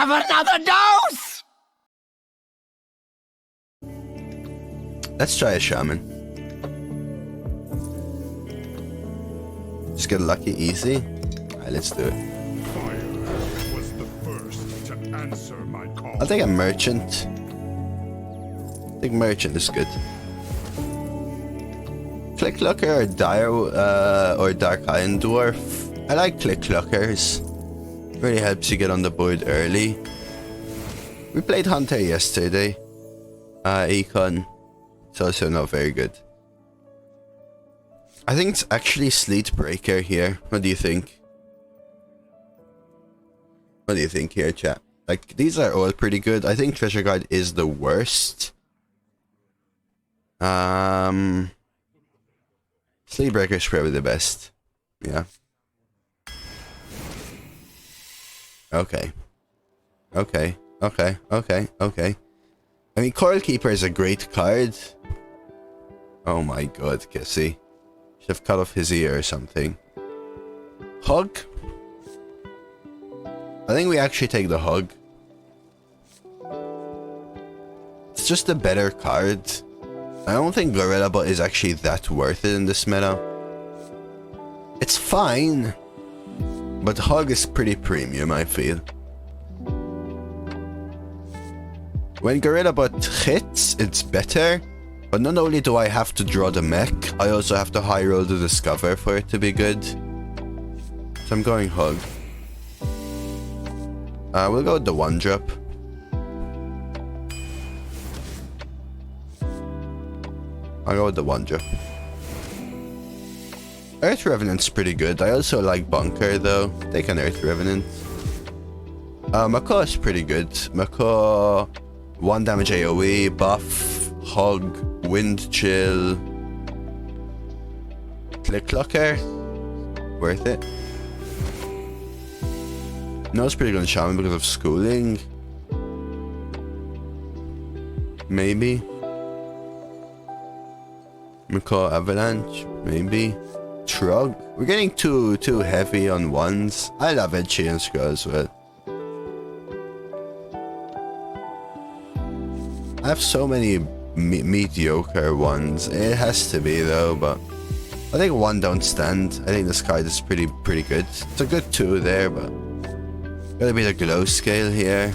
have another dose? Let's try a Shaman. Just get lucky easy. Alright, let's do it. Fire was the first to answer my call. I'll take a Merchant. I think Merchant is good. Click Looker or Dark Iron Dwarf. I like Click Lookers. Really helps you get on the board early. We played Hunter yesterday. Econ. It's also not very good. I think it's actually Sleet Breaker here. What do you think? What do you think here, chat? Like, these are all pretty good. I think Treasure Guard is the worst. Sleep Breaker is probably the best. Yeah. Okay. Okay. Okay. Okay. Okay. I mean, Coral Keeper is a great card. Oh my god, Kissy. Should have cut off his ear or something. Hug? I think we actually take the Hug. It's just a better card. I don't think Gorilla Butt is actually that worth it in this meta. It's fine, but Hug is pretty premium, I feel. When Gorilla Butt hits, it's better, but not only do I have to draw the mech, I also have to high roll to discover for it to be good. So I'm going Hug. We'll go with the 1-drop. I'll go with the 1-drop. Earth Revenant's pretty good. I also like Bunker though. Take an Earth Revenant. Macaw is pretty good. Macaw, 1 damage AoE, buff, Hug, Wind Chill, Click Clocker. Worth it. No, it's pretty good on Shaman because of schooling. Maybe. Macaw Avalanche, maybe. Shrug. We're getting too heavy on ones. I love Edgy and Scroll as well. I have so many mediocre ones. It has to be though, but I think 1 don't stand. I think this card is pretty good. It's a good 2 there, but gotta be the glow scale here.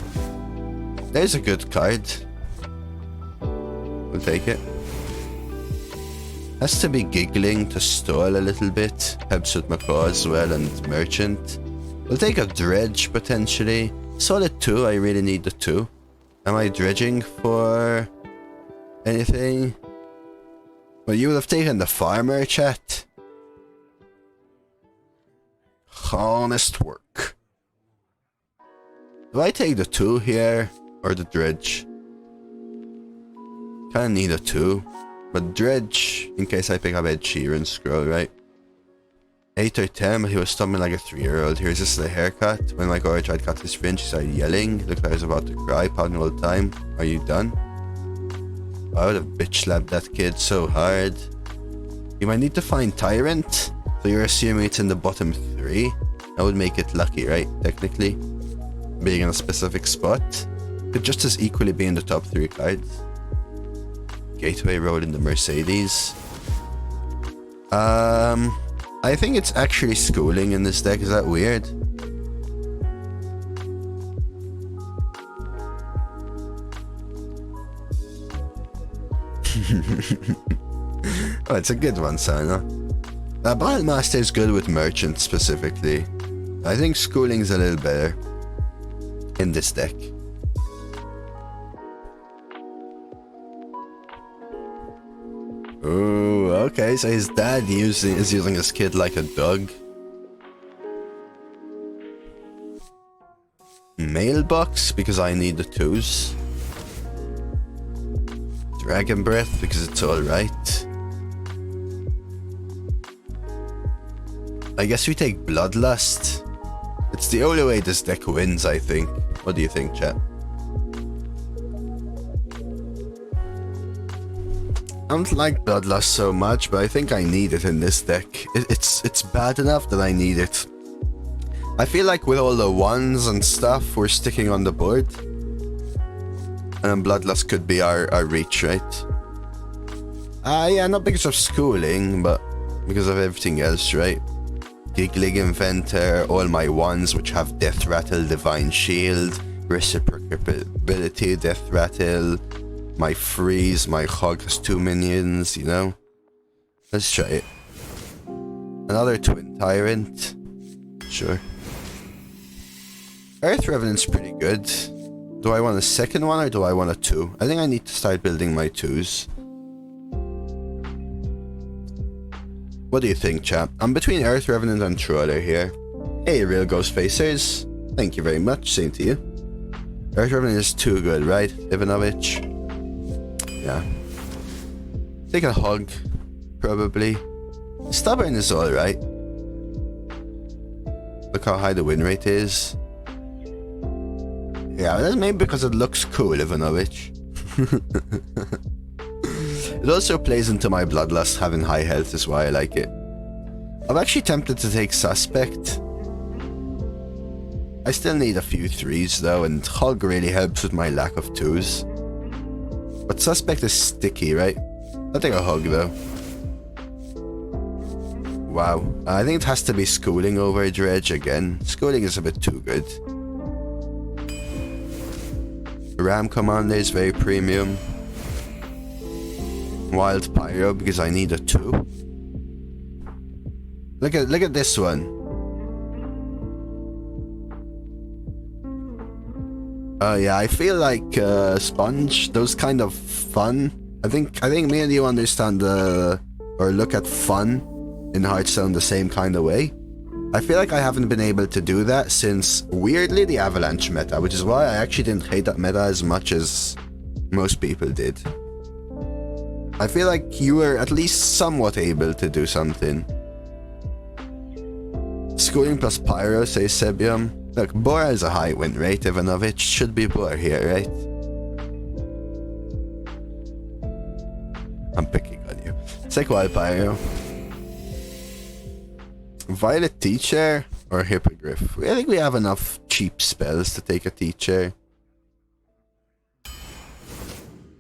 There's a good card. We'll take it. Has to be Giggling to stall a little bit. Helps with Macaw as well and Merchant. We'll take a Dredge potentially. Solid 2, I really need the 2. Am I dredging for anything? Well, you would have taken the Farmer, chat. Honest work. Do I take the 2 here or the Dredge? Kinda need a 2. But Dredge, in case I pick up Ed Sheeran scroll, right? 8 or 10, but he was stumbling like a 3-year-old. Here's just the haircut. When my girl tried to cut his fringe, she started yelling. Looked like I was about to cry, pouting all the time. Are you done? I would have bitch slapped that kid so hard. You might need to find Tyrant. So you're assuming it's in the bottom 3. That would make it lucky, right? Technically. Being in a specific spot. Could just as equally be in the top 3 cards. Gateway Road in the Mercedes. I think it's actually schooling in this deck. Is that weird? Oh, it's a good one, Sana. Battlemaster is good with Merchant specifically. I think schooling's a little better in this deck. Ooh, okay, so his dad is using his kid like a dog. Mailbox, because I need the 2s. Dragon Breath, because it's alright. I guess we take Bloodlust. It's the only way this deck wins, I think. What do you think, chat? I don't like Bloodlust so much, but I think I need it in this deck. It's bad enough that I need it. I feel like with all the ones and stuff, we're sticking on the board. And then Bloodlust could be our reach, right? Yeah, not because of schooling, but because of everything else, right? Giggling Inventor, all my ones which have Death Rattle, Divine Shield, Reciprocability, Death Rattle, my Freeze, my Hog has 2 minions, you know? Let's try it. Another Twin Tyrant. Sure. Earth Revenant's pretty good. Do I want a second one or do I want a 2? I think I need to start building my 2s. What do you think, chap? I'm between Earth Revenant and Trawler here. Hey, real Ghost Facers. Thank you very much. Same to you. Earth Revenant is too good, right, Ivanovich? Yeah. Take a Hug, probably. Stubborn is alright. Look how high the win rate is. Yeah, that's maybe because it looks cool, Ivanovich. It also plays into my Bloodlust having high health is why I like it. I'm actually tempted to take Suspect. I still need a few 3s though, and Hog really helps with my lack of 2s. But Suspect is sticky, right? I'll take a Hug though. Wow, I think it has to be Schooling over Dredge again. Schooling is a bit too good. Ram Commander is very premium. Wild Pyro because I need a 2. Look at this one. Yeah, I feel like Sponge, those kind of fun. I think me and you understand or look at fun in Hearthstone the same kind of way. I feel like I haven't been able to do that since, weirdly, the Avalanche meta, which is why I actually didn't hate that meta as much as most people did. I feel like you were at least somewhat able to do something. Schooling plus Pyro, says Sebium. Look, Bora is a high win rate, Ivanovich. Should be Bora here, right? I'm picking on you. Take Wild Pyro. Violet Teacher or Hippogriff? I think we have enough cheap spells to take a Teacher.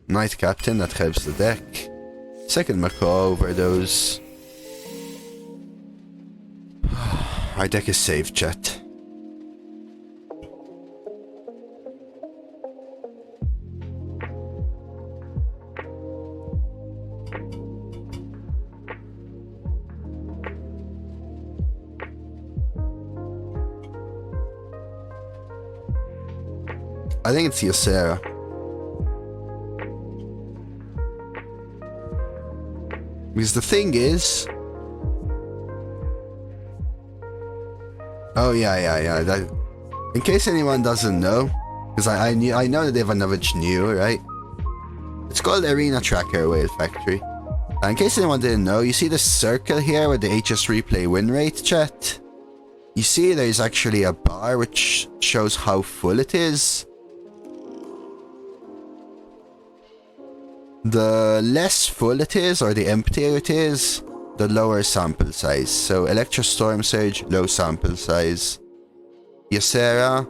Knight Captain, that helps the deck. Second Macaw over those. Our deck is safe, chat. I think it's Ysera. Because the thing is... Oh, yeah. That, in case anyone doesn't know, because I know that Ivanovich knew, right? It's called Arena Tracker Whale Factory. And in case anyone didn't know, you see this circle here with the HS Replay win rate, chat? You see there's actually a bar which shows how full it is. The less full it is, or the emptier it is, the lower sample size. So Electro Storm Surge, low sample size. Ysera,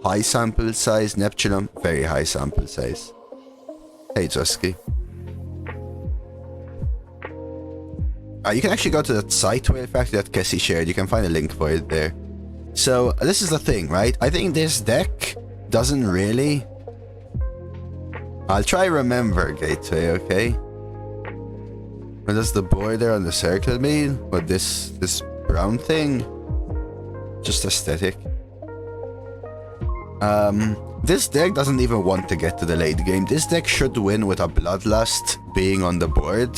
high sample size. Neptune, very high sample size. Hey Jusky. You can actually go to that site where, in fact, that Kessie shared. You can find a link for it there. So this is the thing, right? I think this deck doesn't really... I'll try remember Gateway, okay? What does the border on the circle mean? What this brown thing? Just aesthetic. This deck doesn't even want to get to the late game. This deck should win with a Bloodlust being on the board.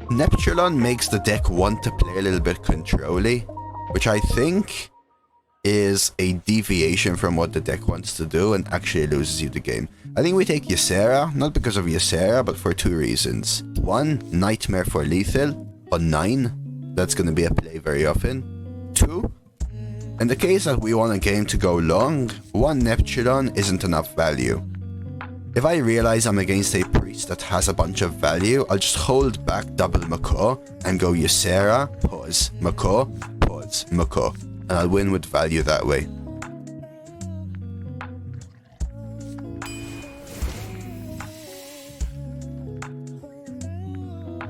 Neptulon makes the deck want to play a little bit control-y, which I think is a deviation from what the deck wants to do and actually loses you the game. I think we take Ysera, not because of Ysera, but for 2 reasons. 1, Nightmare for lethal, on 9, that's going to be a play very often. 2, in the case that we want a game to go long, 1 Neptulon isn't enough value. If I realize I'm against a priest that has a bunch of value, I'll just hold back double Macaw and go Ysera, pause, Macaw, pause, Macaw. and I'll win with value that way.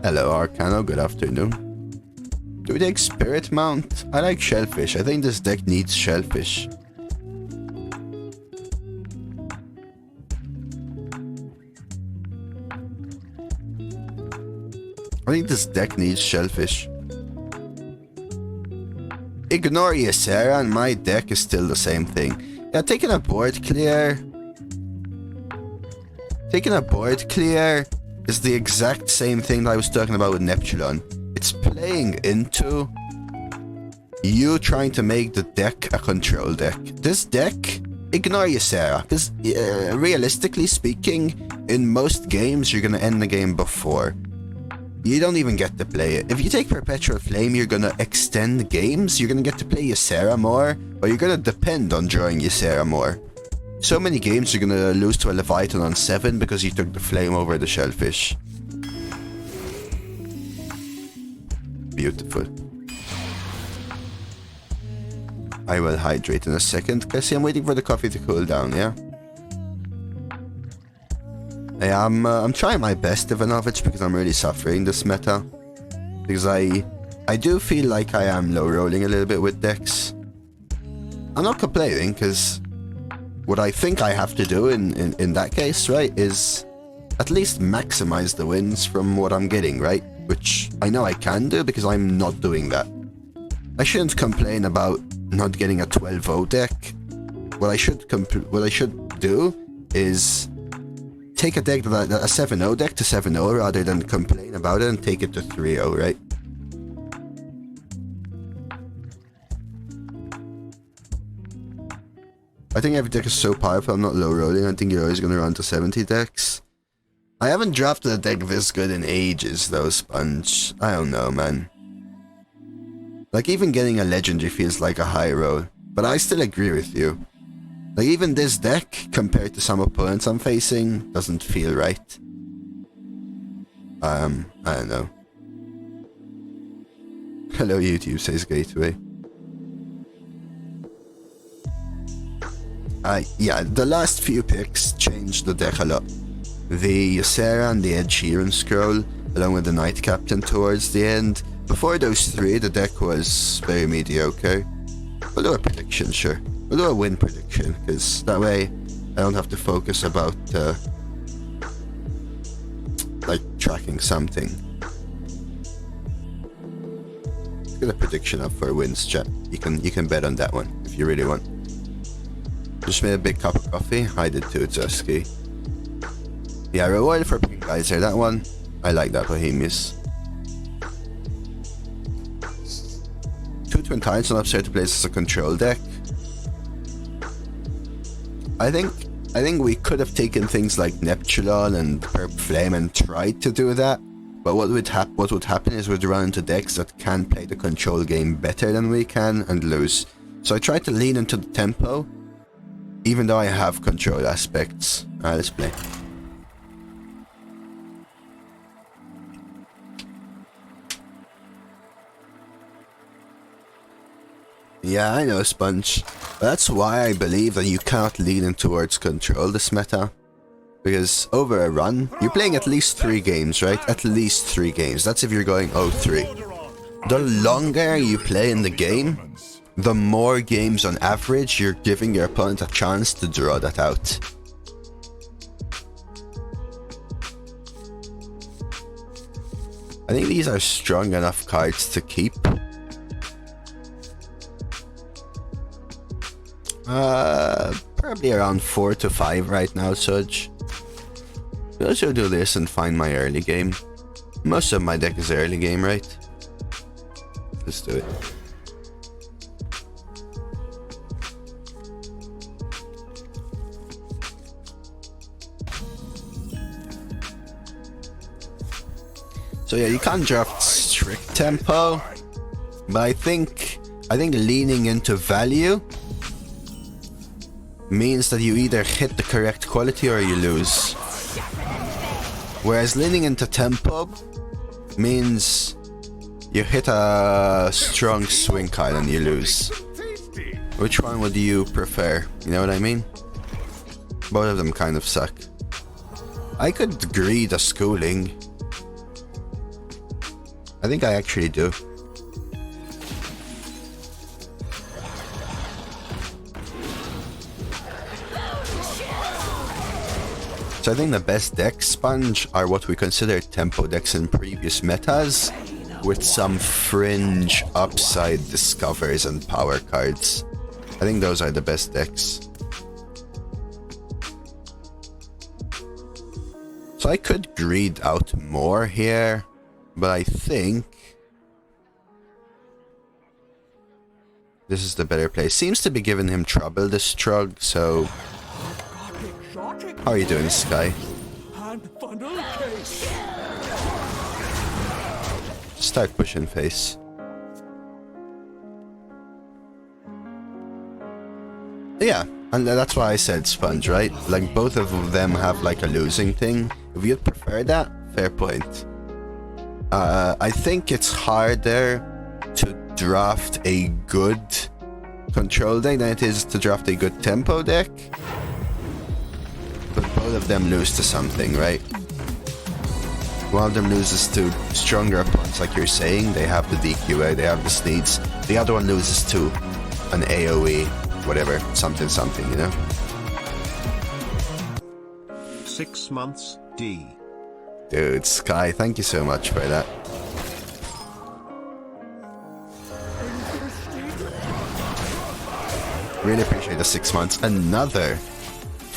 Hello Arcano, good afternoon. Do we take Spirit Mount? I like Shellfish. I think this deck needs Shellfish. I think this deck needs Shellfish. Ignore Ysera and my deck is still the same thing. Yeah, taking a board clear. Taking a board clear is the exact same thing that I was talking about with Neptulon. It's playing into you trying to make the deck a control deck. This deck, ignore Ysera, because realistically speaking, in most games you're gonna end the game before. You don't even get to play it. If you take Perpetual Flame, you're gonna extend games, you're gonna get to play Ysera more, but you're gonna depend on drawing Ysera more. So many games you're gonna lose to a Leviathan on 7 because you took the Flame over the Shellfish. Beautiful. I will hydrate in a second. Cassie, I'm waiting for the coffee to cool down, yeah? I'm trying my best, Ivanovich, because I'm really suffering this meta. Because I do feel like I am low rolling a little bit with decks. I'm not complaining, because what I think I have to do in that case, right, is at least maximize the wins from what I'm getting, right? Which I know I can do because I'm not doing that. I shouldn't complain about not getting a 12-0 deck. What I should do is take a deck that a 7-0 deck to 7-0 rather than complain about it and take it to 3-0, right? I think every deck is so powerful, I'm not low rolling. I think you're always going to run to 70 decks. I haven't drafted a deck this good in ages though, Sponge. I don't know, man. Like, even getting a legendary feels like a high roll. But I still agree with you. Like, even this deck, compared to some opponents I'm facing, doesn't feel right. I don't know. Hello YouTube, says Gateway. Yeah, the last few picks changed the deck a lot. The Ysera and the Ed Sheeran scroll, along with the Knight Captain towards the end. Before those three, the deck was very mediocre. We'll do a prediction, sure. We'll do a win prediction, because that way I don't have to focus about, like, tracking something. Get a prediction up for wins, chat. You can bet on that one, if you really want. Just made a big cup of coffee. I did too, Tusky. Yeah, reward for picking Ysera, that one. I like that, Bohemius. 2 Twin Titans on upstairs to place as a control deck. I think we could have taken things like Neptulon and Perp Flame and tried to do that, but what would happen is we'd run into decks that can play the control game better than we can and lose. So I tried to lean into the tempo, even though I have control aspects. Alright, let's play. Yeah, I know, Sponge. But that's why I believe that you cannot lean in towards control this meta. Because over a run, you're playing at least 3 games, right? At least 3 games. That's if you're going 0-3. The longer you play in the game, the more games on average you're giving your opponent a chance to draw that out. I think these are strong enough cards to keep. Probably around 4 to 5 right now, Sudge. We'll also do this and find my early game. Most of my deck is early game, right? Let's do it. So yeah, you can't draft strict tempo, but I think leaning into value means that you either hit the correct quality or you lose. Whereas leaning into tempo means you hit a strong swing card and you lose. Which one would you prefer? You know what I mean? Both of them kind of suck. I could greed a schooling. I think I actually do. So I think the best decks, Sponge, are what we consider tempo decks in previous metas, with some fringe upside discovers and power cards. I think those are the best decks. So I could greed out more here, but I think this is the better play. Seems to be giving him trouble, this Trug, so... How are you doing, Sky? Start pushing face. Yeah, and that's why I said Sponge, right? Like, both of them have like a losing thing. If you'd prefer that, fair point. I think it's harder to draft a good control deck than it is to draft a good tempo deck. But both of them lose to something, right? One of them loses to stronger opponents, like you're saying. They have the DQA, they have the sneaks. The other one loses to an AoE, whatever, something, you know? 6 months, D. Dude, Sky, thank you so much for that. Really appreciate the 6 months. Another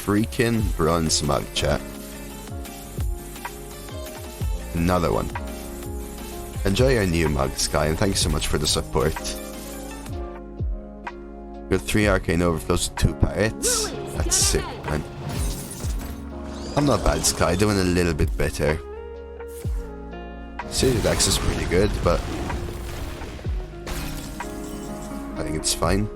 freaking bronze mug, chat. Another one. Enjoy your new mug, Sky, and thank you so much for the support. Got 3 arcane overflows, 2 pirates. That's sick, man. I'm not bad, Sky, doing a little bit better. City Dex is pretty good, but I think it's fine.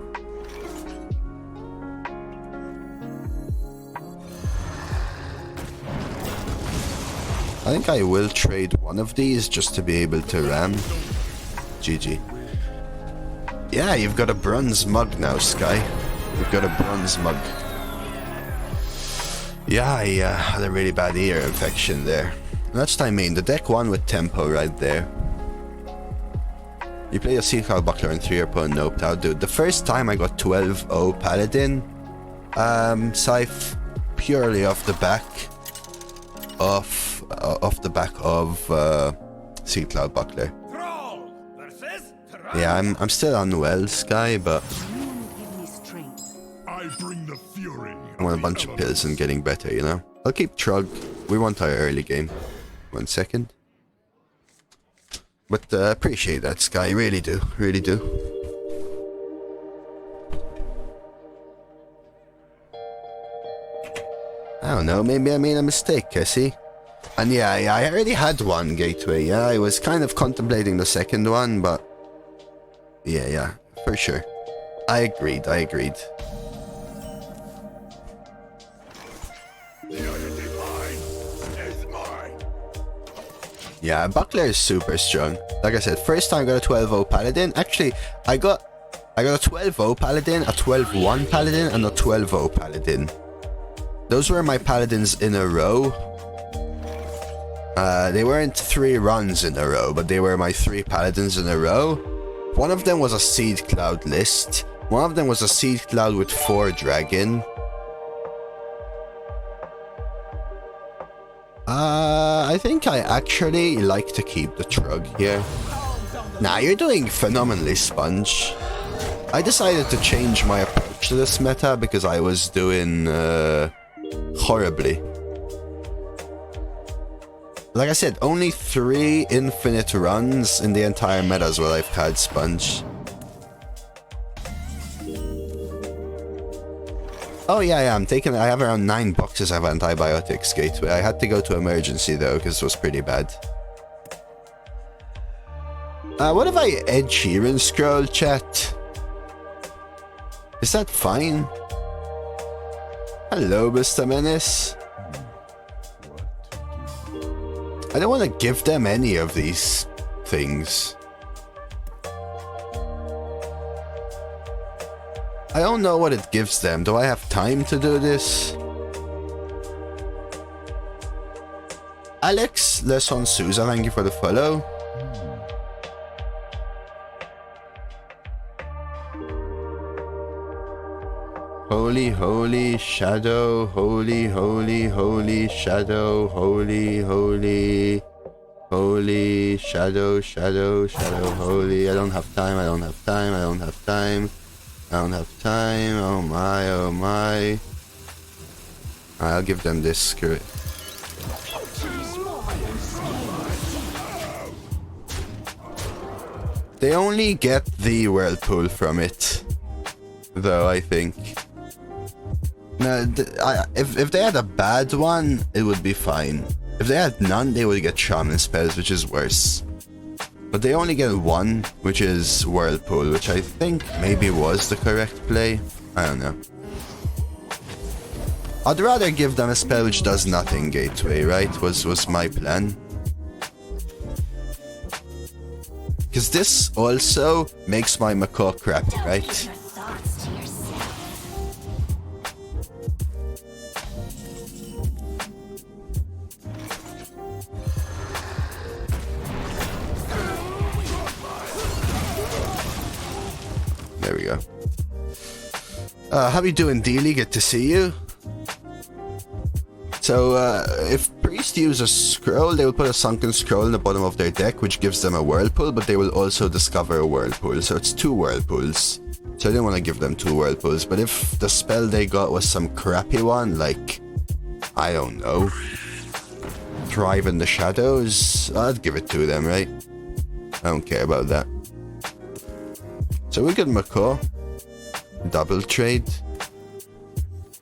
I think I will trade one of these just to be able to ram. GG. Yeah, you've got a bronze mug now, Sky. You've got a bronze mug. Yeah, I had a really bad ear infection there. And that's what I mean, the deck won with tempo right there. You play a Sea Cloud Buckler and 3 opponent noped out, dude. The first time I got 12-0 Paladin, Scythe, purely off the back of Sea Cloud Buckler. Yeah, I'm still unwell, Sky, but I bring the fury. I'm on a bunch of pills and getting better, you know? I'll keep Trug. We want our early game. 1 second. But appreciate that, Sky. Really do. Really do. I don't know. Maybe I made a mistake, Cassie. And yeah, I already had one gateway. Yeah, I was kind of contemplating the second one, but... Yeah, for sure. I agreed. Yeah, Buckler is super strong. Like I said, first time I got a 12-0 Paladin. Actually, I got a 12-0 Paladin, a 12-1 Paladin, and a 12-0 Paladin. Those were my Paladins in a row. They weren't 3 runs in a row, but they were my 3 Paladins in a row. One of them was a Seed Cloud list. One of them was a Seed Cloud with 4 dragon. I think I actually like to keep the Trug here. Nah, you're doing phenomenally, Sponge. I decided to change my approach to this meta because I was doing horribly. Like I said, only 3 infinite runs in the entire meta is what I've had, Sponge. Oh yeah, I have around 9 boxes of antibiotics, Gateway. I had to go to emergency though, because it was pretty bad. What if I Ed Sheeran scroll, chat? Is that fine? Hello, Mr. Menace. I don't want to give them any of these things. I don't know what it gives them. Do I have time to do this? Alex Le Son Souza, thank you for the follow. Holy, holy shadow, holy, holy, holy shadow, holy, holy, holy shadow, shadow, shadow, holy. I don't have time, I don't have time, I don't have time. I don't have time, oh my, oh my. I'll give them this, screw it. They only get the whirlpool from it, though, I think. No, if they had a bad one, it would be fine. If they had none, they would get Shaman spells, which is worse. But they only get one, which is Whirlpool, which I think maybe was the correct play. I don't know. I'd rather give them a spell which does nothing, Gateway, right? Was my plan. Because this also makes my Macaw crappy, right? There we go. How you doing, Dealy? Good to see you. So, if Priest use a scroll, they will put a Sunken scroll in the bottom of their deck, which gives them a Whirlpool, but they will also discover a Whirlpool, so it's 2 Whirlpools. So I didn't want to give them 2 Whirlpools, but if the spell they got was some crappy one, like, I don't know, Thrive in the Shadows, I'd give it to them, right? I don't care about that. So we get Macaw, double trade,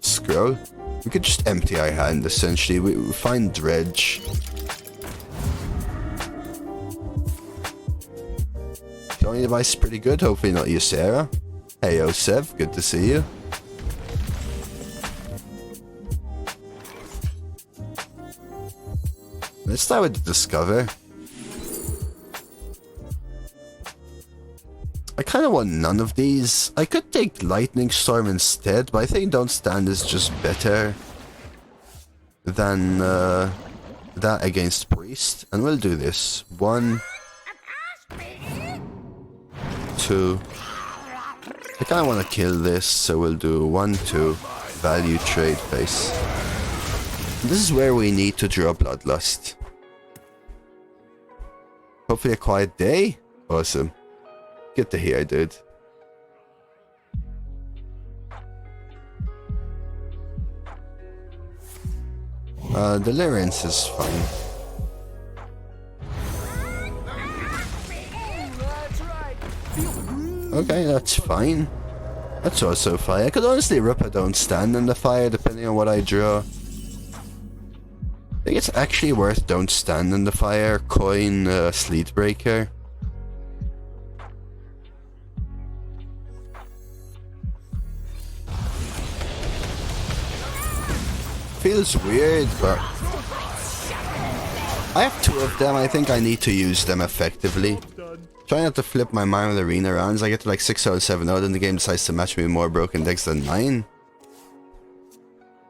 scroll. We could just empty our hand, essentially. We find Dredge. Throwing device is pretty good, hopefully not Ysera. Hey Sev, good to see you. Let's start with the Discover. I kind of want none of these. I could take Lightning Storm instead, but I think Don't Stand is just better than that against Priest. And we'll do this. 1, 2. I kind of want to kill this, so we'll do 1, 2. Value trade phase. This is where we need to draw Bloodlust. Hopefully a quiet day. Awesome. Good to hear, dude. The variance is fine. Okay, that's fine. That's also fine. I could honestly rip a Don't Stand in the fire depending on what I draw. I think it's actually worth Don't Stand in the fire, coin Sleetbreaker. Feels weird, but I have 2 of them. I think I need to use them effectively. Try not to flip my mind with arena rounds. I get to like 6-0, 7-0, then the game decides to match me with more broken decks than mine.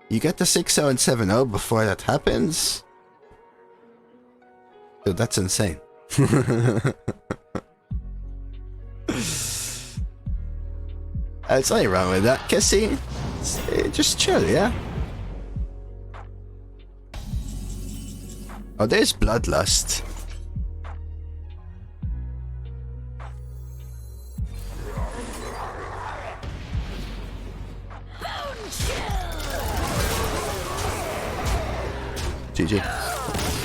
You get to 6-0 and 7-0 before that happens? Dude, that's insane. There's nothing wrong with that, Kissy. Just chill, yeah? Oh, there's Bloodlust. GG.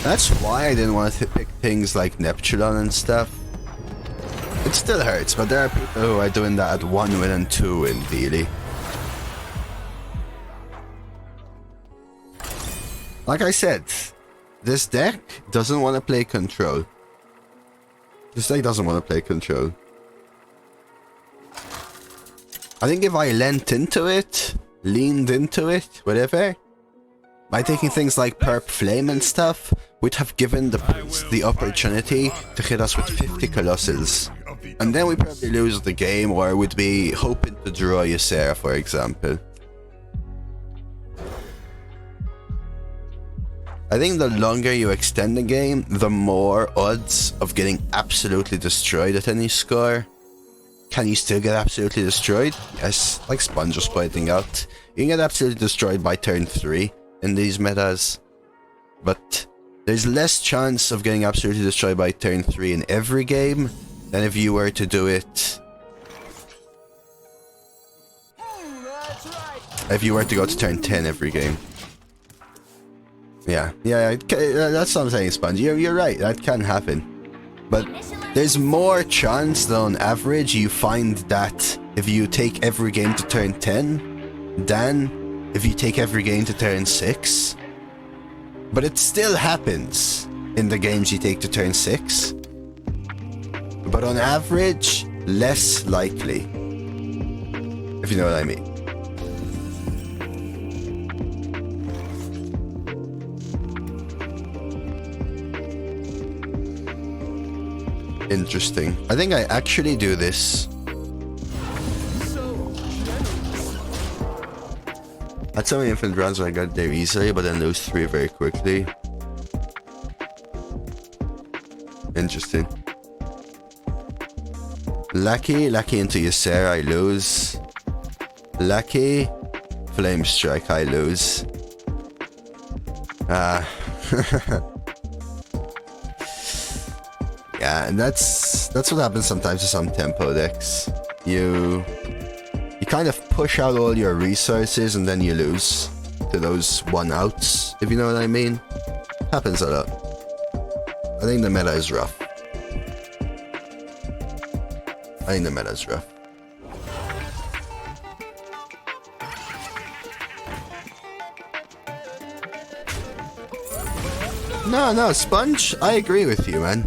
That's why I didn't want to pick things like Neptulon and stuff. It still hurts, but there are people who are doing that at 1 win and 2 win, really. Like I said, this deck doesn't want to play control. This deck doesn't want to play control. I think if I leaned into it, whatever, by taking things like Perp Flame and stuff, we'd have given the opportunity to hit us with 50 Colossals. And then we probably lose the game, or would be hoping to draw Ysera, for example. I think the longer you extend the game, the more odds of getting absolutely destroyed at any score. Can you still get absolutely destroyed? Yes, like Sponge was pointing out. You can get absolutely destroyed by turn 3 in these metas. But there's less chance of getting absolutely destroyed by turn 3 in every game than if you were to do it... if you were to go to turn 10 every game. Yeah, that's what I'm saying, Sponge. You're right, that can happen. But there's more chance that on average you find that if you take every game to turn 10 than if you take every game to turn 6. But it still happens in the games you take to turn 6. But on average, less likely. If you know what I mean. Interesting. I think I actually do this. Had so many infinite rounds where I got there easily, but then lose 3 very quickly. Interesting. Lucky into Ysera, I lose. Lucky, Flame Strike, I lose. Yeah, and that's what happens sometimes to some tempo decks. You kind of push out all your resources and then you lose to those one outs, if you know what I mean. Happens a lot. I think the meta is rough. No, Sponge, I agree with you, man.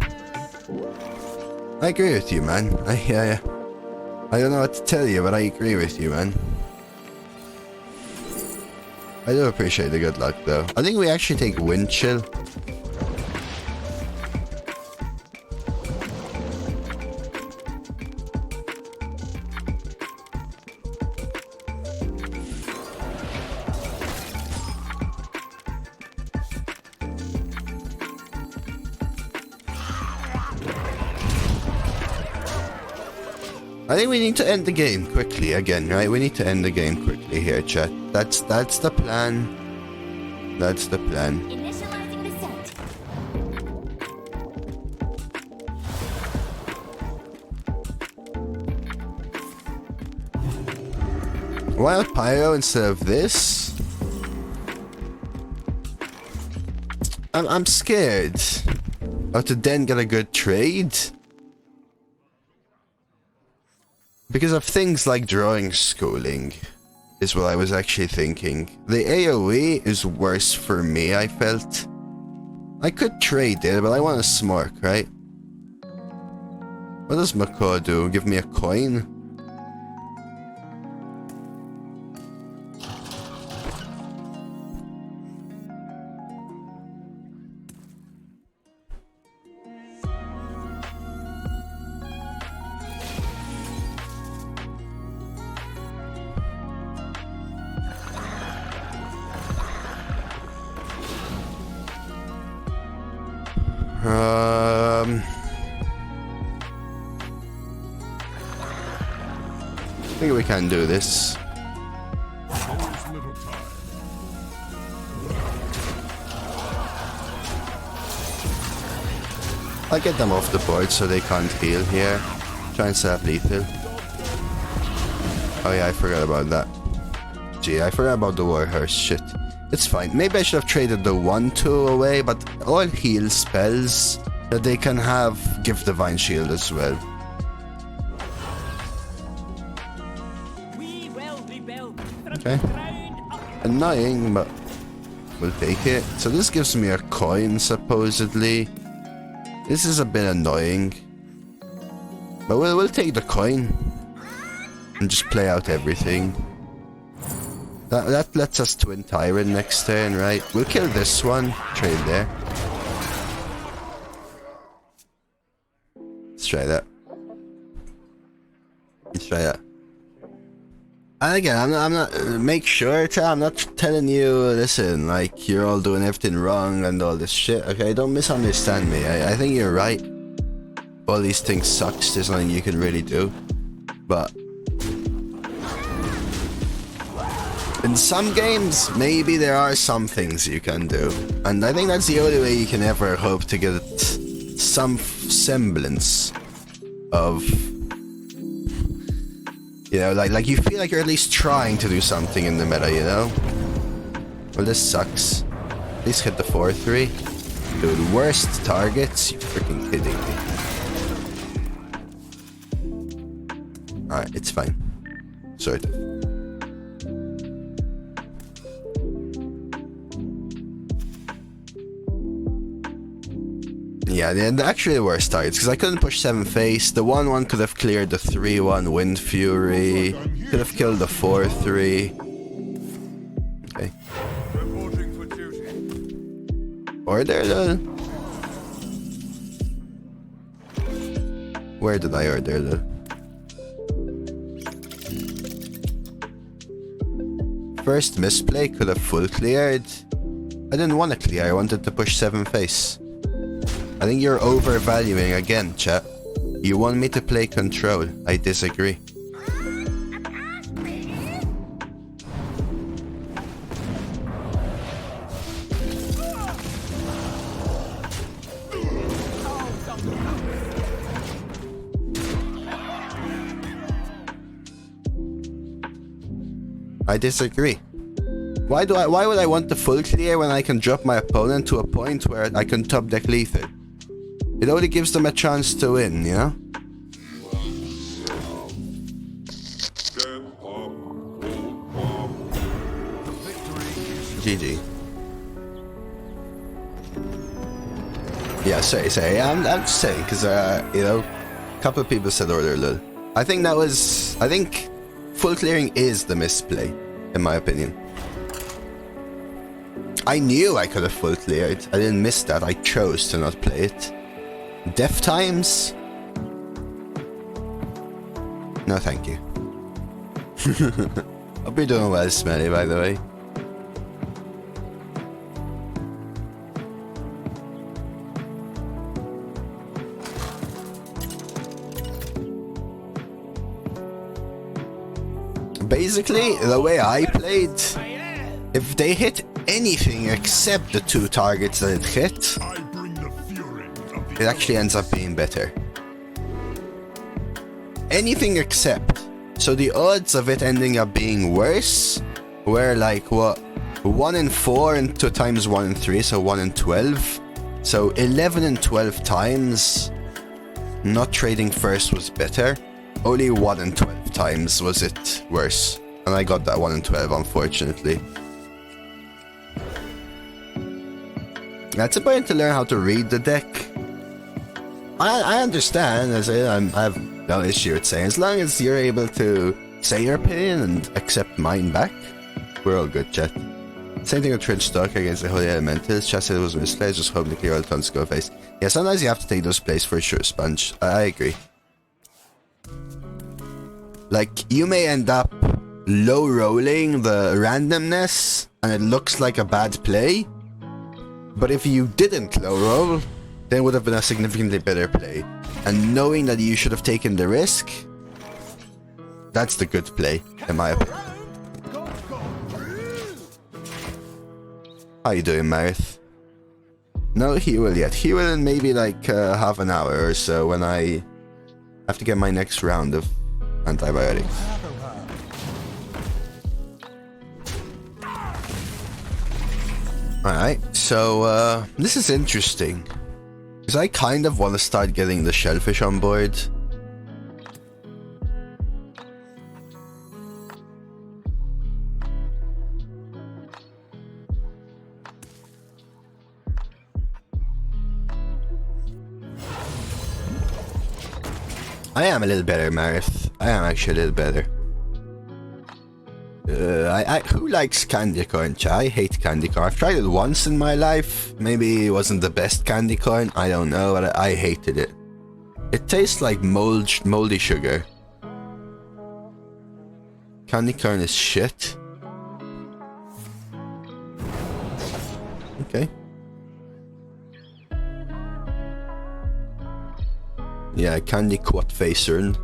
I don't know what to tell you, but I agree with you, man. I do appreciate the good luck, though. I think we actually take Wind Chill. I think we need to end the game quickly again, right? We need to end the game quickly here, chat. That's the plan. That's the plan. Initializing the set. Why not Pyro instead of this? I'm scared. Or to then get a good trade. Because of things like drawing schooling, is what I was actually thinking. The AoE is worse for me, I felt. I could trade it, but I want to smork, right? What does Macaw do? Give me a coin? I think we can do this. I'll get them off the board so they can't heal here. Try and set up lethal. Oh yeah, I forgot about that. Gee, I forgot about the Warhorse shit. It's fine. Maybe I should have traded the 1-2 away, but all heal spells that they can have give Divine Shield as well. Okay. Annoying, but we'll take it. So this gives me a coin, supposedly. This is a bit annoying. But we'll take the coin. And just play out everything. That lets us Twin Tyrant next turn, right? We'll kill this one. Trade there. Let's try that. try it. And again, I'm not make sure, chat, I'm not telling you, listen, like, you're all doing everything wrong and all this shit, okay? Don't misunderstand me. I think you're right. All these things sucks, there's nothing you can really do. But in some games, maybe there are some things you can do. And I think that's the only way you can ever hope to get some semblance of, you know, like you feel like you're at least trying to do something in the meta, you know? Well, this sucks. At least hit the 4-3. Dude, worst targets? You freaking kidding me. Alright, it's fine. Sort of. Yeah, the actually worst targets, because I couldn't push 7 face. The 1-1 could have cleared the 3-1 Wind Fury. Could have killed the 4-3. Okay. Reporting for duty. Order the... Where did I order the... First misplay could have full cleared. I didn't want to clear, I wanted to push 7 face. I think you're overvaluing again, chat. You want me to play control. I disagree. I disagree. Why would I want the full clear when I can drop my opponent to a point where I can top deck lethal? It only gives them a chance to win, you know? GG. Yeah, sorry. I'm just saying, because, you know, a couple of people said order lul. I think full clearing is the misplay, in my opinion. I knew I could have full cleared. I didn't miss that. I chose to not play it. Death times? No, thank you. Hope you're doing well, Smelly, by the way. Basically, the way I played, if they hit anything except the 2 targets that it hit, it actually ends up being better. Anything except. So the odds of it ending up being worse were like, what? 1 in 4 and 2 times 1 in 3, so 1 in 12. So 11 and 12 times not trading first was better. Only 1 in 12 times was it worse. And I got that 1 in 12, unfortunately. It's important to learn how to read the deck. I understand, as I have no issue with saying, as long as you're able to say your opinion and accept mine back, we're all good, chat. Same thing with Trench Stock against the Holy Elementals. Chat said it was misplaced, just hoping to clear all the tons go face. Yeah, sometimes you have to take those plays for sure, Sponge. I agree. Like, you may end up low rolling the randomness and it looks like a bad play, but if you didn't low roll, then it would have been a significantly better play. And knowing that you should have taken the risk, that's the good play, in my opinion. How you doing, Marith? No heal yet. Heal in maybe like half an hour or so when I have to get my next round of antibiotics. Alright, so this is interesting. Because I kind of want to start getting the shellfish on board. I am a little better, Marith. I am actually a little better. Who likes candy corn, chat? I hate candy corn. I've tried it once in my life. Maybe it wasn't the best candy corn. I don't know, but I hated it. It tastes like moldy sugar. Candy corn is shit. Okay. Yeah, candy quat facern.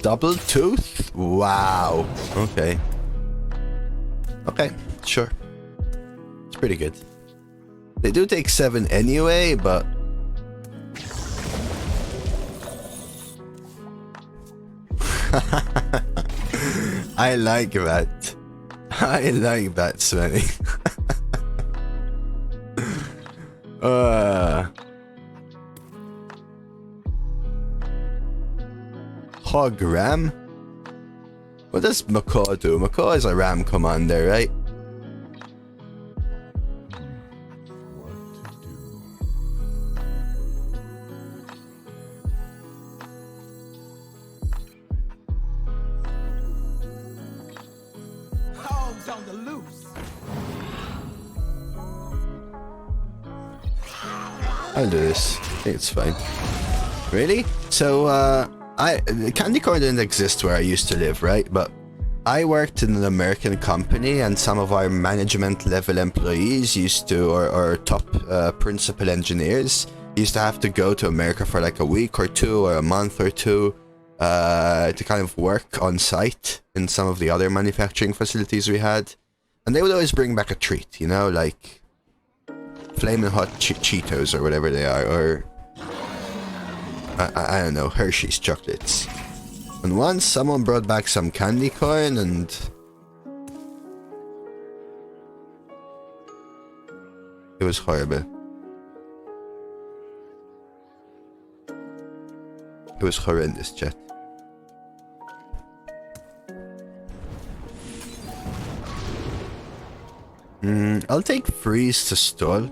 Double tooth? Wow. Okay. Okay, sure. It's pretty good. They do take 7 anyway, but... I like that. I like that, Svenny. Hog ram? What does Macaw do? Macaw is a ram commander, right? Hogs on the loose. I'll do this. I think it's fine. Really? So, Candy corn didn't exist where I used to live, right? But I worked in an American company, and some of our management level employees used to, or top principal engineers, used to have to go to America for like a week or two, or a month or two, to kind of work on site in some of the other manufacturing facilities we had. And they would always bring back a treat, you know, like flaming hot Cheetos or whatever they are, or I don't know, Hershey's chocolates. And once someone brought back some candy corn, and it was horrible. It was horrendous, chat. I'll take freeze to stall.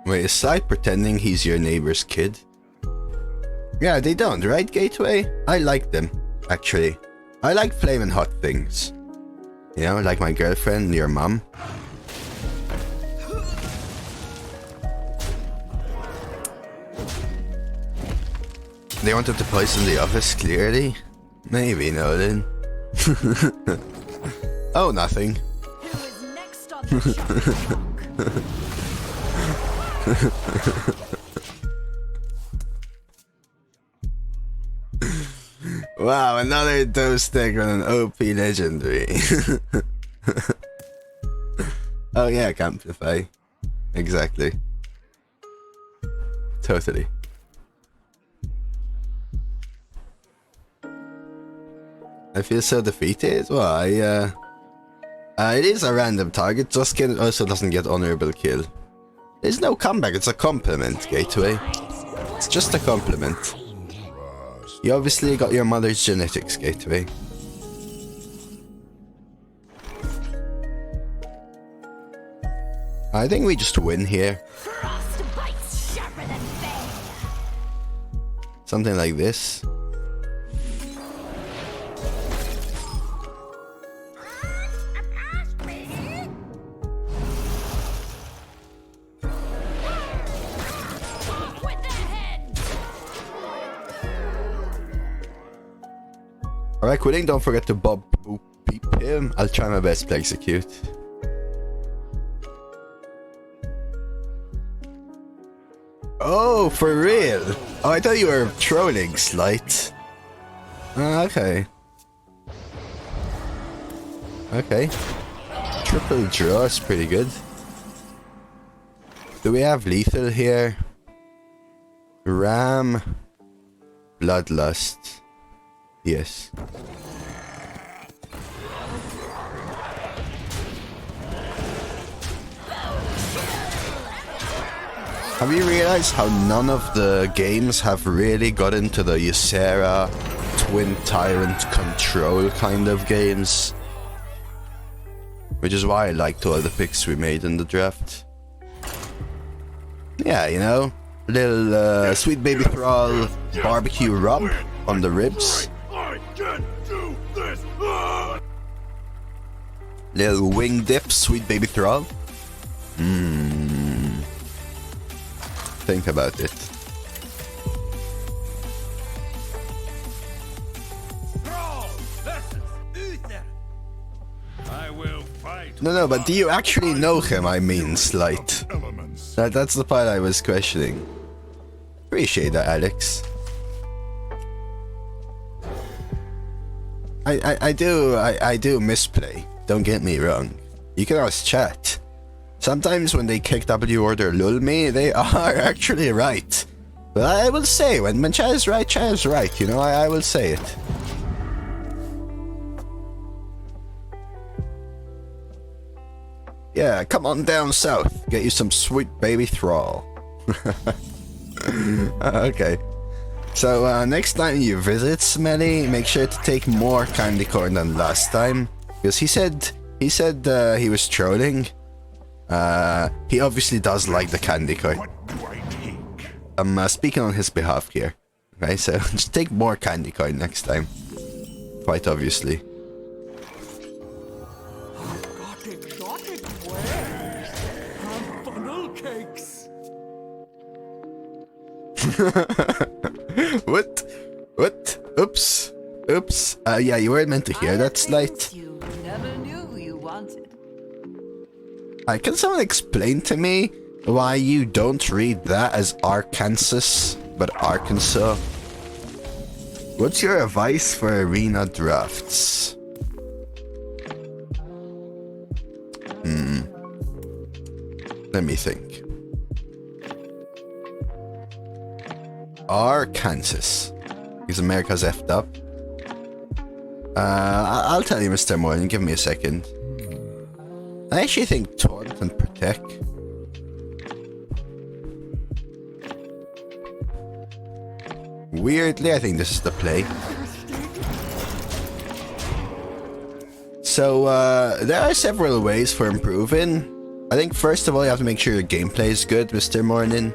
Wait, is Side pretending he's your neighbor's kid? Yeah, they don't, right, Gateway? I like them, actually. I like flaming hot things. You know, like my girlfriend, your mom. They wanted to poison the office, clearly? Maybe, no then. Oh, nothing. Who is next on the chopping block? Wow, another dose deck on an OP legendary. Oh yeah, Amplify. Exactly. Totally. I feel so defeated. Well, it is a random target. Justin also doesn't get honorable kill. There's no comeback. It's a compliment, Gateway. It's just a compliment. You obviously got your mother's genetics, Gateway. I think we just win here. Frostbite's sharper than bane. Something like this. Alright, quitting, don't forget to bob boop beep him. I'll try my best to execute. Oh, for real? Oh, I thought you were trolling, Slight. Okay. Okay. Triple draw is pretty good. Do we have lethal here? Ram. Bloodlust. Yes. Have you realized how none of the games have really got into the Ysera Twin Tyrant control kind of games? Which is why I liked all the picks we made in the draft. Yeah, you know, Little sweet baby thrall barbecue rub on the ribs. I can do this! Little wing dip, sweet baby thrall. Think about it. I will fight. No, but do you actually know him? I mean, Slight. Elements. That's the part I was questioning. Appreciate that, Alex. I do misplay. Don't get me wrong. You can always chat. Sometimes when they kick W order lull me, they are actually right. But I will say, when chat is right, you know, I will say it. Yeah, come on down south. Get you some sweet baby thrall. Okay. So next time you visit Smelly, make sure to take more candy corn than last time. Because he said he was trolling. He obviously does like the candy corn. What do I take? I'm speaking on his behalf here. Okay, so just take more candy corn next time. Quite obviously. Exotic wares and funnel cakes. What? Oops. Yeah, you weren't meant to hear that, Slight. You never knew you wanted. Can someone explain to me why you don't read that as Arkansas, but Arkansas? What's your advice for arena drafts? Let me think. Arkansas. Because America's effed up. I'll tell you, Mr. Moylan, give me a second. I actually think Taunt and Protect. Weirdly, I think this is the play. So, there are several ways for improving. I think first of all, you have to make sure your gameplay is good, Mr. Morning.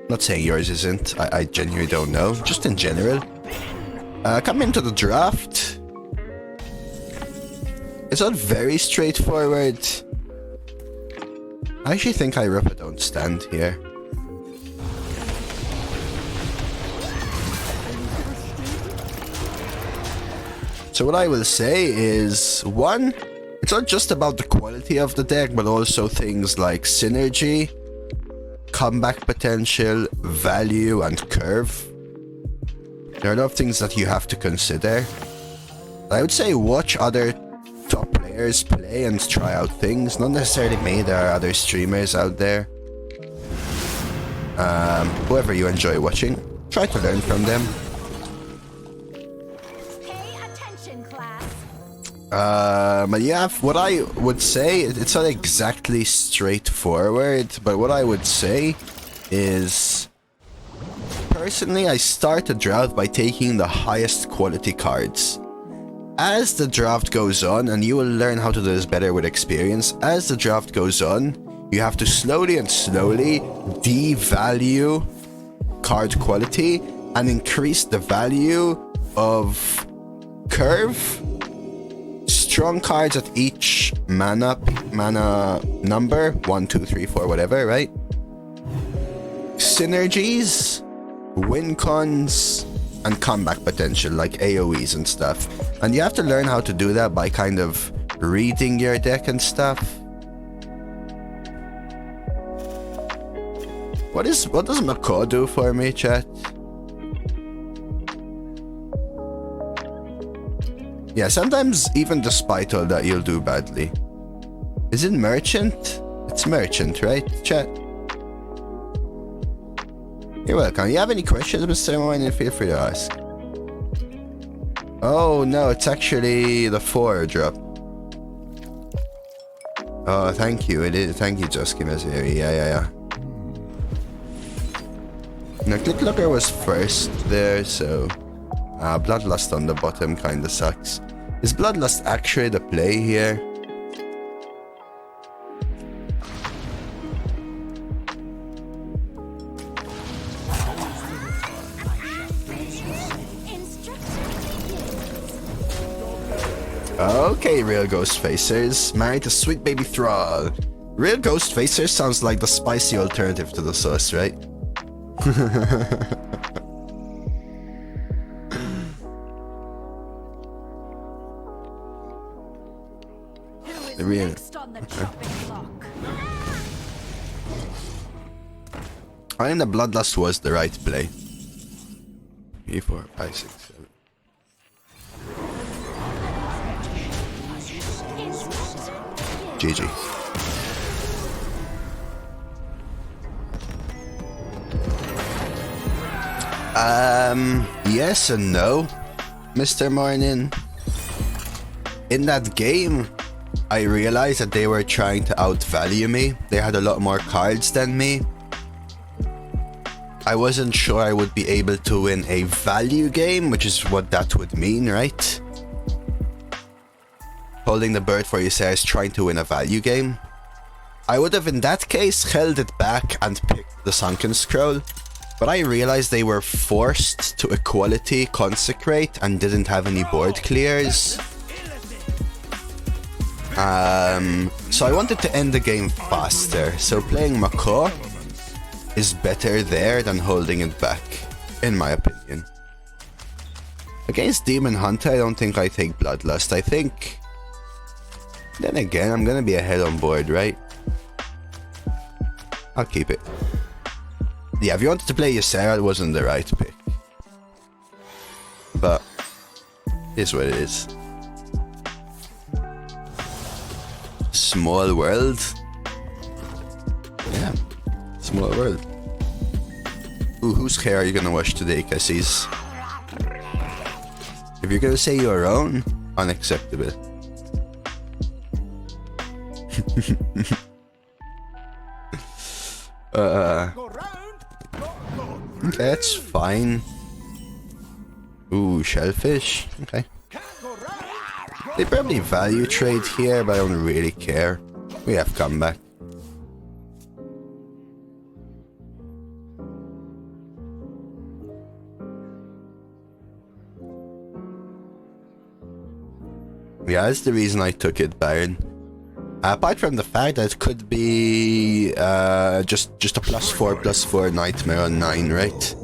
Not saying yours isn't, I genuinely don't know, just in general. Come into the draft. It's not very straightforward. I actually think Iropa don't stand here. So what I will say is, one, it's not just about the quality of the deck, but also things like synergy, comeback potential, value, and curve. There are a lot of things that you have to consider. I would say watch other top players play and try out things. Not necessarily me, there are other streamers out there. Whoever you enjoy watching, try to learn from them. Pay attention, class. But yeah, what I would say, it's not exactly straightforward, but what I would say is, personally, I start the draft by taking the highest quality cards. As the draft goes on, and you will learn how to do this better with experience, as the draft goes on, you have to slowly devalue card quality and increase the value of curve. Strong cards at each mana number, 1, 2, 3, 4, whatever, right? Synergies, win cons, and comeback potential like AoEs and stuff. And you have to learn how to do that by kind of reading your deck and stuff. What does Macaw do for me, chat? Yeah, sometimes even despite all that, you'll do badly. Is it Merchant? It's Merchant, right, chat? You're welcome. You have any questions, Mr. Moyne? Feel free to ask. Oh no, it's actually the 4 drop. Oh, thank you. It is. Thank you, Jusky Mazeri. Yeah. Now, Click Looker was first there, so Bloodlust on the bottom kinda sucks. Is Bloodlust actually the play here? Okay, real ghost facers. Married to sweet baby thrall. Real ghost facers sounds like the spicy alternative to the sauce, right? Who is Real. next on the chopping block? I think the Bloodlust was the right play. 3, 4, 5, 6, 7. GG. Yes and no, Mr. Morning. In that game, I realized that they were trying to outvalue me. They had a lot more cards than me. I wasn't sure I would be able to win a value game, which is what that would mean, right? Holding the bird for Ysera is trying to win a value game. I would have in that case held it back and picked the Sunken scroll, but I realized they were forced to equality consecrate and didn't have any board clears. So I wanted to end the game faster, so playing Macaw is better there than holding it back, in my opinion. Against Demon Hunter, I don't think I take Bloodlust. I think... Then again, I'm gonna be ahead on board, right? I'll keep it. Yeah, if you wanted to play Ysera, it wasn't the right pick. But, it's what it is. Small world? Yeah, small world. Ooh, whose hair are you gonna wash today, Cassis? If you're gonna say your own, unacceptable. Okay, that's fine. Ooh, shellfish. Okay. They probably value trade here, but I don't really care. We have comeback. Yeah, that's the reason I took it, Baron. Apart from the fact that it could be just a +4/+4 nightmare on 9, right?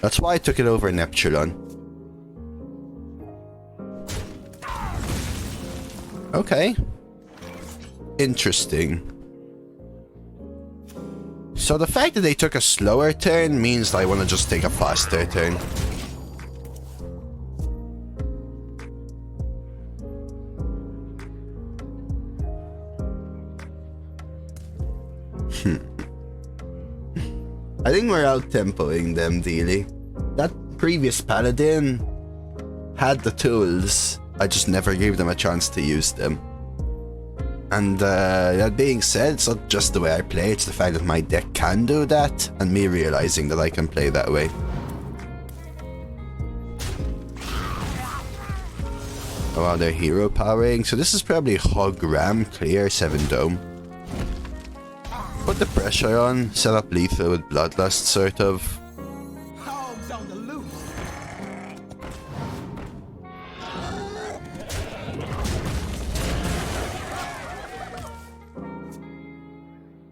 That's why I took it over Neptulon. Okay. Interesting. So the fact that they took a slower turn means I want to just take a faster turn. I think we're out-tempoing them, Dealey. That previous paladin had the tools, I just never gave them a chance to use them. And that being said, it's not just the way I play, it's the fact that my deck can do that, and me realizing that I can play that way. Oh wow, they're hero powering, so this is probably Hog Ram, clear, 7 dome. Put the pressure on, set up lethal with Bloodlust, sort of.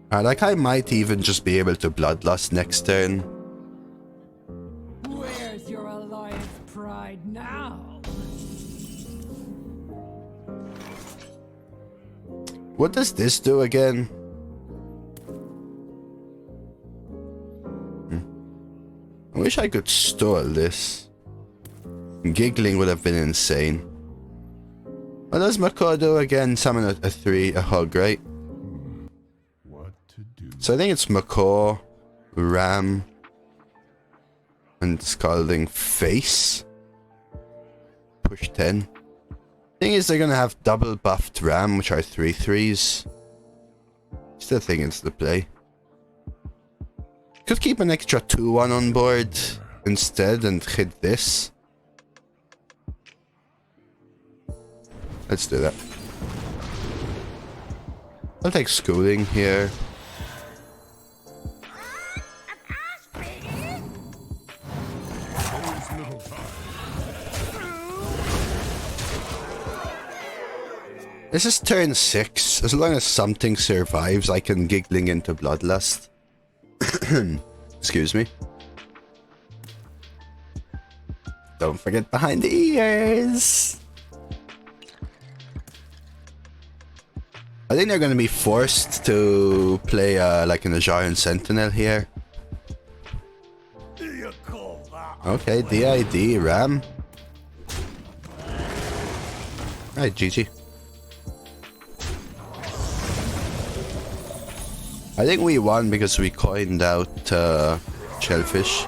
Like I might even just be able to Bloodlust next turn. Where's your alliance pride now? What does this do again? I wish I could stall this. Giggling would have been insane. What does Macaw do again? Summon a 3, a hug, right? So I think it's Macaw, Ram, and Scalding Face. Push 10. Thing is, they're gonna have double buffed Ram, which are 3/3s. Still think it's the play. Could keep an extra 2/1 on board instead and hit this. Let's do that. I'll take Schooling here. This is turn 6. As long as something survives, I can giggling into Bloodlust. Excuse me. Don't forget behind the ears. I think they're going to be forced to play like an Giant Sentinel here. Okay, DID, Ram. Alright, GG. I think we won because we coined out Shellfish.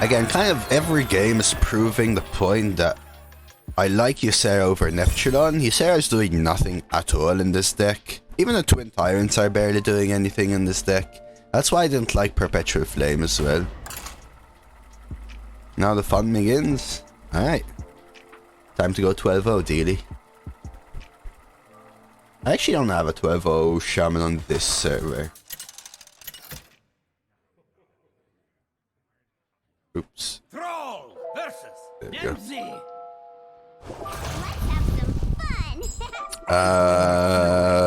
Again, kind of every game is proving the point that I like Ysera over Neptulon. Ysera is doing nothing at all in this deck. Even the Twin Tyrants are barely doing anything in this deck. That's why I didn't like Perpetual Flame as well. Now the fun begins. Alright. Time to go 12-0, Dealy. I actually don't have a 12-0 Shaman on this server. Oops. Thrall versus There we go. MZ.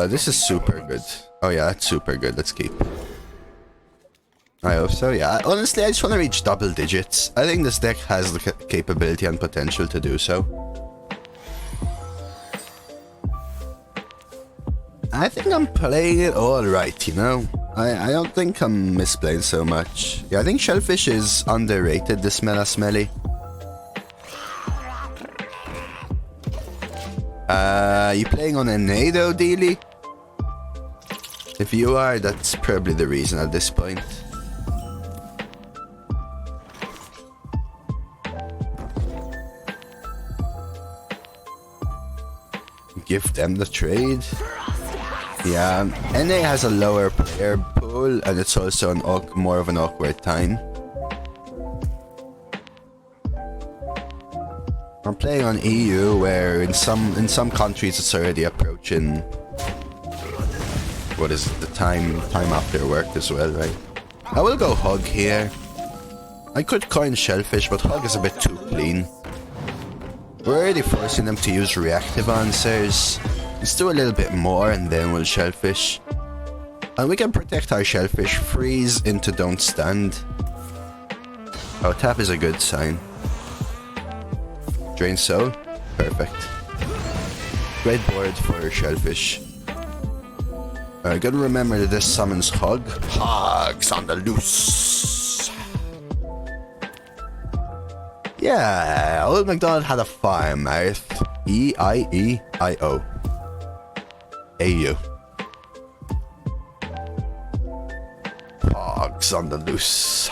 This is super good. Oh yeah, that's super good. Let's keep. I hope so, yeah. Honestly, I just want to reach double digits. I think this deck has the capability and potential to do so. I think I'm playing it all right, you know? I don't think I'm misplaying so much. Yeah, I think Shellfish is underrated, this meta smelly. You playing on NA though, Dealy? If you are, that's probably the reason at this point. Give them the trade. Yeah, NA has a lower player pool and it's also an more of an awkward time. I'm playing on EU where in some countries it's already approaching what is it, the time after work as well, right? I will go Hog here. I could coin Shellfish, but Hog is a bit too clean. We're already forcing them to use reactive answers. Let's do a little bit more and then we'll Shellfish. And we can protect our Shellfish. Freeze into Don't Stand. Oh, tap is a good sign. Drain Soul. Perfect. Great board for Shellfish. Gotta remember that this summons Hog. Hog's on the loose. Yeah, Old MacDonald had a farm, Earth. E-I-E-I-O. A-U. Hogs on the loose.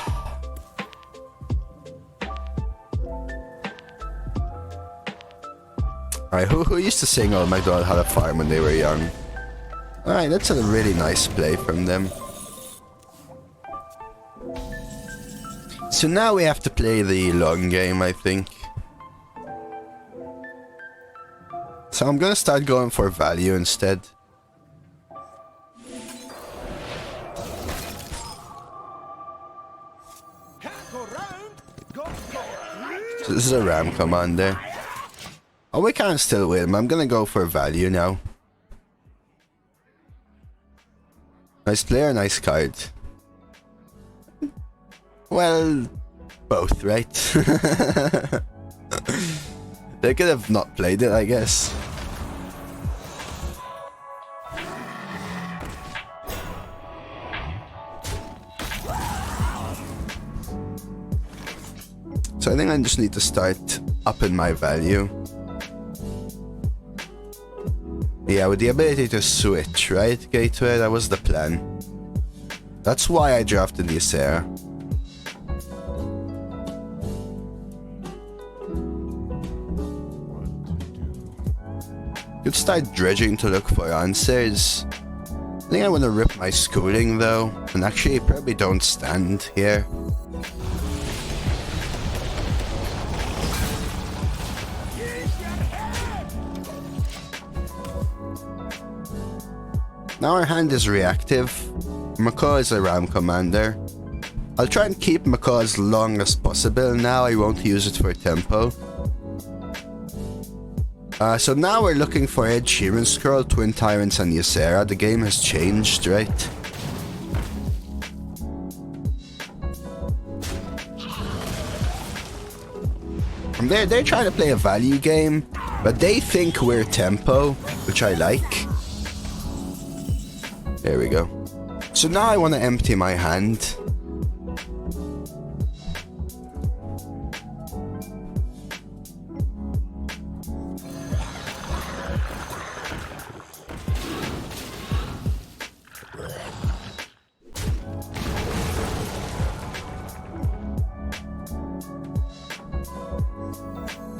Alright, who used to sing Old MacDonald had a farm when they were young? Alright, that's a really nice play from them. So now we have to play the long game, I think. So I'm gonna start going for value instead. So this is a Ram commander. Oh, we can still win. I'm gonna go for value now. Nice player, nice card. Well, both, right? They could have not played it, I guess. So I think I just need to start upping my value. Yeah, with the ability to switch, right? Gateway, that was the plan. That's why I drafted the Ysera. Could start dredging to look for answers. I think I want to rip my schooling though, and actually probably Don't Stand here. Now our hand is reactive. Macaw is a Ram commander. I'll try and keep Macaw as long as possible now. I won't use it for tempo. So now we're looking for Ed Sheeran Scroll, Twin Tyrants, and Ysera. The game has changed, right? And they're trying to play a value game, but they think we're tempo, which I like. There we go. So now I want to empty my hand.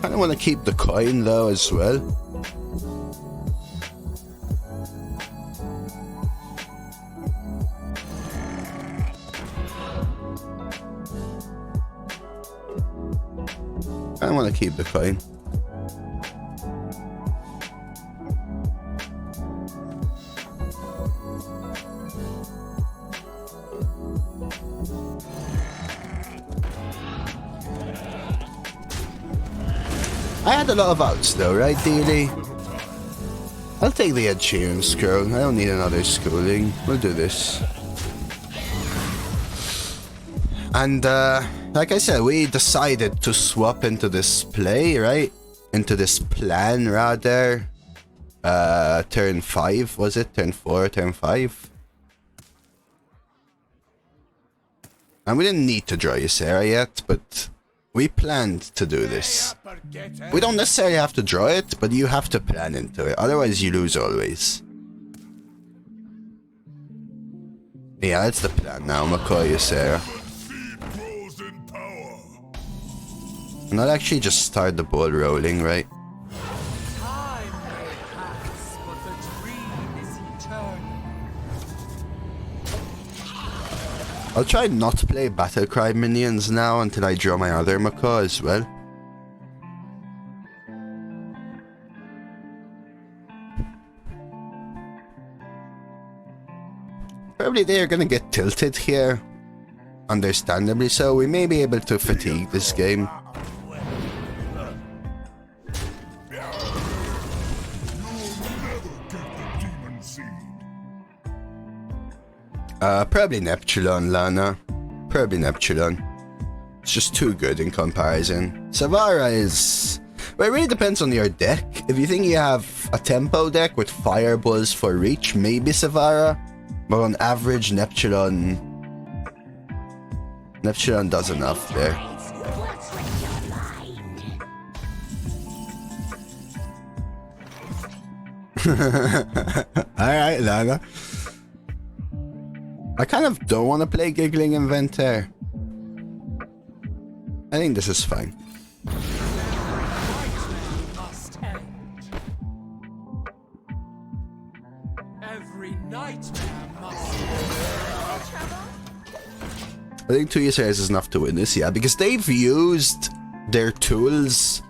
I want to keep the coin though as well. I want to keep the coin. I had a lot of outs though, right, Dealey? I'll take the Ed Sheeran scroll. I don't need another schooling. We'll do this. And like I said, we decided to swap into this play, right? Into this plan rather. Turn 5, was it? Turn 4, turn 5. And we didn't need to draw Ysera yet, but we planned to do this. We don't necessarily have to draw it, but you have to plan into it. Otherwise, you lose always. Yeah, that's the plan now. Macaw, Ysera. And I'll actually just start the ball rolling, right? Time may pass, but the dream is eternal. I'll try not to play battlecry minions now until I draw my other Macaw as well. Probably they are gonna get tilted here. Understandably so. We may be able to fatigue this game. Probably Neptulon, Lana. Probably Neptulon. It's just too good in comparison. Savara is... Well, it really depends on your deck. If you think you have a tempo deck with fireballs for reach, maybe Savara. But on average, Neptulon does enough there. Alright, Lana. I kind of don't want to play Giggling Inventor. I think this is fine. Must end. Every nightmare must end. I think 2 Yseras is enough to win this, yeah, because they've used their tools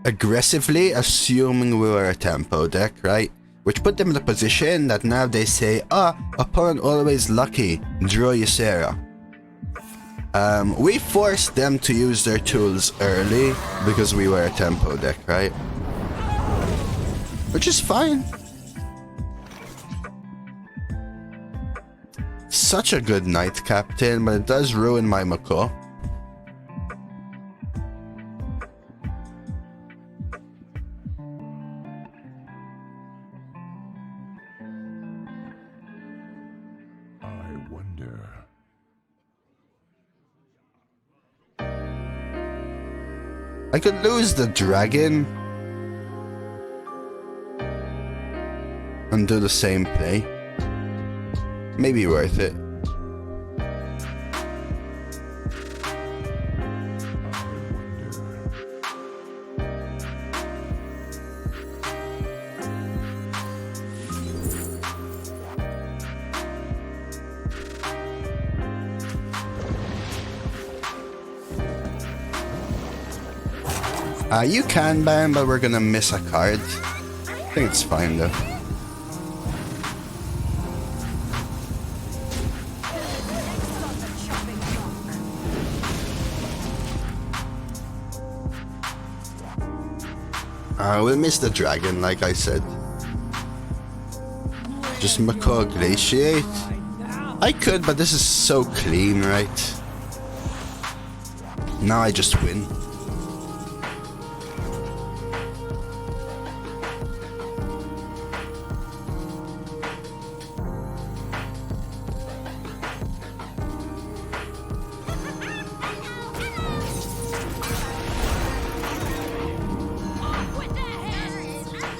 aggressively, assuming we were a tempo deck, right? Which put them in a position that now they say, opponent always lucky, draw Ysera. We forced them to use their tools early because we were a tempo deck, right? Which is fine. Such a good Knight Captain, but it does ruin my Macaw. I could lose the dragon and do the same play. Maybe worth it. You can ban, but we're gonna miss a card. I think it's fine though. Next on the chopping We'll miss the dragon, like I said. Just Macaw Glaciate. I could, but this is so clean, right? Now I just win.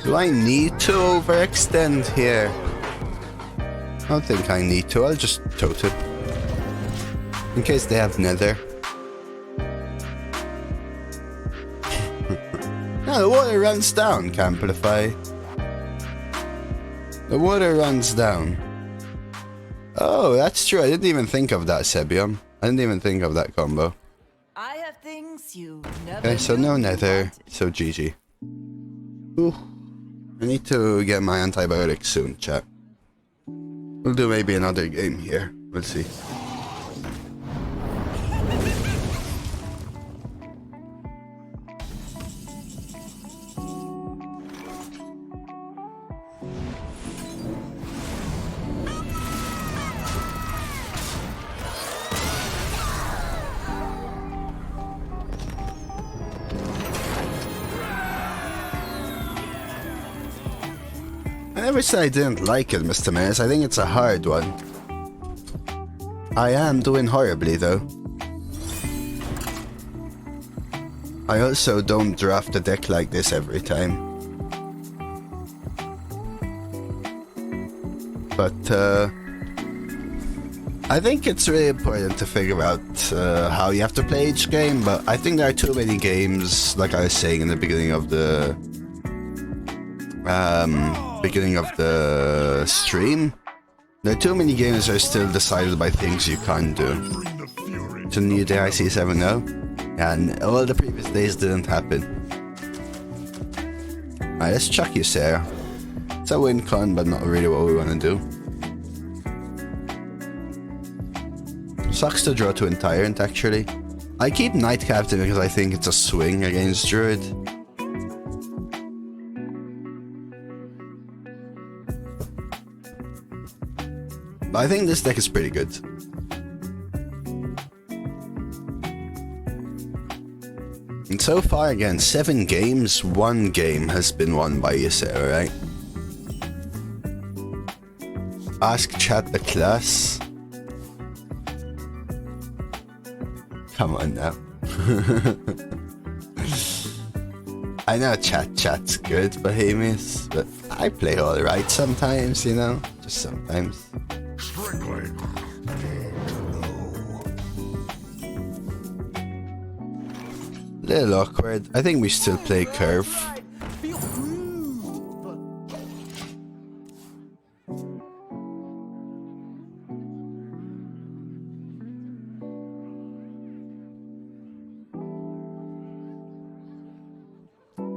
Do I need to overextend here? I don't think I need to. I'll just totem. In case they have nether. No, the water runs down, Camplify. The water runs down. Oh, that's true. I didn't even think of that, Sebium. I didn't even think of that combo. I have things you never Okay, so knew no you nether. wanted. So GG. Ooh. I need to get my antibiotics soon, chat. We'll do maybe another game here. We'll see. I never said I didn't like it, Mr. Maris. I think it's a hard one. I am doing horribly, though. I also don't draft a deck like this every time. But, I think it's really important to figure out how you have to play each game, but I think there are too many games, like I was saying in the beginning of the stream. There are too many games that are still decided by things you can't do. Bring the fury. To new day I see 7-0, and all the previous days didn't happen. Alright, let's chuck Ysera. It's a win con, but not really what we want to do. Sucks to draw to Tyrant, actually. I keep Knight Captain because I think it's a swing against Druid. But I think this deck is pretty good. And so far, again, 7 games, 1 game has been won by Ysera, right? Ask chat the class. Come on now. I know chat's good, Bohemius, but I play alright sometimes, you know? Just sometimes. Strictly. Little awkward. I think we still play curve. Feel groove.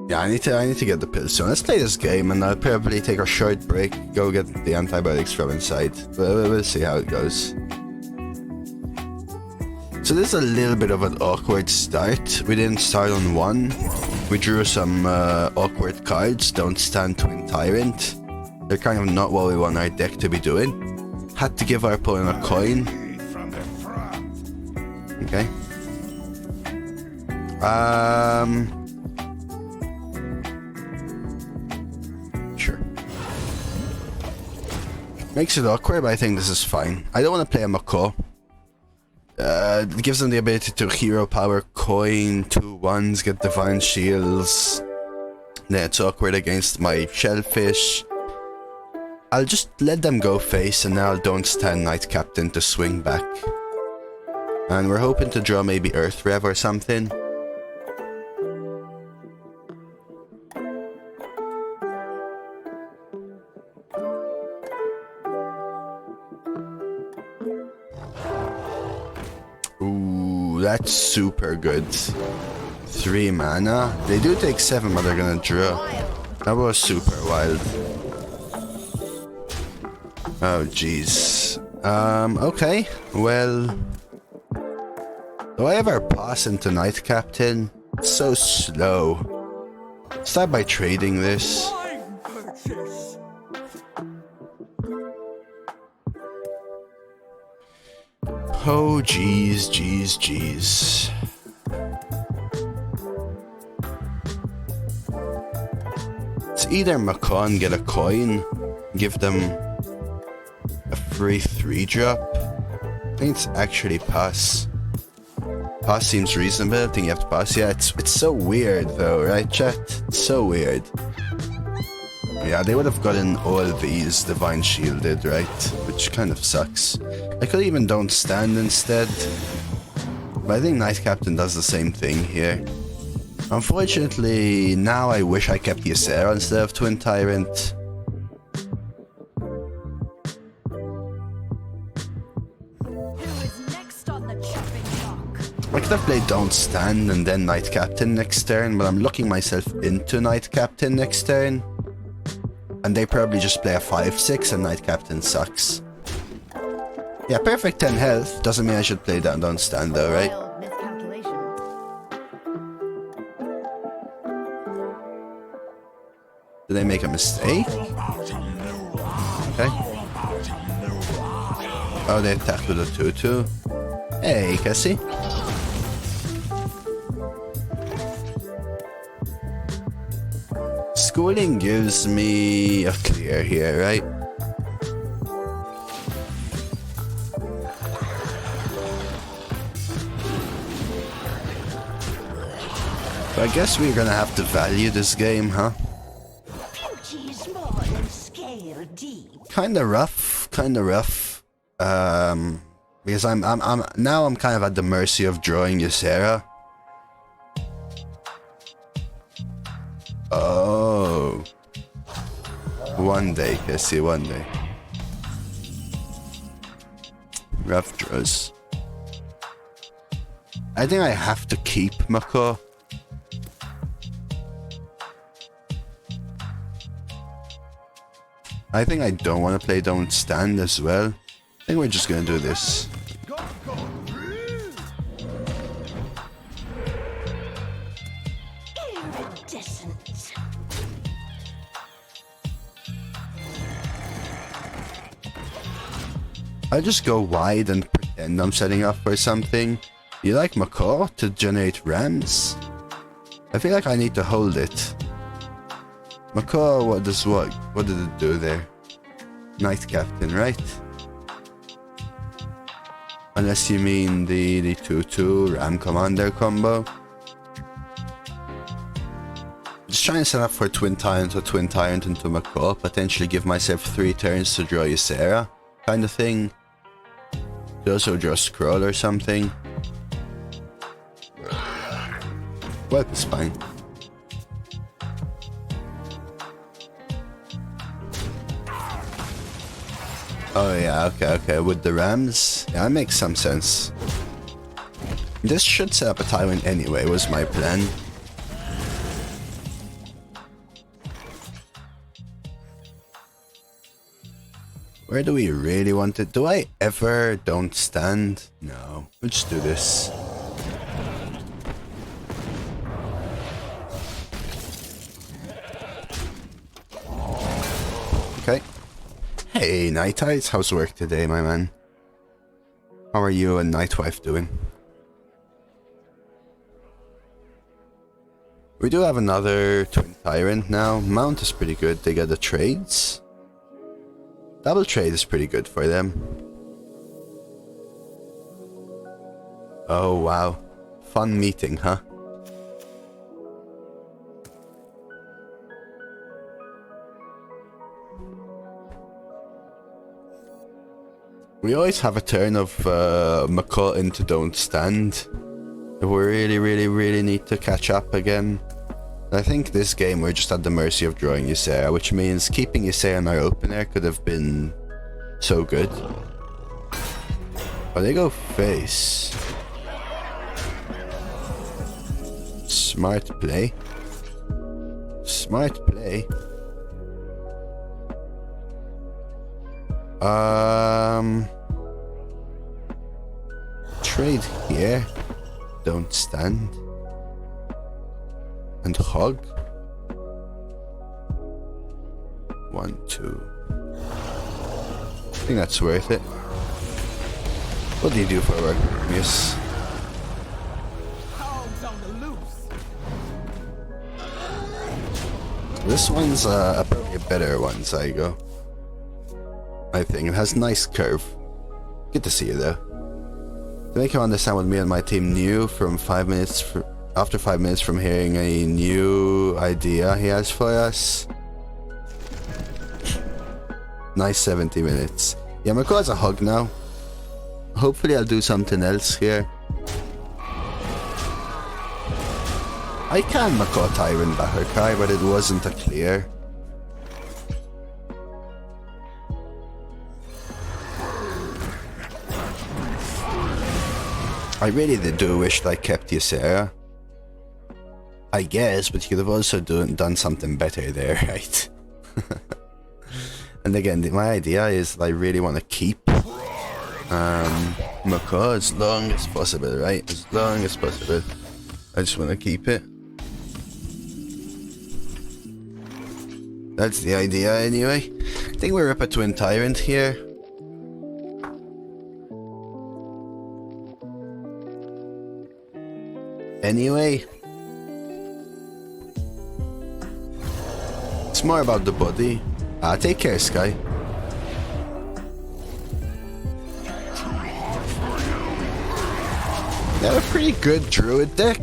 Yeah, I need to get the pills soon. Let's play this game, and I'll probably take a short break, go get the antibiotics from inside. But we'll see how it goes. So this is a little bit of an awkward start. We didn't start on 1. We drew some awkward cards. Don't stand Twin Tyrant. They're kind of not what we want our deck to be doing. Had to give our opponent a coin. From the front. Okay. Sure. Makes it awkward, but I think this is fine. I don't want to play a Macaw. It gives them the ability to hero power coin, 2/1s, get divine shields. Yeah, it's awkward against my shellfish. I'll just let them go face, and now I'll don't stand Knight Captain to swing back. And we're hoping to draw maybe Earth Rev or something. Ooh, that's super good. 3 mana. They do take 7, but they're gonna draw. That was super wild. Oh, jeez. Okay. Well... do I ever pass into Knight Captain? It's so slow. Start by trading this. Fine purchase. Oh, jeez, jeez, jeez. It's either Macaw and get a coin, give them a free 3-drop. I think it's actually pass. Pass seems reasonable. I think you have to pass. Yeah, it's so weird though, right, chat? It's so weird. Yeah, they would have gotten all these divine shielded, right? Which kind of sucks. I could even don't stand instead. But I think Knight Captain does the same thing here. Unfortunately, now I wish I kept Ysera instead of Twin Tyrant. Who is next on the chopping block? I could have played Don't Stand and then Knight Captain next turn, but I'm locking myself into Knight Captain next turn. And they probably just play a 5-6 and Knight Captain sucks. Yeah, perfect 10 health. Doesn't mean I should play that Don't Stand though, right? Wild miscalculation. Did I make a mistake? Okay. Oh, they attacked with a 2-2. Hey, Cassie. Schooling gives me a clear here, right? So I guess we're gonna have to value this game, huh? Beauty is more than scale deep. Kinda rough, kinda rough. Because I'm now I'm kind of at the mercy of drawing Ysera. Oh. One day, Cassie, one day. Rough draws. I think I have to keep Macaw. I think I don't want to play Don't Stand as well. I think we're just gonna do this. Iridescent. I'll just go wide and pretend I'm setting up for something. You like Macaw to generate rams? I feel like I need to hold it. Macaw, what does what? What did it do there? Knight Captain, right? Unless you mean the 2-2 Ram Commander combo. Just trying to set up for Twin Tyrant or Twin Tyrant into Macaw, potentially give myself 3 turns to draw Ysera, kind of thing. Could also draw Scroll or something. Well, it's fine. Oh yeah, okay, with the Rams. Yeah, that makes some sense. This should set up a Tyrant anyway, was my plan. Where do we really want it? Do I ever Don't Stand? No, we'll just do this. Okay. Hey, Night Eyes, how's work today, my man? How are you and Nightwife doing? We do have another Twin Tyrant now. Mount is pretty good. They got the trades. Double trade is pretty good for them. Oh, wow. Fun meeting, huh? We always have a turn of Macaw into Don't Stand. If we really need to catch up again. I think this game we're just at the mercy of drawing Ysera, which means keeping Ysera in our opener could have been so good. Oh, they go face. Smart play. Smart play. Trade here. Don't Stand. And hog. 1, 2. I think that's worth it. What do you do for work, Miss? Hogs on the loose. This one's probably a better one, Zygo. I think it has nice curve. Good to see you though. To make you understand what me and my team knew from 5 minutes after 5 minutes from hearing a new idea he has for us. Nice 70 minutes. Yeah, Macaw has a hug now. Hopefully I'll do something else here. I can Macaw Tyrant battlecry, but it wasn't a clear. I really do wish that I kept Ysera. I guess, but you could have also done something better there, right? And again, my idea is that I really want to keep Macaw as long as possible, right? As long as possible. I just want to keep it. That's the idea anyway. I think we're up a Twin Tyrant here. Anyway. It's more about the body. Take care, Sky. They have a pretty good druid deck.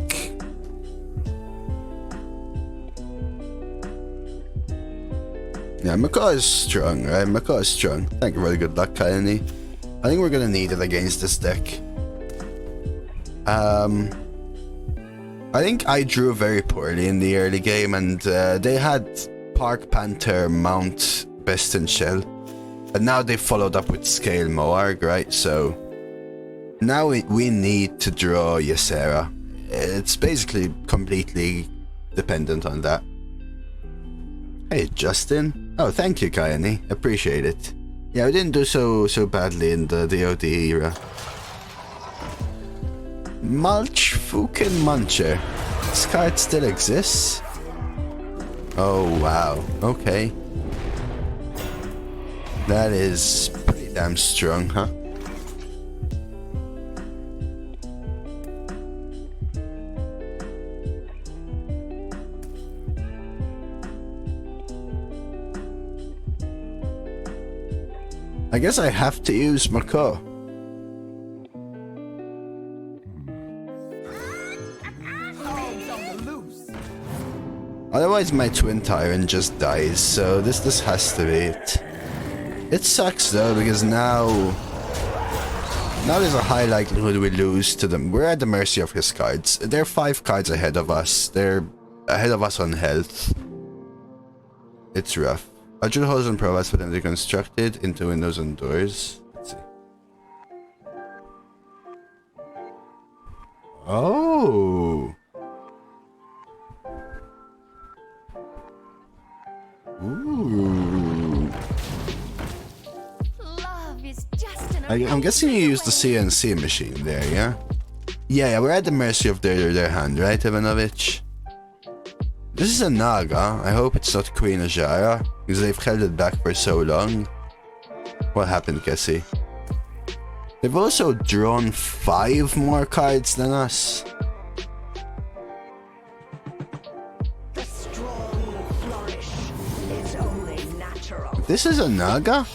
Yeah, Macaw is strong, right? Macaw is strong. Thank you for the good luck, Kaini. I think we're gonna need it against this deck. I think I drew very poorly in the early game, and they had Park Panther mount Best in Shell, and now they followed up with Scale Moarg, right? So now we need to draw Ysera. It's basically completely dependent on that. Hey, Justin. Oh, thank you, Kaini. Appreciate it. Yeah, we didn't do so badly in the DoD era. Mulch Fukin Muncher. This card still exists? Oh, wow. Okay. That is pretty damn strong, huh? I guess I have to use Macaw. Otherwise my Twin Tyrant just dies, so this has to be it. It sucks though, because now there's a high likelihood we lose to them. We're at the mercy of his cards. They're 5 cards ahead of us. They're ahead of us on health. It's rough. A drill holes and provides for them to be constructed into windows and doors. Let's see. Oh. Ooh. Love is just an I'm guessing you use the CNC machine there, yeah? Yeah, we're at the mercy of their hand, right, Ivanovich? This is a Naga. I hope it's not Queen Ysera, because they've held it back for so long. What happened, Cassie? They've also drawn 5 more cards than us. The strong will flourish. It's only natural. This is a Naga?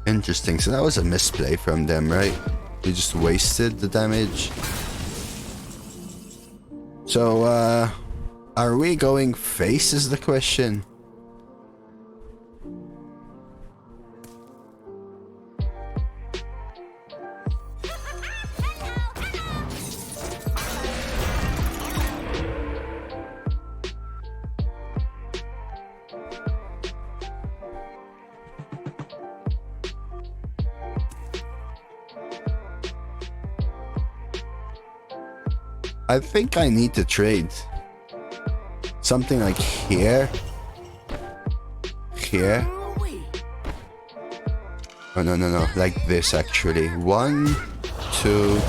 Interesting, so that was a misplay from them, right? They just wasted the damage. So, are we going face is the question? I think I need to trade. Something like here. Here. Oh, no. Like this, actually. 1, 2, 3.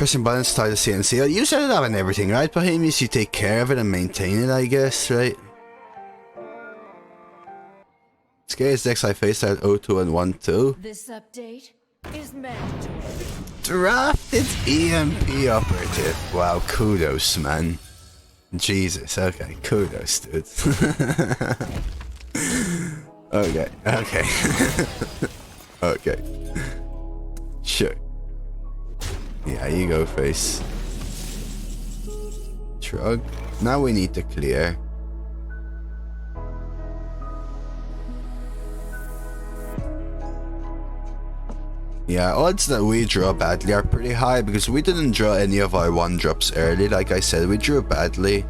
Pressing buttons start the CNC. Oh, you set it up and everything, right, Bohemians? You take care of it and maintain it, I guess, right? Scariest decks I faced at 0-2 and 1-2. This update is mandatory. Drafted EMP operative. Wow, kudos, man. Jesus, okay, kudos, dude. Okay. Okay. Sure. Yeah, you go, face. Shrug. Now we need to clear. Yeah, odds that we draw badly are pretty high because we didn't draw any of our 1-drops early. Like I said, we drew badly.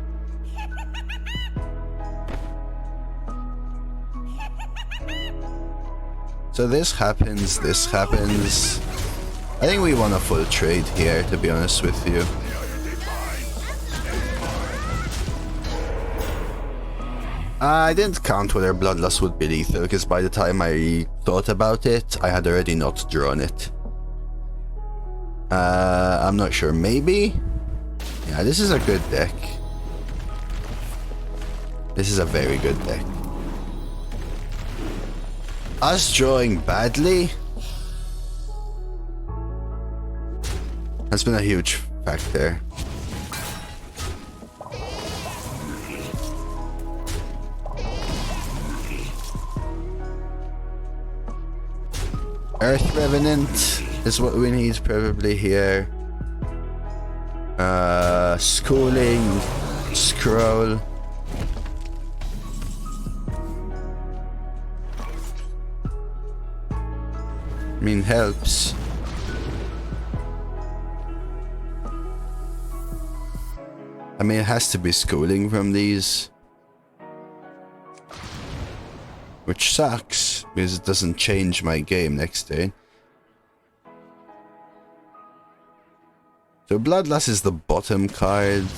So this happens. I think we want a full trade here, to be honest with you. I didn't count whether Bloodlust would be lethal, because by the time I thought about it, I had already not drawn it. I'm not sure, maybe? Yeah, this is a good deck. This is a very good deck. Us drawing badly has been a huge factor. Earth Revenant is what we need probably here. Schooling, Scroll. I mean, helps. I mean, it has to be schooling from these. Which sucks, because it doesn't change my game next day. So Bloodlust is the bottom card.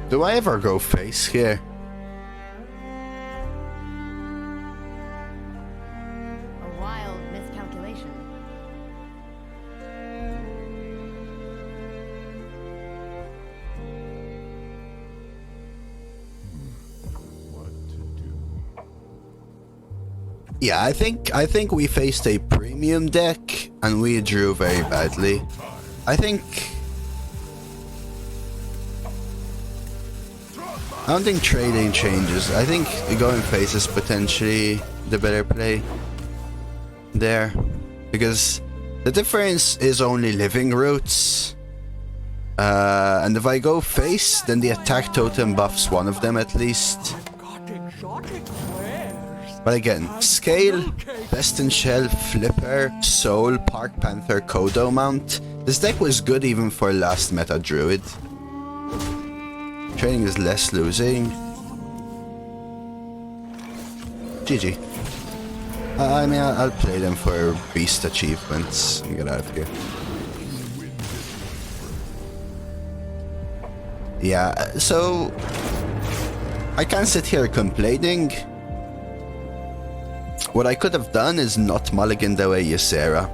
Do I ever go face here? A wild miscalculation. Yeah, I think we faced a premium deck and we drew very badly. I don't think trading changes. I think going face is potentially the better play there. Because the difference is only living roots. And if I go face, then the attack totem buffs one of them at least. Got exotic wares. But again, Scale, Best in Shell, Flipper, Soul, Park Panther, Kodo Mount. This deck was good even for last meta Druid. Trading is less losing. GG. I mean, I'll play them for beast achievements and get out of here. Yeah, so I can't sit here complaining. What I could have done is not mulligan away Ysera.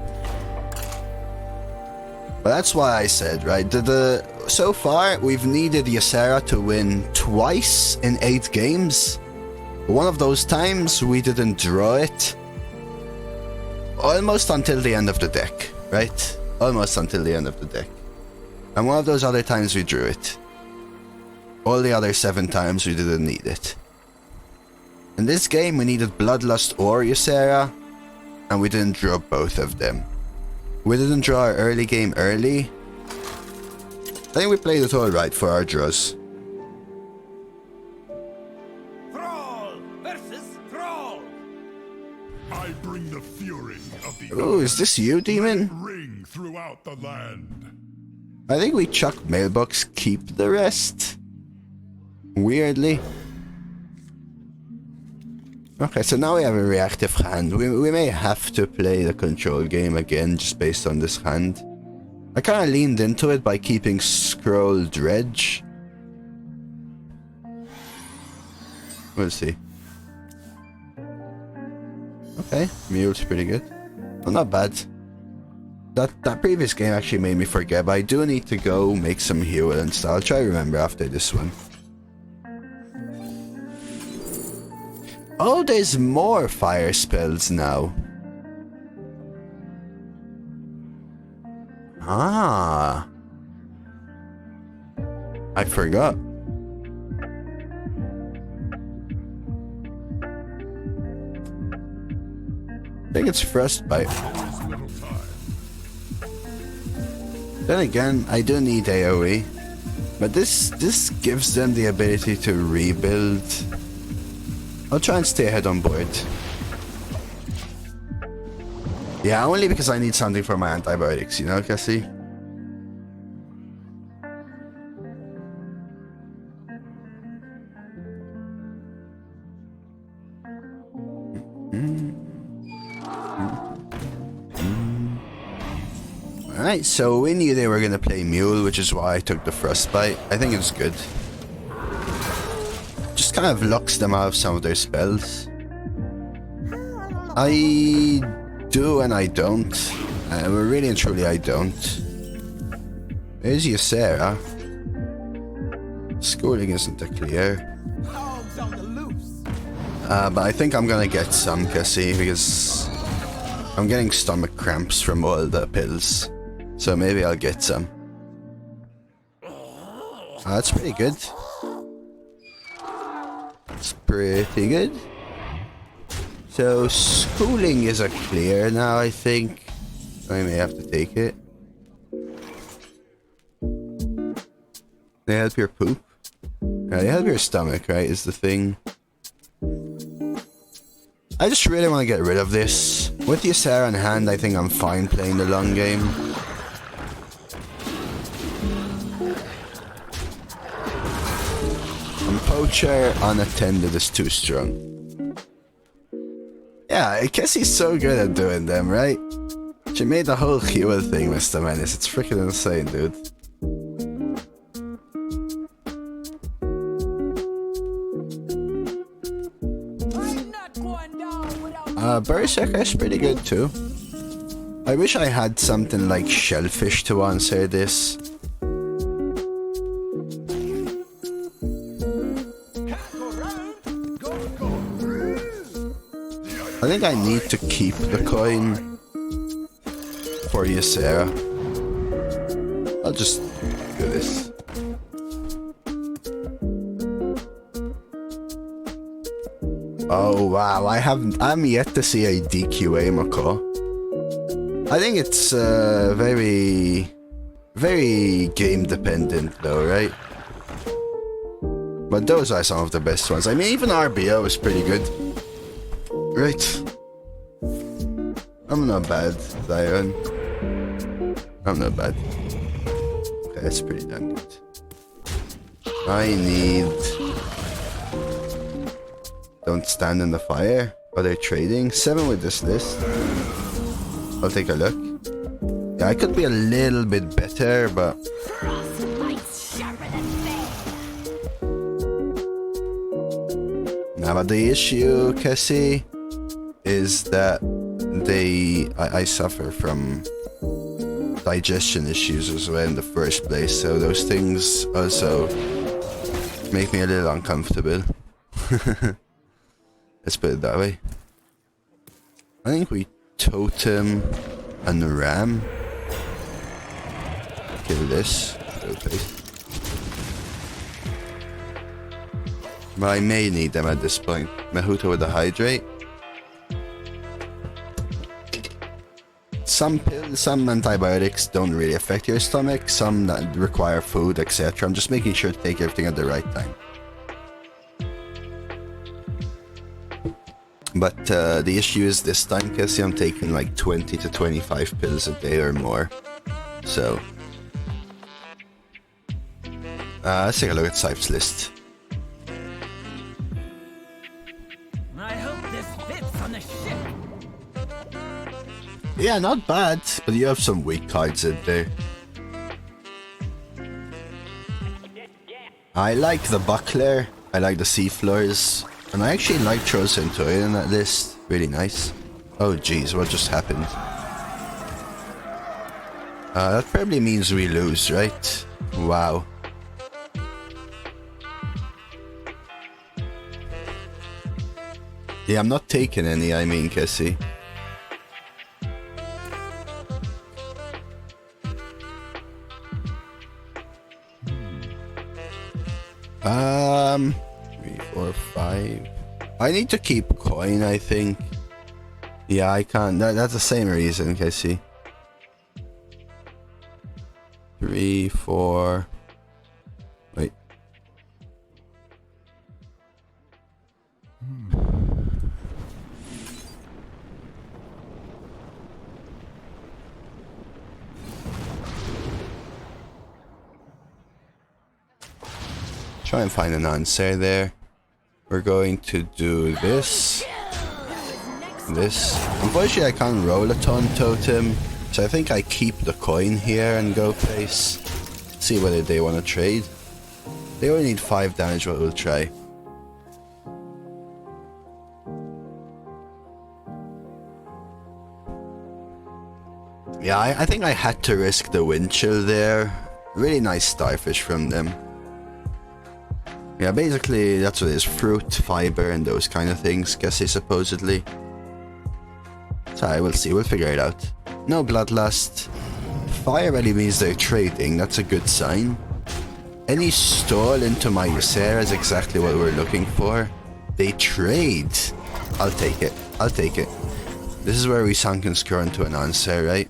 But that's why I said, right, so far we've needed Ysera to win twice in 8 games. One of those times we didn't draw it. Almost until the end of the deck, right? Almost until the end of the deck. And one of those other times we drew it. All the other 7 times we didn't need it. In this game we needed Bloodlust or Ysera, and we didn't draw both of them. We didn't draw our early game early. I think we played it alright for our draws. Thrall versus Thrall. I bring the fury of the Ooh, is this you, Demon? ring throughout the land. I think we chuck Mailbox, keep the rest. Weirdly. Okay, so now we have a reactive hand. We may have to play the control game again just based on this hand. I kind of leaned into it by keeping Scroll Dredge. We'll see. Okay, mule's pretty good. Well, not bad. That previous game actually made me forget, but I do need to go make some heal and stuff. I'll try to remember after this one. Oh, there's more fire spells now. Ah. I forgot. I think it's Frostbite. Then again, I do need AoE. But this gives them the ability to rebuild. I'll try and stay ahead on board. Yeah, only because I need something for my antibiotics, you know, Cassie? Alright, so we knew they were gonna play Mule, which is why I took the Frostbite. I think it's good. Just kind of locks them out of some of their spells. I do and I don't. Really and truly I don't. There's Ysera. Schooling isn't a clear. Hogs on the loose. But I think I'm gonna get some, Cassie, because I'm getting stomach cramps from all the pills. So maybe I'll get some. That's pretty good. It's pretty good. So schooling is a clear now, I think. I may have to take it. They help your poop? They help your stomach, right, is the thing. I just really want to get rid of this. With Ysera in hand, I think I'm fine playing the long game. Poacher unattended is too strong. Yeah, I guess he's so good at doing them, right? She made the whole heal thing, Mr. Menace. It's freaking insane, dude. I'm not going down without Berserker is pretty good too. I wish I had something like Shellfish to answer this. I think I need to keep the coin for Ysera. I'll just do this. Oh wow, I'm yet to see a DQA Macaw. I think it's very game dependent though, right? But those are some of the best ones. I mean, even RBO is pretty good. Right. I'm not bad, Zion. I'm not bad. Okay, that's pretty damn good. I need... Don't stand in the fire. Are they trading? 7 with this list. I'll take a look. Yeah, I could be a little bit better, but... Nah, but the issue, Cassie, is that I suffer from digestion issues as well in the first place, so those things also make me a little uncomfortable. Let's put it that way. I think we totem and ram. Kill this. Okay. But I may need them at this point. Mahuto with the hydrate. Some pills, some antibiotics don't really affect your stomach, some that require food, etc. I'm just making sure to take everything at the right time. But the issue is this time, Cassie, I'm taking like 20 to 25 pills a day or more. So... let's take a look at Sipes' list. I hope this fits on the ship. Yeah, not bad, but you have some weak cards in there. I like the buckler, I like the seafloors, And I actually like Troll Centurion on that list. Really nice. Oh jeez, what just happened? That probably means we lose, right? Wow. Yeah, I'm not taking any, I mean, Cassie. Three, four, five. I need to keep coin, I think. Yeah, I can't. That's the same reason, Cassie. 3, 4. Wait. Try and find an answer there. We're going to do this. This. Unfortunately, I can't roll a ton totem, so I think I keep the coin here and go face. See whether they want to trade. They only need 5 damage, but we'll try. Yeah, I think I had to risk the wind chill there. Really nice starfish from them. Yeah, basically that's what it is. Fruit, fiber, and those kind of things, guess they supposedly. So we'll see, we'll figure it out. No Bloodlust. Fire really means they're trading, that's a good sign. Any stall into my Ysera is exactly what we're looking for. They trade. I'll take it, I'll take it. This is where we Sunken screw into an answer, right?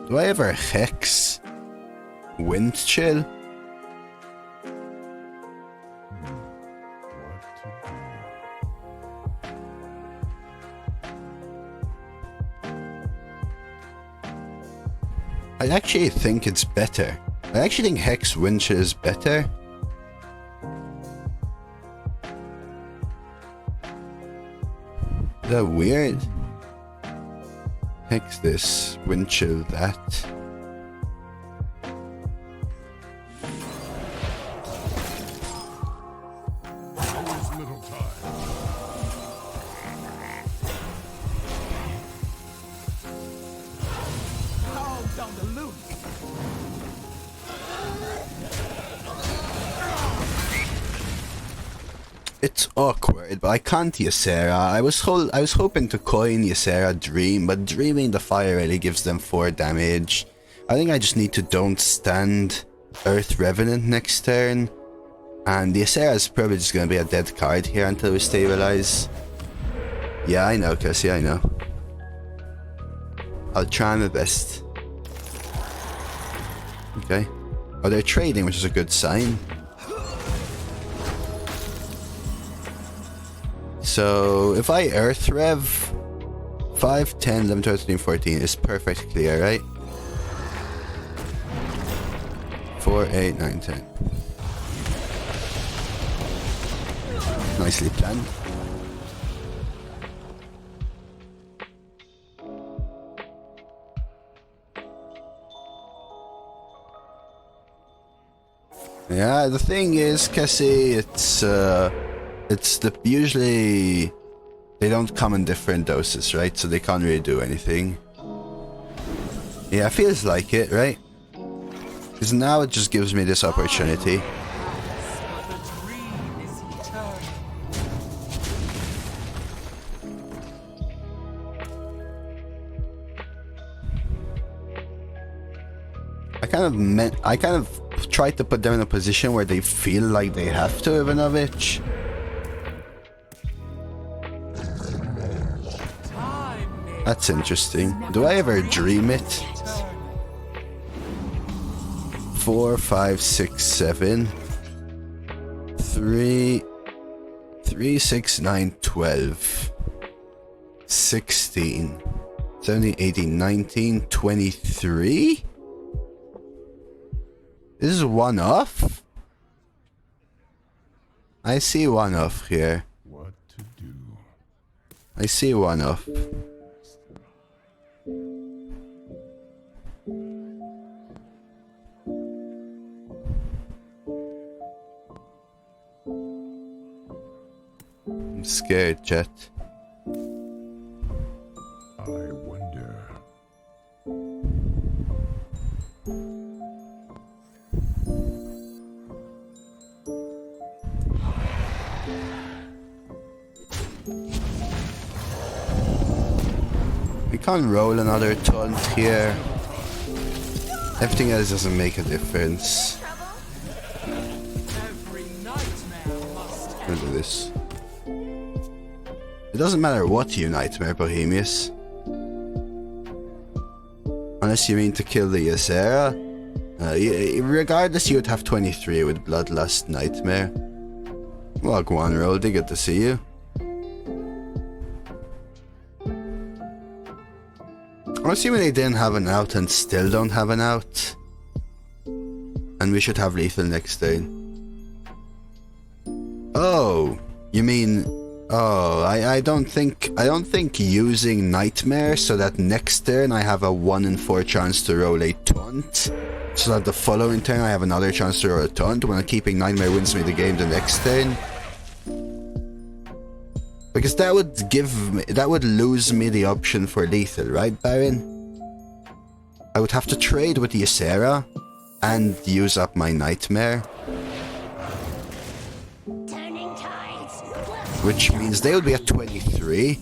Do I ever hex wind chill? I actually think it's better. I actually think hex wind chill is better. Is that weird? Hex this, wind chill that. Always little time. Calm down the loop. It's awkward, but I can't Ysera. I was hoping to coin Ysera Dream, but dreaming the fire really gives them 4 damage. I think I just need to don't stand Earth Revenant next turn. And the Ysera is probably just going to be a dead card here until we stabilize. Yeah, I know, Cassie, I know. I'll try my best. Okay. Oh, they're trading, which is a good sign. So, if I Earth Rev, 5, 10, 11, 12, 13, 14 is perfect clear, right? 4, 8, 9, 10. Nicely planned. Yeah, the thing is, Cassie, it's usually they don't come in different doses, right? So they can't really do anything. Yeah, feels like it, right? Because now it just gives me this opportunity. But the dream is eternal. I kind of tried to put them in a position where they feel like they have to, Ivanovich. That's interesting. Do I ever dream it? 4, 5, 6, 7. 3, 6, 9, 12. 16. 17, 18, 19, 23? This is one off? I see one off here. What to do? I see one off. I'm scared, chat. I wonder. We can't roll another taunt here. Everything else doesn't make a difference. Every nightmare must Look at this. It doesn't matter what you Nightmare, Bohemius. Unless you mean to kill the Ysera. Regardless, you would have 23 with Bloodlust Nightmare. Well, go on, Roldy, good to see you. I'm assuming they didn't have an out and still don't have an out. And we should have lethal next turn. Oh, you mean... Oh, I don't think using Nightmare so that next turn I have a 1 in 4 chance to roll a taunt, so that the following turn I have another chance to roll a taunt, when keeping Nightmare wins me the game the next turn. Because that would lose me the option for lethal, right, Baron? I would have to trade with the Ysera and use up my Nightmare. Which means they would be at 23,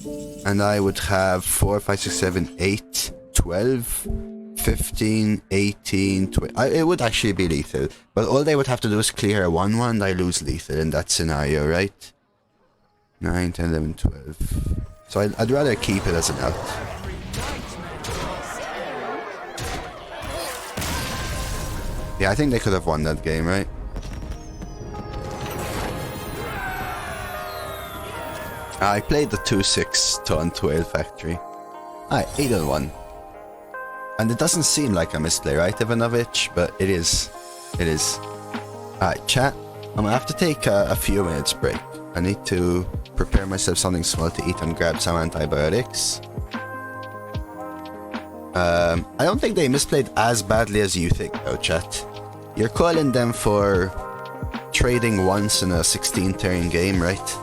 and I would have 4, 5, 6, 7, 8, 12, 15, 18, 20. It would actually be lethal, but all they would have to do is clear a 1-1 and I lose lethal in that scenario, right? 9, 10, 11, 12. So I'd rather keep it as an out. Yeah, I think they could have won that game, right? I played the 2-6 taunt Whale Factory. Alright, 8-1. And it doesn't seem like a misplay, right, Ivanovich? But it is. It is. Alright, chat. I'm gonna have to take a few minutes break. I need to prepare myself something small to eat and grab some antibiotics. I don't think they misplayed as badly as you think, though, chat. You're calling them for trading once in a 16-turn game, right?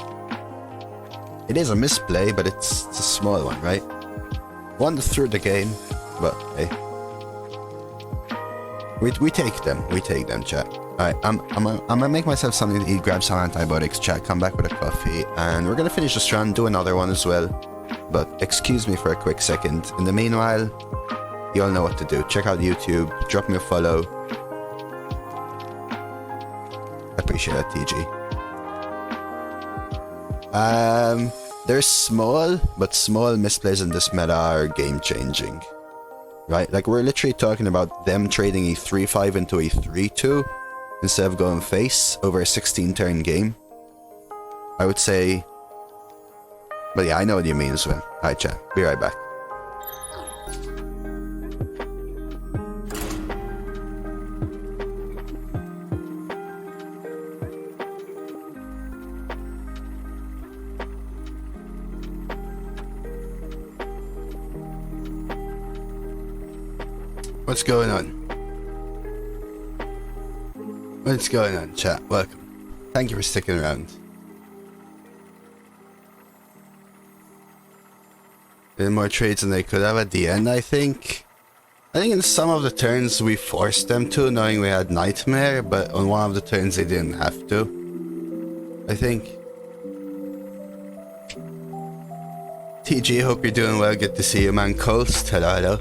It is a misplay, but it's a small one, right? One through the game, but hey. We take them, chat. Alright, I'm gonna make myself something to eat, grab some antibiotics, chat, come back with a coffee, and we're gonna finish this run, do another one as well. But excuse me for a quick second. In the meanwhile, you all know what to do. Check out YouTube, drop me a follow. I appreciate that, TG. They're small, but small misplays in this meta are game-changing. Right? Like, we're literally talking about them trading a 3-5 into a 3-2 instead of going face over a 16-turn game. I would say... But yeah, I know what you mean as well. Alright, chat. Be right back. What's going on? What's going on, chat? Welcome. Thank you for sticking around. Did more trades than they could have at the end, I think. I think in some of the turns we forced them to, knowing we had Nightmare, but on one of the turns they didn't have to. I think. TG, hope you're doing well. Good to see you, man. Coast, hello, hello.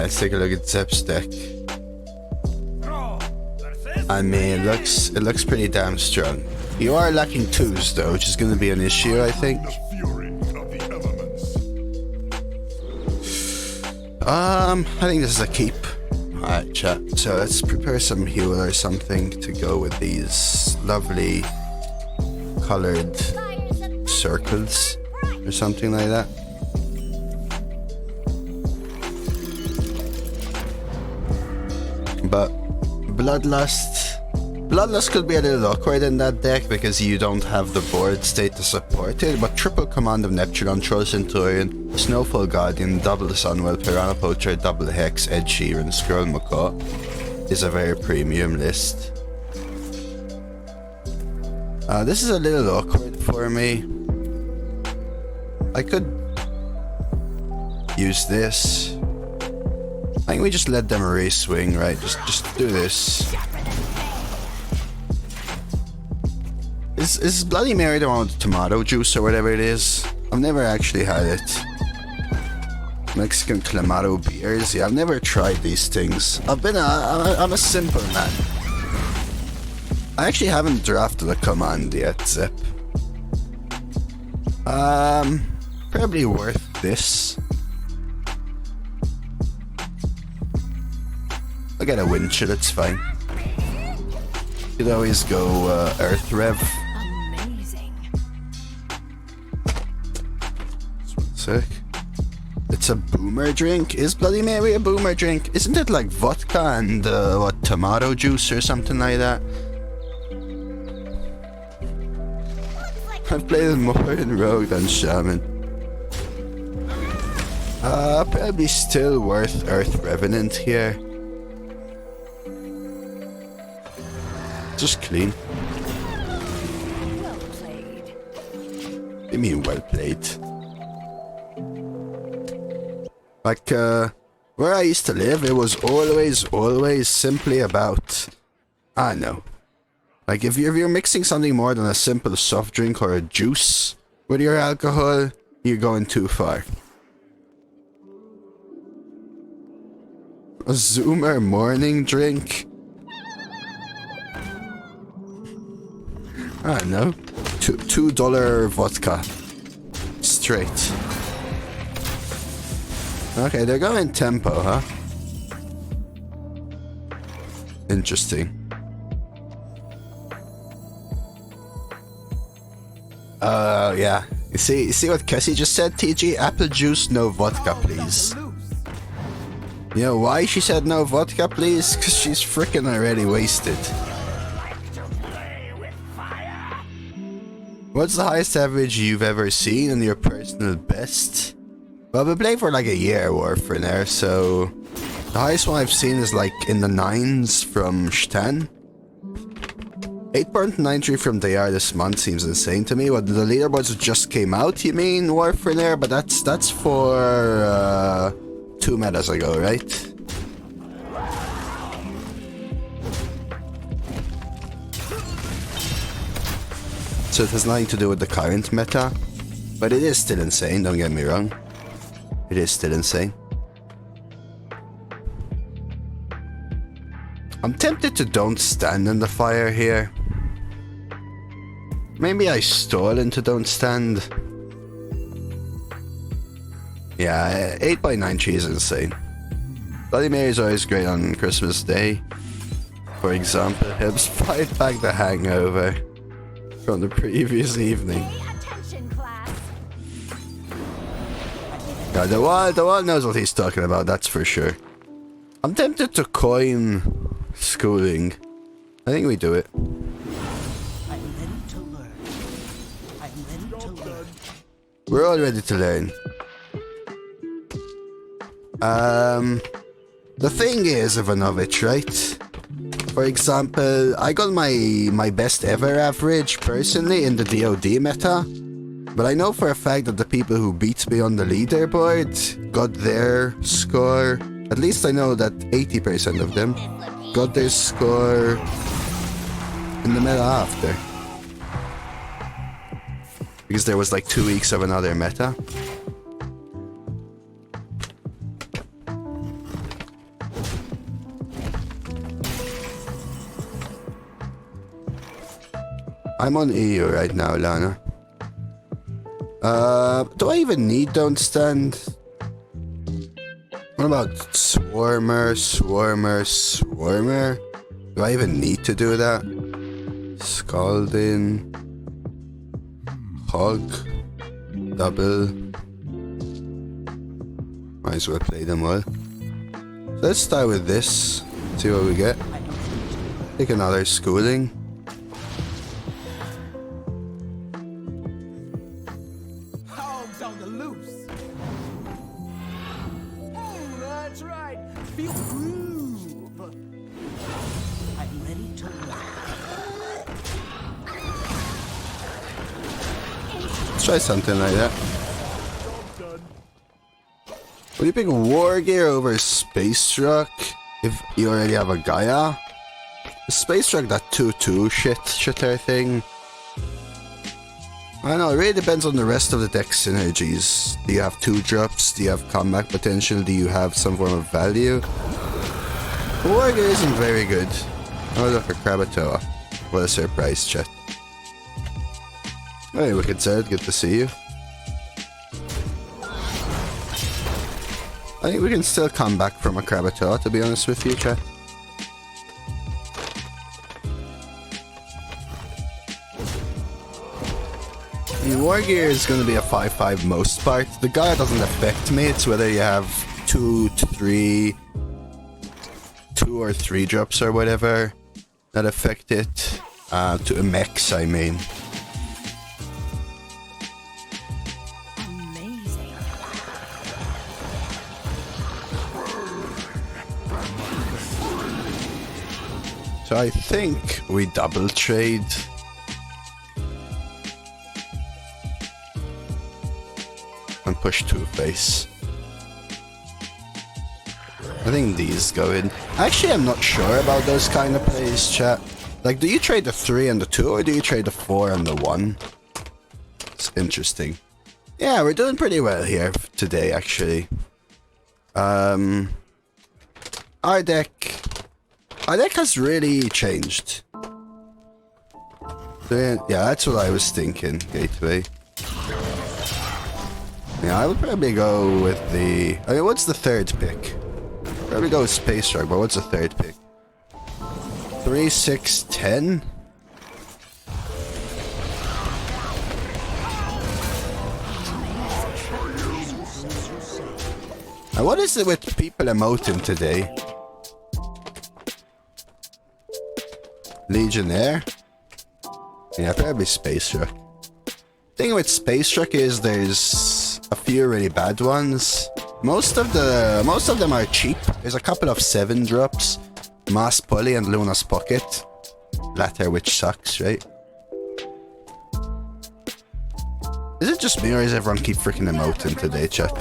Let's take a look at Zep's deck. I mean, it looks pretty damn strong. You are lacking 2s though, which is going to be an issue, I think. I think this is a keep. Alright, chat. So let's prepare some heal or something to go with these lovely colored circles or something like that. But Bloodlust... Bloodlust could be a little awkward in that deck because you don't have the board state to support it, but triple Command of Neptune, Troll Centurion, Snowfall Guardian, double Sunwell, Piranha Poacher, double Hex, Edge Sheeran, Scroll Macaw is a very premium list. This is a little awkward for me. I could use this. I think we just let them re-swing, right? Just do this. Is Bloody Mary the one with tomato juice or whatever it is? I've never actually had it. Mexican Clamato beers. Yeah, I've never tried these things. I'm a simple man. I actually haven't drafted a command yet, Zip. Probably worth this. I'll get a wind chill, it's fine. Could always go Earth Rev. Amazing. Sick. It's a boomer drink? Is Bloody Mary a boomer drink? Isn't it like vodka and what, tomato juice or something like that? I've played more in Rogue than Shaman. Probably still worth Earth Revenant here. Just clean. Well played. What do you mean well played? Like, where I used to live, it was always simply about... I know. Like, if you're mixing something more than a simple soft drink or a juice with your alcohol, you're going too far. A Zoomer morning drink? I don't know. $2 vodka. Straight. Okay, they're going tempo, huh? Interesting. Yeah. You see what Cassie just said, TG? Apple juice, no vodka, please. You know why she said no vodka, please? Because she's freaking already wasted. What's the highest average you've ever seen and your personal best? Well, we played for like a year, Warfare, so... The highest one I've seen is like in the 9s from Shtan. 8.93 from DR this month seems insane to me. What, the leaderboards just came out, you mean, Warfare? But that's for 2 metas ago, right? So it has nothing to do with the current meta. But it is still insane, don't get me wrong. It is still insane. I'm tempted to don't stand in the fire here. Maybe I stall into don't stand. Yeah, 8x93 is insane. Bloody Mary is always great on Christmas Day. For example, helps fight back the hangover from the previous evening. Attention, class. Yeah, the wall knows what he's talking about, that's for sure. I'm tempted to coin schooling. I think we do it. I'm ready to learn. I'm ready to learn. We're all ready to learn. The thing is, Ivanovich, right? For example, I got my best ever average personally in the DoD meta, but I know for a fact that the people who beat me on the leaderboard got their score. At least I know that 80% of them got their score in the meta after. Because there was like 2 weeks of another meta. I'm on EU right now, Lana. Do I even need Don't Stand? What about Swarmer? Do I even need to do that? Scalding. Hog. Double. Might as well play them all. So let's start with this. See what we get. Take another schooling. Hogs on the loose. That's right. Feel groove. I'm ready to laugh. Let's try something like that. Will you pick War Gear over Space Truck if you already have a Gaia? The Space Truck, that 2-2 shitter thing. I don't know, it really depends on the rest of the deck synergies. Do you have 2 drops? Do you have combat potential? Do you have some form of value? War Gear isn't very good. Oh, look, a Krakatoa. What a surprise, chat. Hey, Wicked Zed, good to see you. I think we can still come back from a Krakatoa, to be honest with you, chat. The War Gear is going to be a 5-5 most part. The Gaia doesn't affect me, it's whether you have 2 or 3 drops or whatever that affect it. To a mechs, I mean. Amazing. So I think we double trade. And push 2 face. I think these go in. Actually, I'm not sure about those kind of plays, chat. Like, do you trade the 3 and the 2, or do you trade the 4 and the 1? It's interesting. Yeah, we're doing pretty well here today, actually. Our deck has really changed. Yeah, that's what I was thinking, Gateway. Yeah, I would probably go with the... I mean, what's the third pick? Probably go with Space Truck, but what's the third pick? 3, 6, 10? Now, what is it with people emoting today? Legionnaire? Yeah, probably Space Truck. Thing with Space Truck is there's a few really bad ones. Most of them are cheap. There's a couple of 7 drops. Mass Pulley and Luna's Pocket. Latter, which sucks, right? Is it just me or does everyone keep freaking emoting today, chat?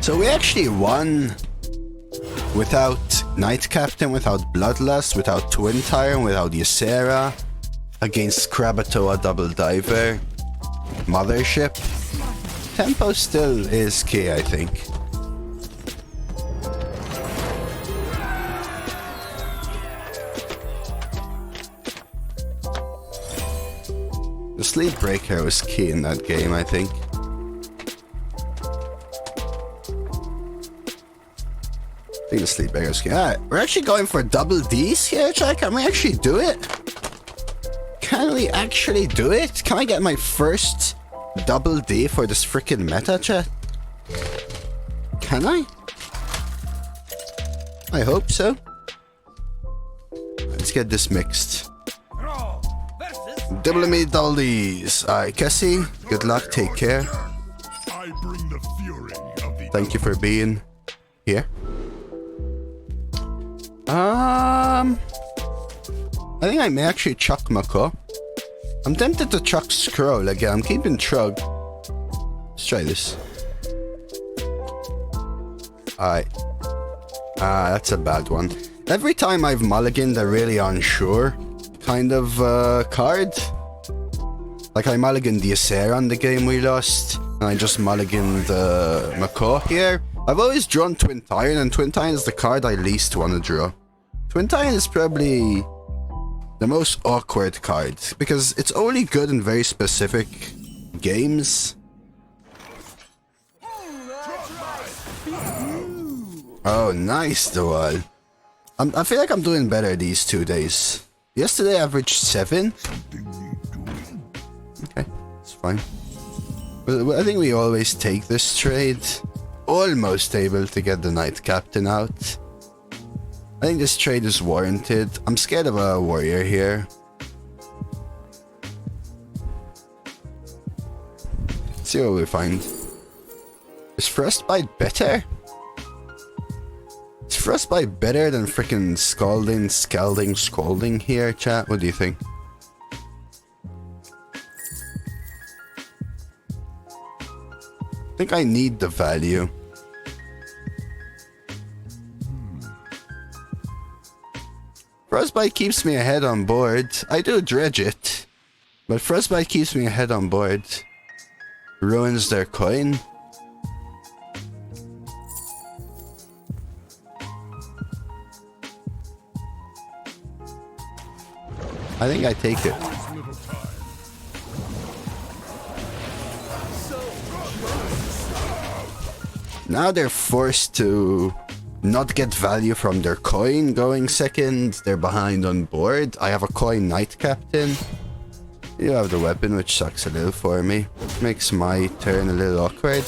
So we actually won without Night Captain, without Bloodlust, without Twin Tyrant, without Ysera, against Krakatoa Double Diver, Mothership. Tempo still is key, I think. The Sleep Breaker was key in that game, I think. I think the Sleep Breaker was key. Alright, we're actually going for double Ds here, chat. Can we actually do it? Can we actually do it? Can I get my first double D for this freaking meta, chat? Can I? I hope so. Let's get this mixed. Double me, double Ds. Alright, Cassie, good luck, take care. I bring the fury of the Thank you for being here. I think I may actually chuck Macaw. I'm tempted to chuck Scroll again. I'm keeping Trug. Let's try this. Alright. That's a bad one. Every time I've mulliganed a really unsure kind of card. Like I mulliganed the Ysera on the game we lost. And I just mulliganed Macaw here. I've always drawn Twin Tyrant, and Twin Tyrant is the card I least want to draw. Twin Tyrant is probably the most awkward card, because it's only good in very specific games. Oh, nice, Doal. I feel like I'm doing better these 2 days. Yesterday I averaged 7. Okay, it's fine. But I think we always take this trade. almost able to get the Knight Captain out. I think this trade is warranted. I'm scared of a warrior here. Let's see what we find. Is Frostbite better? Is Frostbite better than freaking Scalding here, chat? What do you think? I think I need the value. Frostbite keeps me ahead on board. I do dredge it, but Frostbite keeps me ahead on board. Ruins their coin. I think I take it. Now they're forced to not get value from their coin going second. They're behind on board. I have a coin Knight Captain. You have the weapon, which sucks a little for me. Makes my turn a little awkward.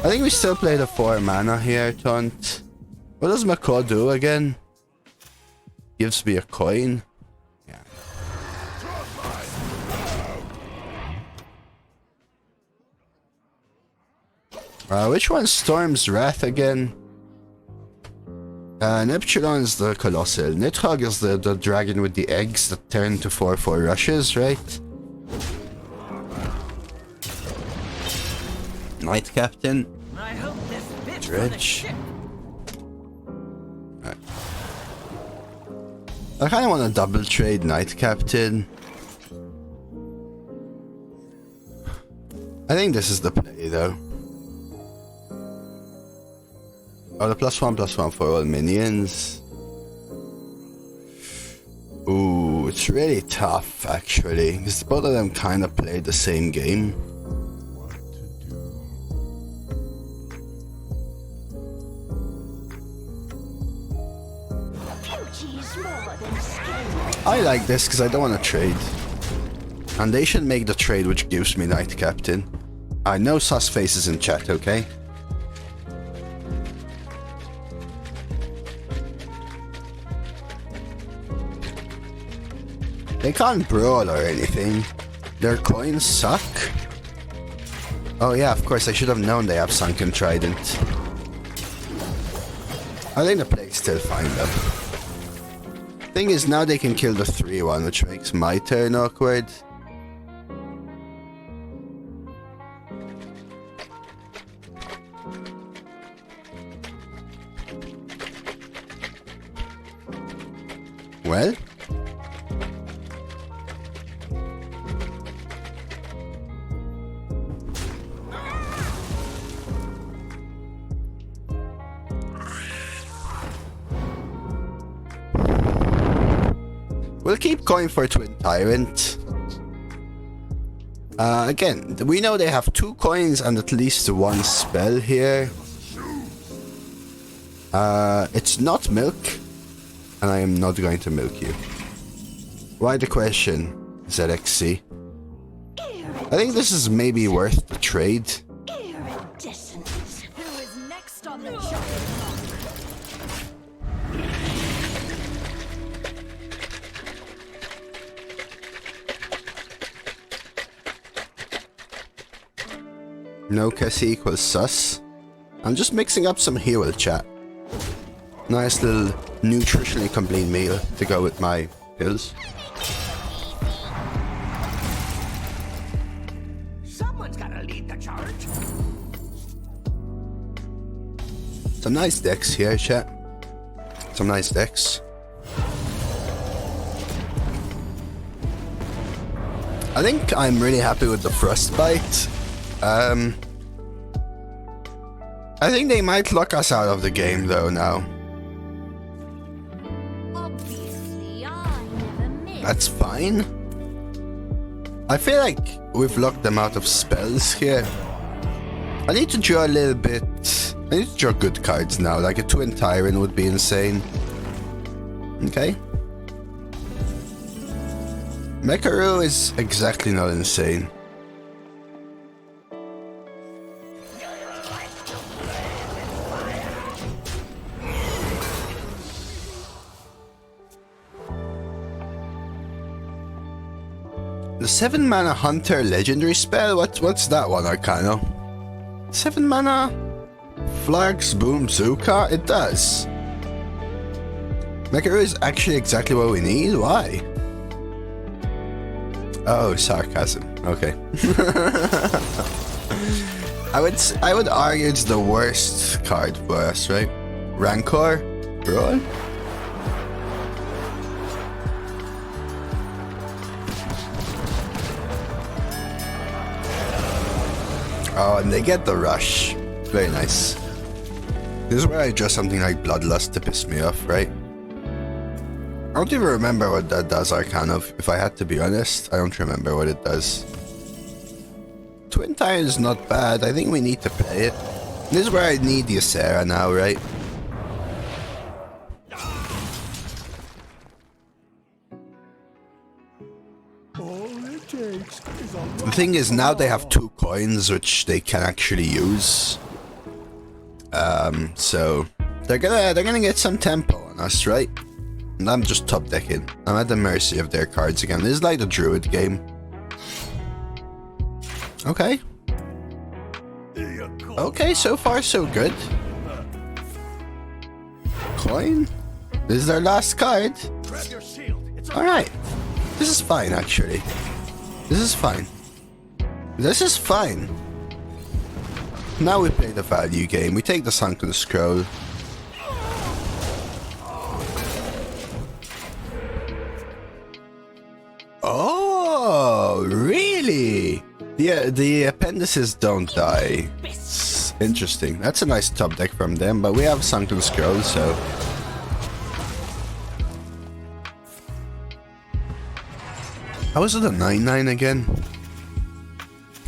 I think we still play the 4 mana here, Taunt. What does Macaw do again? Gives me a coin. Yeah. Which one's Storm's Wrath again? Neptulon's the Colossal. Nidhogg is the dragon with the eggs that turn to 4/4 rushes, right? Knight Captain. I hope this bitch Dredge. Right. I kinda wanna double trade Knight Captain. I think this is the play though. Oh, the +1/+1 for all minions. Ooh, it's really tough actually, because both of them kind of play the same game. I like this because I don't want to trade. And they should make the trade which gives me Knight Captain. I know sus faces in chat, okay? They can't brawl or anything. Their coins suck. Oh yeah, of course, I should have known they have Sunken Trident. I think the play's still fine though. Thing is, now they can kill the 3/1, which makes my turn awkward. Well? We'll keep going for Twin Tyrant. Again, we know they have 2 coins and at least 1 spell here. It's not milk, and I am not going to milk you. Why the question, ZXC? I think this is maybe worth the trade. Iridescence. Who is next on the chopping block? No Cassie equals sus. I'm just mixing up some heal chat. Nice little nutritionally complete meal to go with my pills. Someone's gotta lead the charge. Some nice decks here, chat. Some nice decks. I think I'm really happy with the Frostbite. I think they might lock us out of the game though now. Obviously, I never miss. That's fine. I feel like we've locked them out of spells here. I need to draw a little bit. I need to draw good cards now, like a Twin Tyrant would be insane. Okay. Macaw is exactly not insane. the 7 mana Hunter legendary spell. What's that one, Arcano? 7 mana Flags Boom Zuka? It does. Macaw is actually exactly what we need. Why? Oh, sarcasm. Okay. I would argue it's the worst card for us, right? Rancor? Brawl? Oh, and they get the rush. Very nice. This is where I draw something like Bloodlust to piss me off, right? I don't even remember what that does, Arcana. If I had to be honest, I don't remember what it does. Twin Tire is not bad. I think we need to play it. This is where I need the Ysera now, right? The thing is, now they have 2 coins which they can actually use. So they're gonna get some tempo on us, right? And I'm just top decking. I'm at the mercy of their cards again. This is like the Druid game. Okay. Okay, so far so good. Coin? This is our last card. Alright. This is fine, actually. This is fine. This is fine. Now we play the value game. We take the Sunken Scroll. Oh, really? The appendices don't die. It's interesting. That's a nice top deck from them, but we have Sunken Scroll, so... How is it a 9/9 again?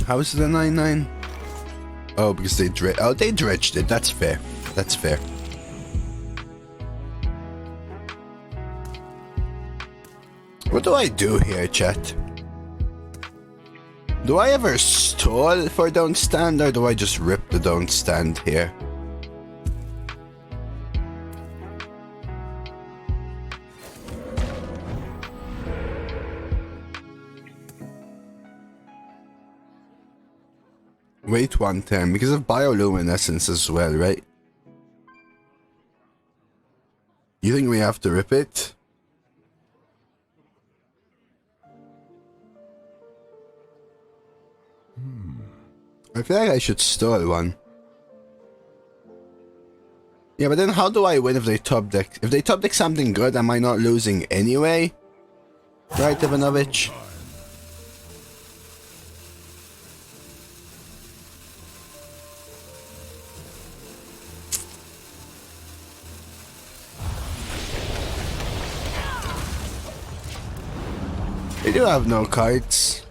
How is it a 9/9? Oh, because they dredged it. That's fair. That's fair. What do I do here, chat? Do I ever stall for don't stand, or do I just rip the don't stand here? Wait 1 turn because of bioluminescence as well, right? You think we have to rip it? I feel like I should stall one. Yeah, but then how do I win if they top deck? If they top deck something good, am I not losing anyway? Right, Ivanovich? They do have no cards.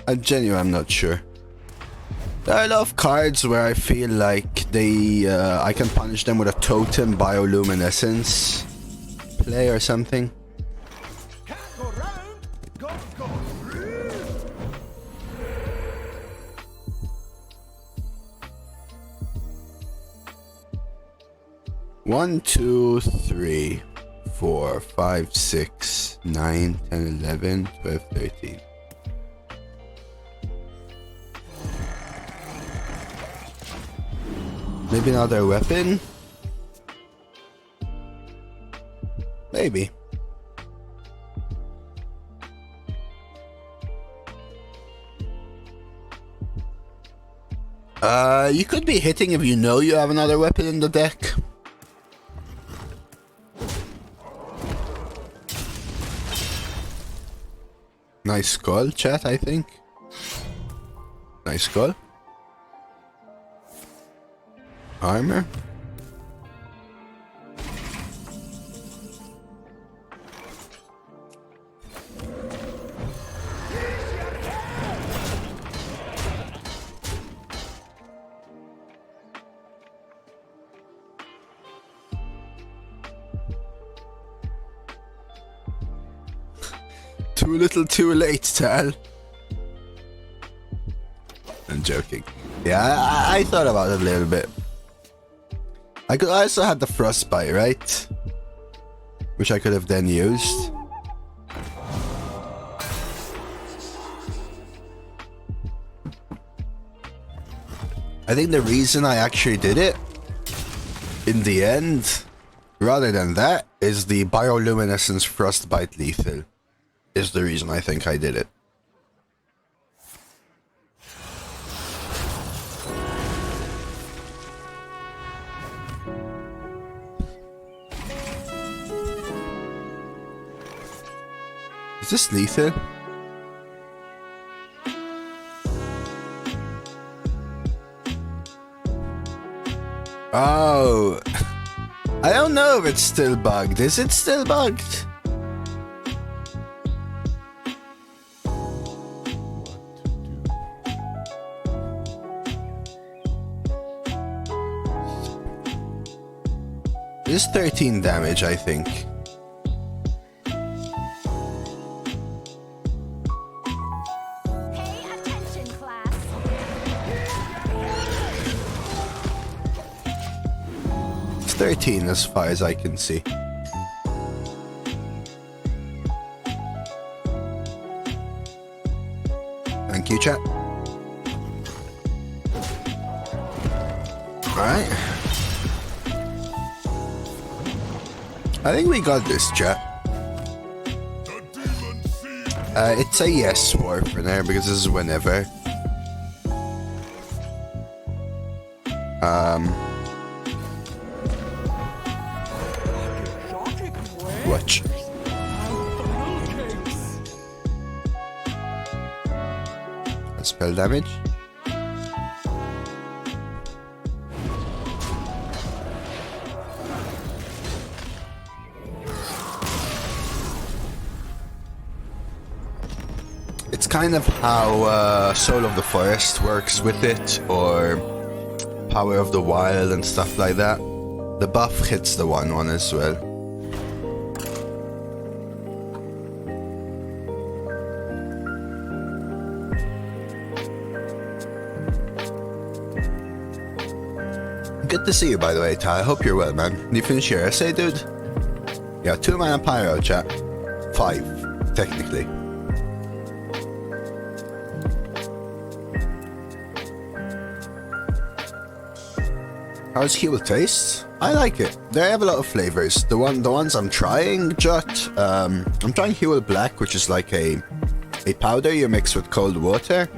I'm not sure. There are a lot of cards where I feel like I can punish them with a totem bioluminescence play or something. Can't go round, gotta go through. 1, 2, 3, 4, 5, 6, 9, 10, 11, 12, 13. Maybe another weapon? Maybe. You could be hitting if you know you have another weapon in the deck. Nice skull, chat, I think. Nice skull. Armor. Too little, too late, Tal. I'm joking. Yeah, I thought about it a little bit. I could also have the frostbite, right? which I could have then used. I think the reason I actually did it in the end, rather than that, is the bioluminescence frostbite lethal is the reason I think I did it. Is this lethal? Oh, I don't know if it's still bugged. Is it still bugged? It's 13 damage, I think. Pay attention, class. It's 13 as far as I can see. Thank you, chat. Alright. I think we got this, chat. It's a yes for now because this is whenever. Watch. Spell damage. It's kind of how Soul of the Forest works with it, or Power of the Wild and stuff like that. The buff hits the 1/1 as well. Good to see you, by the way, Ty. I hope you're well, man. Did you finish your essay, dude? Yeah, 2 mana pyro, chat. 5, technically. How's Heal taste? I like it. They have a lot of flavors. The ones I'm trying, Jot. I'm trying Heal Black, which is like a powder you mix with cold water.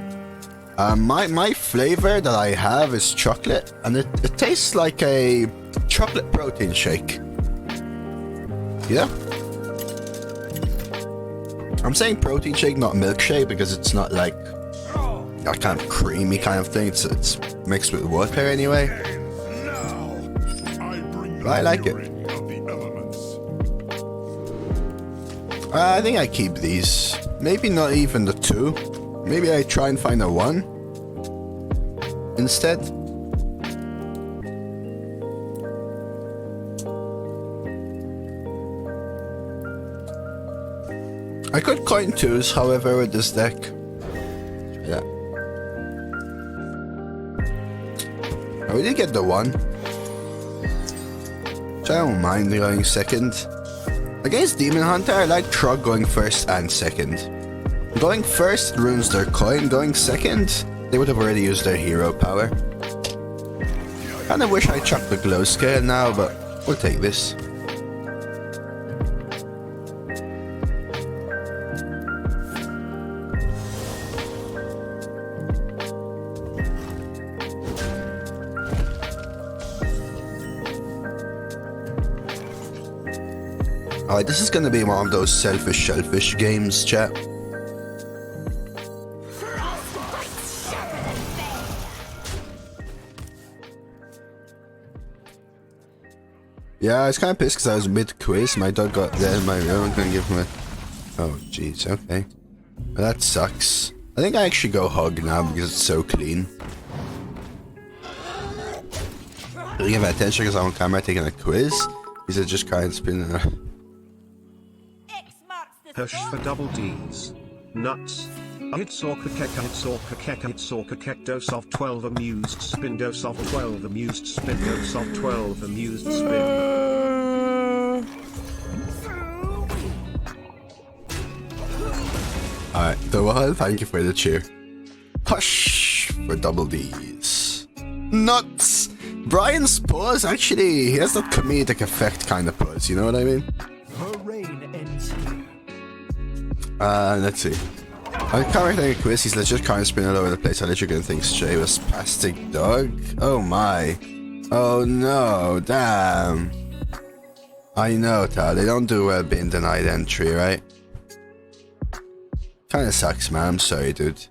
My flavor that I have is chocolate, and it tastes like a chocolate protein shake. Yeah? I'm saying protein shake, not milkshake, because it's not like a kind of creamy kind of thing. It's mixed with water anyway. I like it. I think I keep these. Maybe not even the 2. Maybe I try and find a 1 instead. I could coin 2s, however, with this deck. Yeah. Oh, we did get the 1. So I don't mind going second. Against Demon Hunter, I like Trug going first and second. Going first ruins their coin, going second, they would have already used their hero power. Kinda wish I chucked the glow scale now, but we'll take this. Alright, this is gonna be one of those selfish, shellfish games, chat. Yeah, I was kind of pissed because I was mid-quiz. My dog got there in my room. I'm going to give him a... Oh, jeez, okay. Well, that sucks. I think I actually go hug now because it's so clean. Really give attention because I'm on camera taking a quiz. These are just kind of spinning. Hush for double D's. Nuts. Hitsorka keka hitsorka keka hitsorka kek dose of 12 amused spin dose of 12 amused spin dose of 12 amused spin. Alright, Doyle, thank you for the cheer. Hush for double D's. Nuts! Brian's pause, actually, he has that comedic effect kind of pause, you know what I mean? Her reign ends here. Let's see. I can't make a quiz, he's legit kind of spinning all over the place. I literally think Jay was spastic dog. Oh my. Oh no, damn. I know, Tal, they don't do well being denied entry, right? Kinda sucks, man, I'm sorry, dude.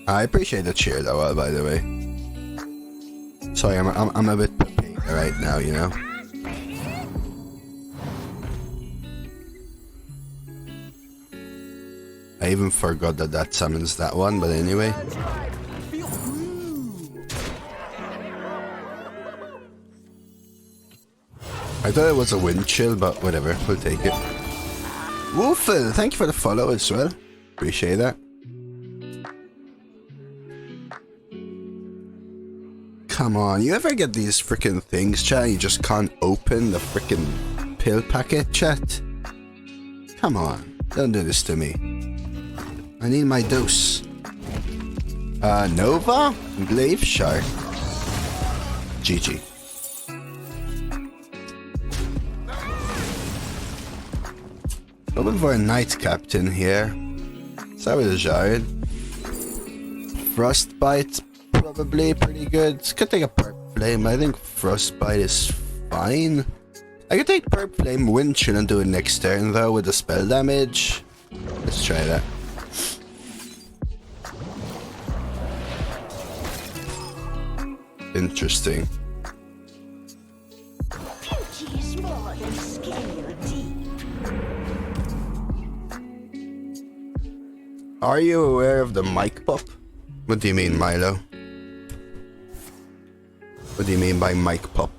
I appreciate the cheer though, by the way. Sorry, I'm a bit poopy right now, you know? I even forgot that summons that one, but anyway. I thought it was a wind chill, but whatever, we'll take it. Woofle, thank you for the follow as well. Appreciate that. Come on, you ever get these freaking things, chat? You just can't open the freaking pill packet, chat? Come on, don't do this to me. I need my dose. Nova? Glaive Shark. GG. Hoping for a Knight Captain here. Sorry, Jared. Frostbite, probably pretty good. Could take a Perp Flame. I think Frostbite is fine. I could take Perp Flame, Wind Chill, and do it next turn though with the spell damage. Let's try that. Interesting. Beauty is more than skill deep. Are you aware of the mic pop? What do you mean, Milo? What do you mean by mic pop?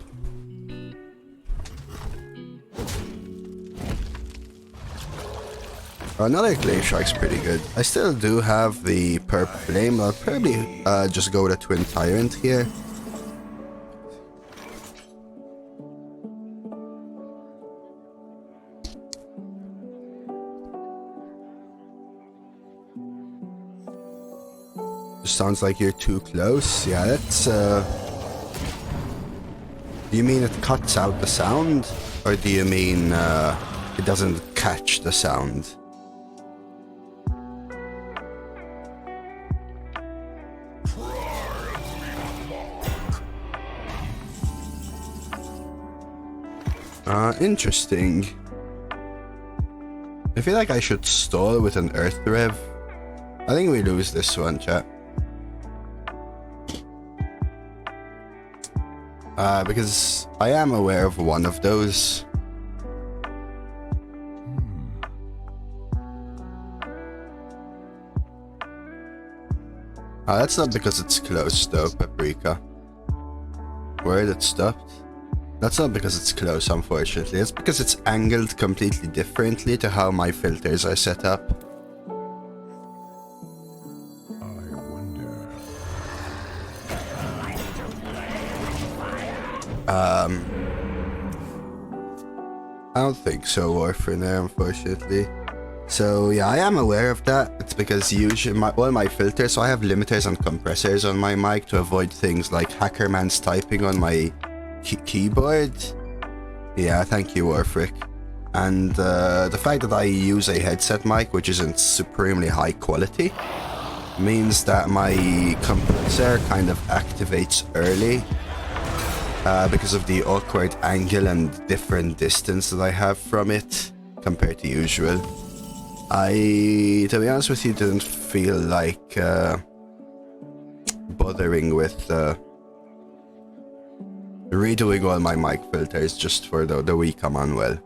Another Glaive Shark's pretty good. I still do have the Perp Flame. I'll probably just go with a Twin Tyrant here. Sounds like you're too close. Yeah, that's do you mean it cuts out the sound? Or do you mean it doesn't catch the sound? Interesting. I feel like I should stall with an Earth Rev. I think we lose this one, chat. Because I am aware of one of those. That's not because it's close though, Paprika. Where it stopped? That's not because it's close, unfortunately. It's because it's angled completely differently to how my filters are set up. I don't think so, Warfriner, unfortunately. So yeah, I am aware of that. It's because usually all my filters, so I have limiters and compressors on my mic to avoid things like Hackerman's typing on my keyboard. Yeah, thank you, Warfrick. And the fact that I use a headset mic, which isn't supremely high quality, means that my compressor kind of activates early. Because of the awkward angle and different distance that I have from it compared to usual. To be honest with you, didn't feel like bothering with redoing all my mic filters just for the week I'm on well.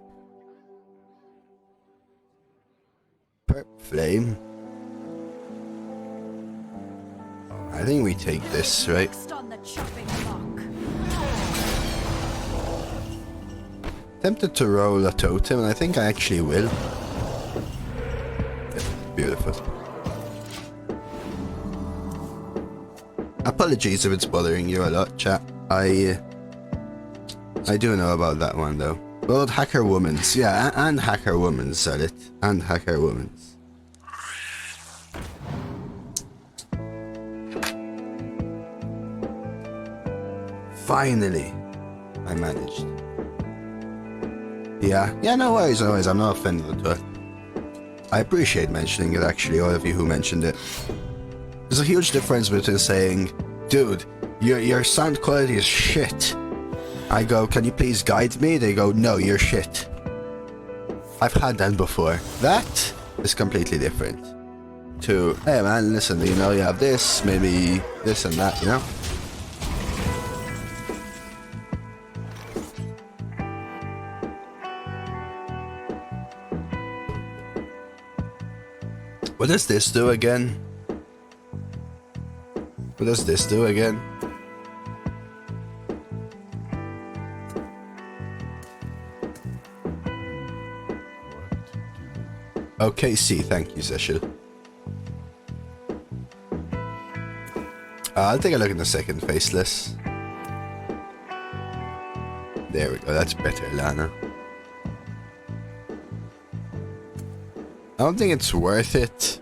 Perp Flame. I think we take this, right? Next on the chopping block. Tempted to roll a totem, and I think I actually will. Yeah, beautiful. Apologies if it's bothering you a lot, chat. I do know about that one though. Well, Hacker Woman's, yeah, and Hacker Woman's said it, and Hacker Woman's. Finally, I managed. Yeah, no worries, no worries. I'm not offended at all. I appreciate mentioning it, actually, all of you who mentioned it. There's a huge difference between saying, dude, your sound quality is shit. I go, can you please guide me? They go, no, you're shit. I've had that before. That is completely different. To, hey man, listen, you know, you have this, maybe this and that, you know? What does this do again? What does this do again? Okay, see, thank you, Zeshil. I'll take a look at the second faceless. There we go, that's better, Lana. I don't think it's worth it.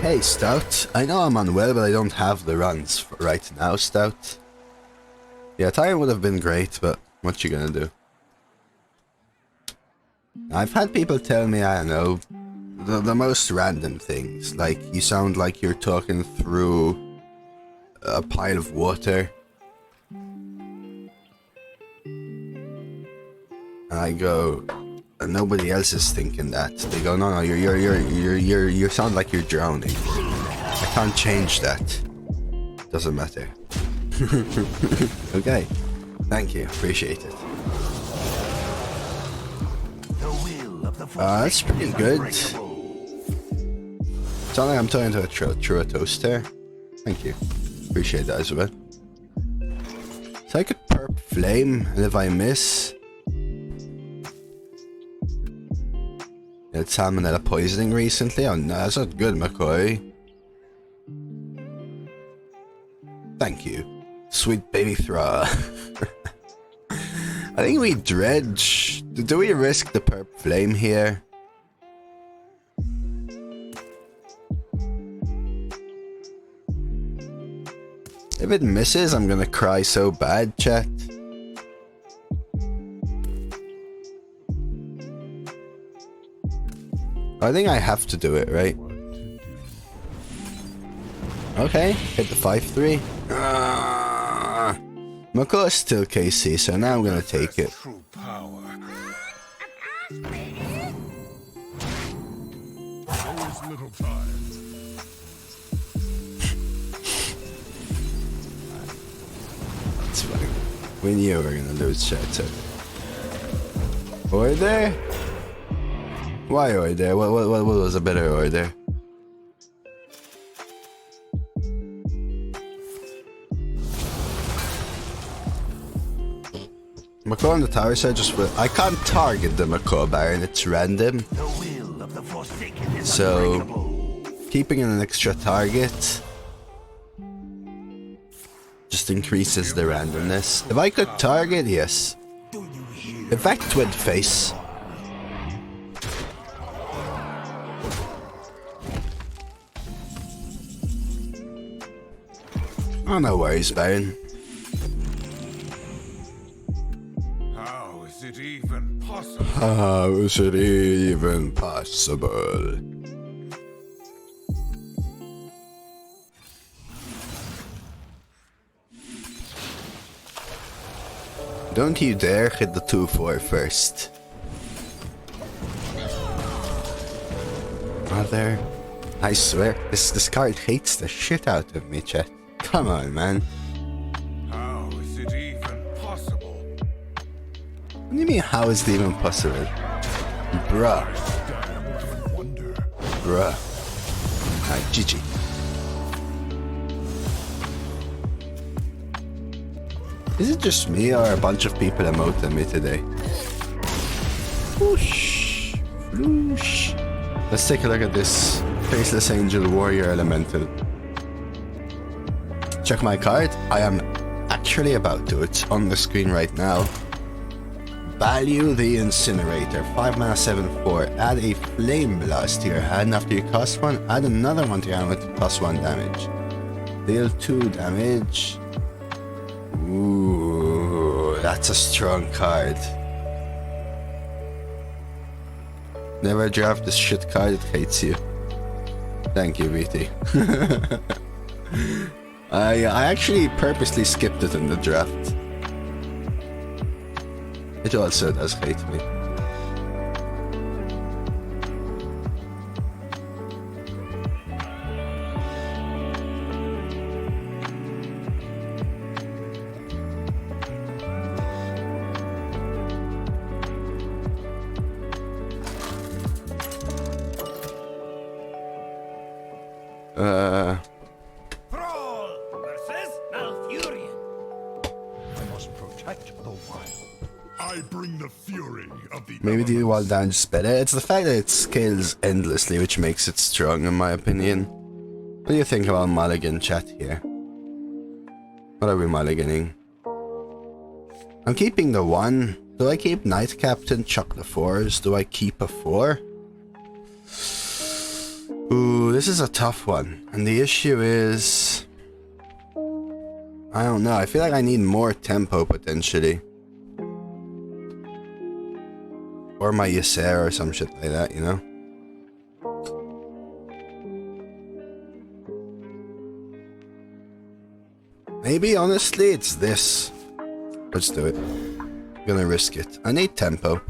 Hey, Stout. I know I'm unwell, but I don't have the runs right now, Stout. Yeah, time would have been great, but what you gonna do? I've had people tell me, I don't know, the most random things. Like, you sound like you're talking through a pile of water. And I go, nobody else is thinking that. They go, no, you sound like you're drowning. I can't change that. Doesn't matter. Okay. Thank you. Appreciate it. That's pretty good. Sound like I'm talking to a toaster. Thank you. Appreciate that as well. So I could perp flame, and if I miss, had salmonella poisoning recently. Oh no, that's not good, Macaw. Thank you, sweet baby thraw. I think we dredge. Do we risk the perp flame here? If it misses, I'm gonna cry so bad, chat. I think I have to do it, right? Okay, hit the 5-3. Macaw is still KC, so now I'm gonna take it. That's funny. We knew we were gonna lose, chat, so. Order? Why order? What was a better order? Macaw on the tower side just will. I can't target the Macaw Baron, it's random. So keeping an extra target just increases the randomness. If I could target, yes. In fact, twin face. Oh, no worries, Baron. How is it even possible? How is it even possible? Don't you dare hit the 2-4 first. Mother, I swear, this card hates the shit out of me, chat. Come on, man. How is it even possible? What do you mean, how is it even possible? Bruh. Bruh. Alright, GG. Is it just me or a bunch of people emoting me today? Whoosh. Sploosh. Let's take a look at this Faceless Angel Warrior Elemental. Check my card. I am actually about to. It's on the screen right now. Value the Incinerator. 5 mana, 7/4. Add a Flame Blast to your hand. After you cast one, add another one to your hand with +1 damage. Deal 2 damage. Ooh, that's a strong card. Never draft this shit card, it hates you. Thank you, VT. I actually purposely skipped it in the draft. It also does hate me. Thrall versus Malfurion. I must protect the wild. I bring the fury of the Maybe the elements. wild damage is better. It's the fact that it scales endlessly which makes it strong in my opinion. What do you think about mulligan, chat here? What are we mulliganing? I'm keeping the 1. Do I keep Knight Captain, chuck the 4s? Do I keep a 4? Ooh, this is a tough one. And the issue is... I don't know. I feel like I need more tempo potentially. Or my Ysera or some shit like that, you know? Maybe, honestly, it's this. Let's do it. I'm gonna risk it. I need tempo.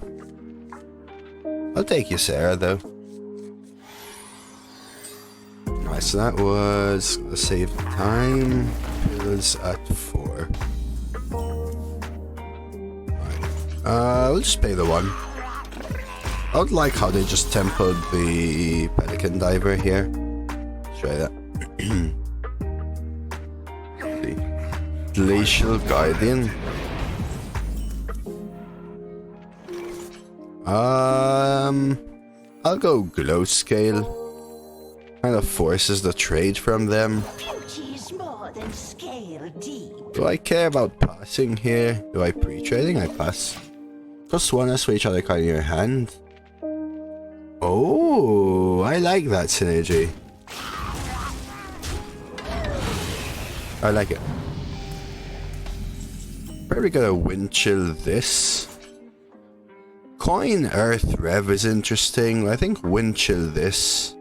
I'll take Ysera, though. Alright, so that was... Let's save time. Pillars at 4. Right. We'll just pay the 1. I would like how they just tempoed the Pelican Diver here. Let's try that. Glacial Guardian. I'll go Glow Scale. Kind of forces the trade from them. Beauty is more than scale deep. Do I care about passing here? Do I pre-trading? I pass. +1 as for each other card in your hand. Oh, I like that synergy. I like it. Probably gonna wind chill this. Coin Earth Rev is interesting. I think wind chill this.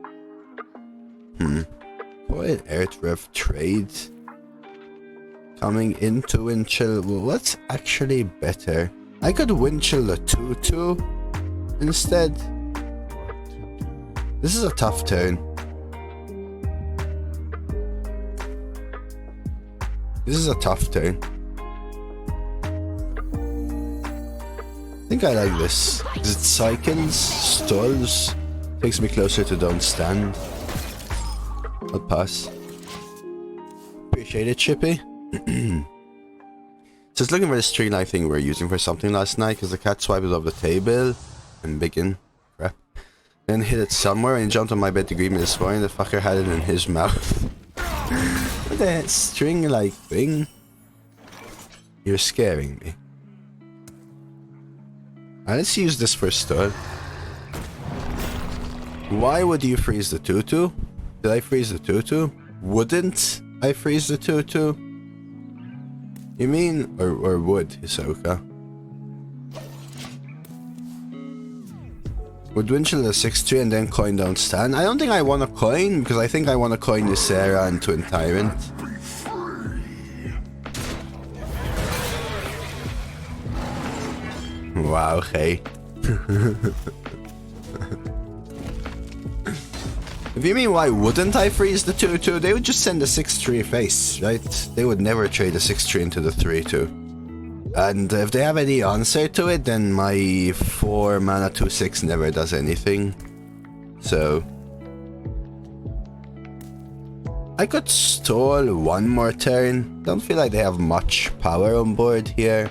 Coin Earth Rev trade. Coming into wind chill. Well, what's actually better? I could wind chill the 2/2 instead. This is a tough turn. This is a tough turn. I think I like this. Because it cycles, stalls, takes me closer to don't stand. I'll pass. Appreciate it, Chippy. Just looking for the string life thing we were using for something last night because the cat swiped it off the table and begin. Crap. Then hit it somewhere and he jumped on my bed to greet me this morning. The fucker had it in his mouth. What the string like thing? You're scaring me. Let's use this for start. Why would you freeze the 2/2? Did I freeze the 2/2? Wouldn't I freeze the 2/2? You mean, or would, Hisoka? Would Winchell the 6/3 and then coin don't stand? I don't think I want a coin, because I think I want to coin Ysera and Twin Tyrant. Wow, hey. If you mean why wouldn't I freeze the 2/2, they would just send a 6/3 face, right? They would never trade a 6/3 into the 3/2. And if they have any answer to it, then my 4 mana 2/6 never does anything. So I could stall one more turn. Don't feel like they have much power on board here.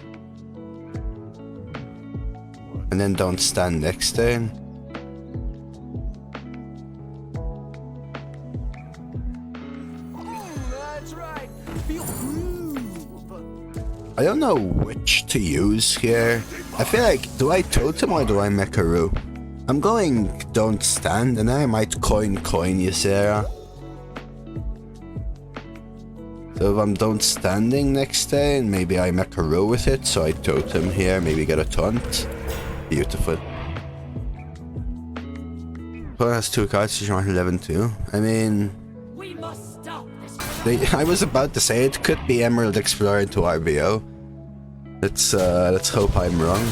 And then don't stand next turn. That's right. Feel groove. I don't know which to use here. I feel like, do I totem or do I Macaw? I'm going don't stand, and then I might coin Ysera. So if I'm don't standing next turn, maybe I Macaw with it, so I totem here, maybe get a taunt. Beautiful. Opponent has 2 cards, so Shaman 11 too. I mean, We must stop this. I was about to say it could be Emerald Explorer into RBO. Let's hope I'm wrong.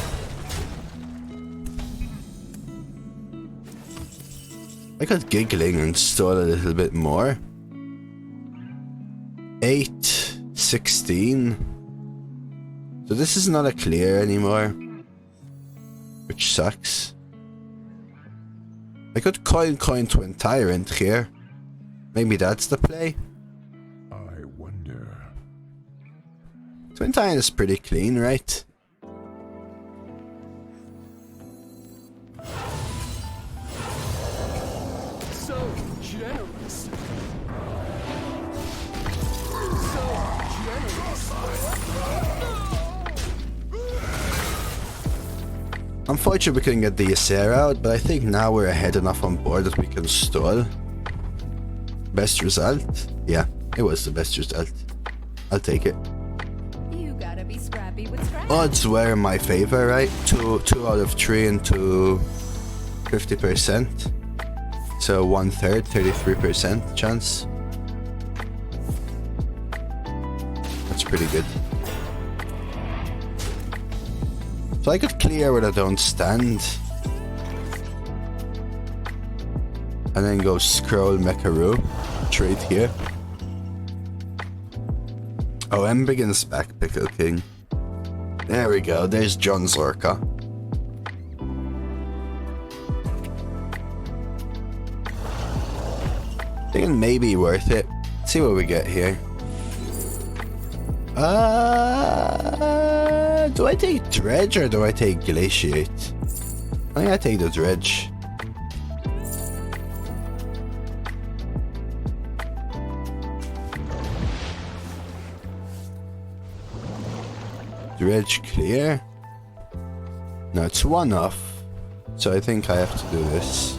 I got giggling and stall a little bit more. 8, 16. So this is not a clear anymore, which sucks. I could coin Twin Tyrant here. Maybe that's the play. I wonder. Twin Tyrant is pretty clean, right? So generous. So generous. Unfortunately, we couldn't get the Ysera out, but I think now we're ahead enough on board that we can stall. Best result? Yeah, it was the best result. I'll take it. You gotta be scrappy with scrappy. Odds were in my favor, right? 2 out of 3 into 50%. So 1/3, 33% chance. That's pretty good. So I could clear with a don't stand. And then go scroll Macaw. Trade here. Oh, M begins back, Pickle King. There we go, there's John's Orca. I think it may be worth it. Let's see what we get here. Do I take Dredge or do I take Glaciate? I think I take the Dredge. Dredge clear? No, it's 1 off. So I think I have to do this.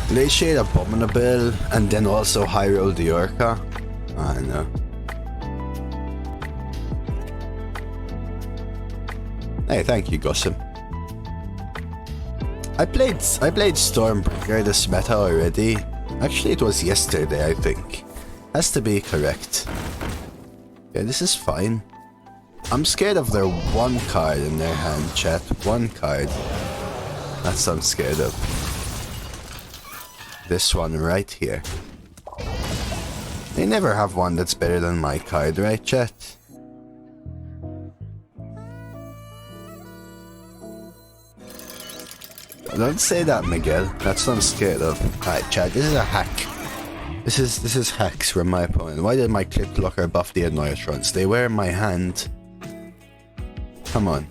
Glaciate Abominable and then also high roll the Orca. I know. Hey, thank you, Gossam. I played Stormbreaker this meta already. Actually, it was yesterday, I think. Has to be correct. Yeah, this is fine. I'm scared of their 1 card in their hand, chat. 1 card. That's what I'm scared of. This one right here. They never have one that's better than my card, right, chat? Don't say that, Miguel. That's what I'm scared of. Alright, chat, this is a hack. This is hacks from my opponent. Why did my Clip Blocker buff the Annoyatrons? They were in my hand. Come on.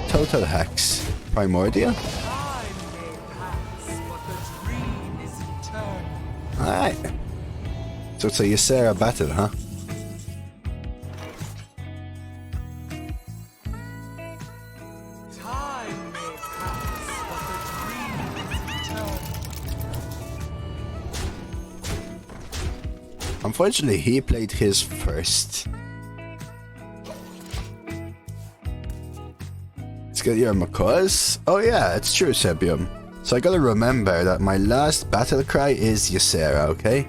Total hacks. Primordial? Time may pass, but the dream is eternal. Alright. So it's a Ysera battle, huh? Time may pass, but the dream is eternal. Unfortunately, he played his first. Let's get your Macaws. Oh yeah, it's true, Sebium. So I gotta remember that my last battle cry is Ysera, okay?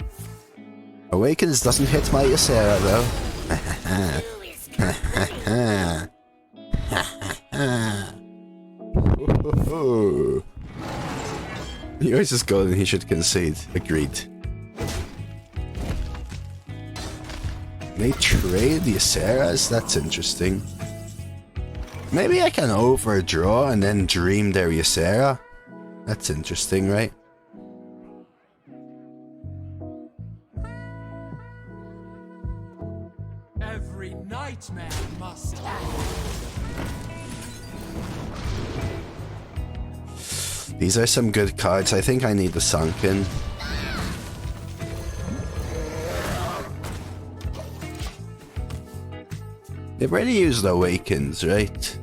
Awakens doesn't hit my Ysera though. Yours is golden, he should concede. Agreed. They trade the Yseras? That's interesting. Maybe I can overdraw and then dream their Ysera? That's interesting, right? Every nightmare must end. These are some good cards. I think I need the Sunken. They've already used Awakens, right?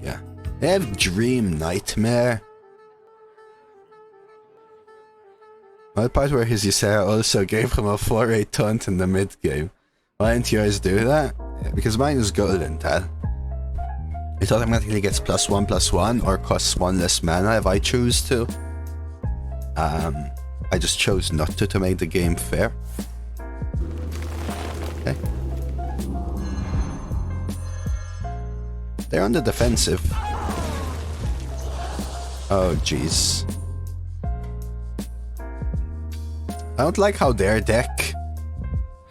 Yeah. They have Dream Nightmare. Well, the part where his Ysera also gave him a 4-8 taunt in the mid-game. Why didn't yours do that? Yeah, because mine is golden, Tal. It automatically gets +1/+1 or costs 1 less mana if I choose to. I just chose not to make the game fair. Okay. They're on the defensive. Oh, jeez. I don't like how their deck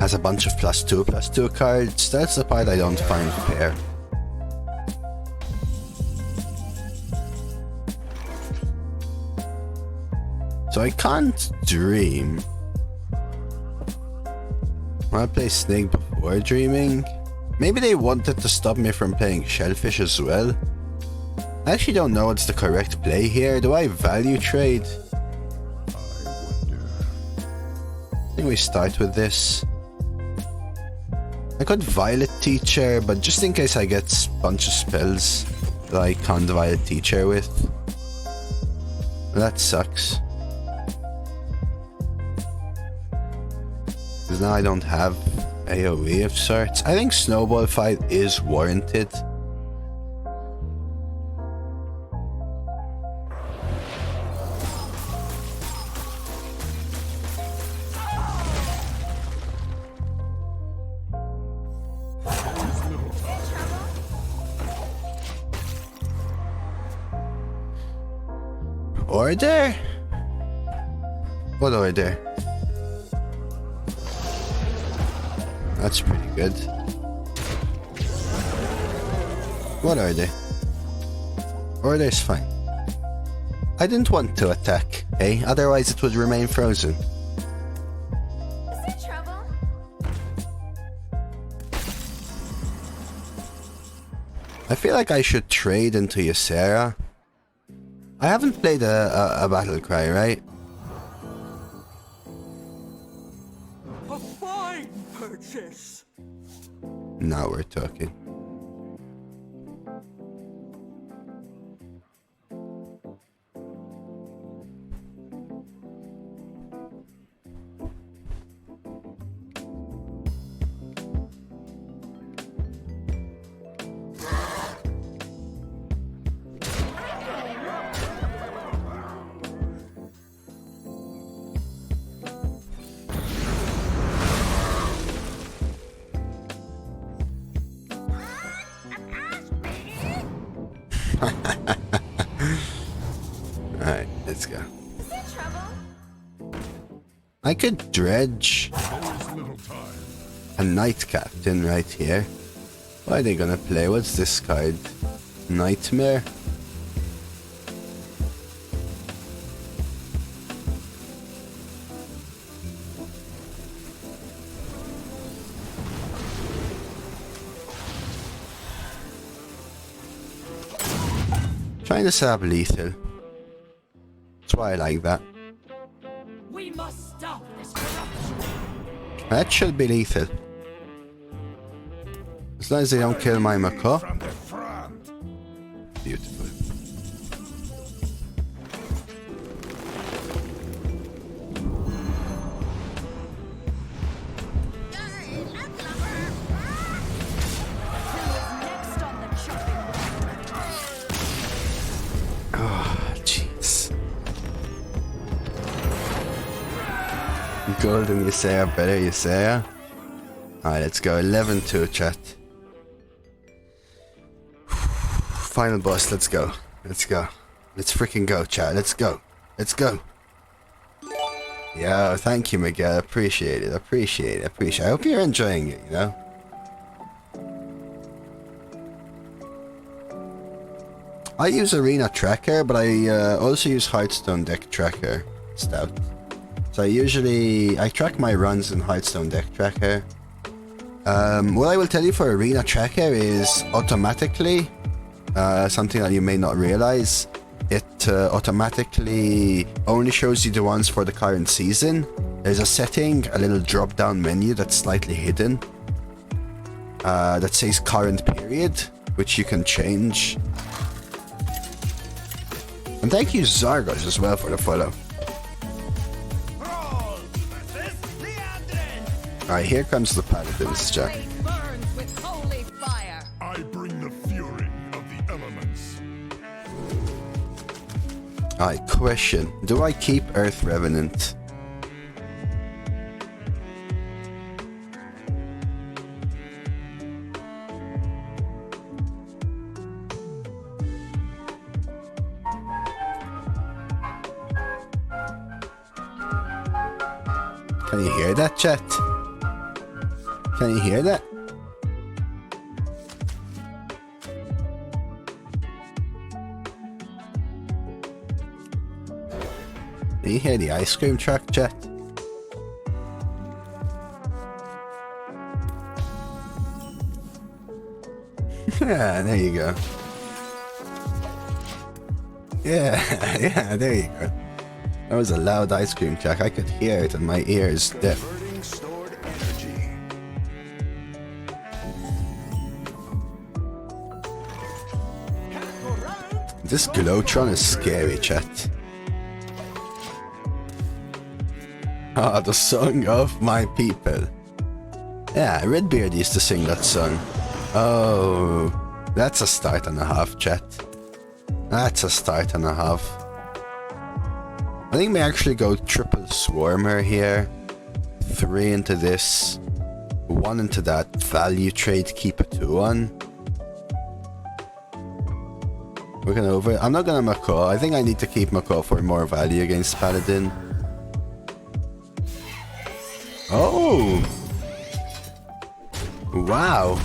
has a bunch of +2/+2 cards. That's the part I don't find fair. So I can't dream. Wanna play Snake before dreaming? Maybe they wanted to stop me from playing Shellfish as well. I actually don't know what's the correct play here. Do I value trade? I think we start with this. I could Violet Teacher, but just in case I get a bunch of spells that I can't Violet Teacher with. That sucks. Because now I don't have AoE of sorts. I think Snowball Fight is warranted. Order? What order? That's pretty good. What are they? Order's fine. I didn't want to attack, eh? Otherwise it would remain frozen. Is there trouble? I feel like I should trade into Ysera. I haven't played a battlecry, right? A fine purchase. Now we're talking. Alright, let's go. Is there trouble? I could dredge a Night Captain right here. What are they gonna play? What's this card? Nightmare? Trying to set up lethal. That's why I like that. We must stop this corruption. That should be lethal. As long as they don't kill my Macaw. From the front. Beautiful. Next on the chopping block. Oh, jeez. Golden Ysera, better Ysera. Alright, let's go. 11-2, chat. Final boss, let's go. Let's go. Let's freaking go, chat. Let's go. Let's go. Yo, thank you, Miguel. Appreciate it. Appreciate it. Appreciate it. I hope you're enjoying it, you know? I use Arena Tracker, but I also use Hearthstone Deck Tracker Stout. So I track my runs in Hearthstone Deck Tracker. What I will tell you for Arena Tracker is automatically, something that you may not realize, it it automatically only shows you the ones for the current season. There's a setting, a little drop down menu that's slightly hidden that says current period, which you can change. And thank you Zargos as well for the follow. Alright, here comes the paladins, Jack. Burns with holy fire. I bring the fury of the elements. Alright, question. Do I keep Earth Revenant? Can you hear that, chat? Can you hear that? Do you hear the ice cream truck, chat? Yeah, there you go. Yeah, yeah, there you go. That was a loud ice cream truck. I could hear it and my ears deaf. Converting stored energy. This Glowtron is scary, chat. Ah, the song of my people. Yeah, Redbeard used to sing that song. Oh, that's a start and a half, chat. That's a start and a half. I think we actually go triple Swarmer here. 3 into this. 1 into that. Value trade, keep a 2 on. We're gonna over... I'm not gonna Macaw. I think I need to keep Macaw for more value against Paladin. Oh! Wow!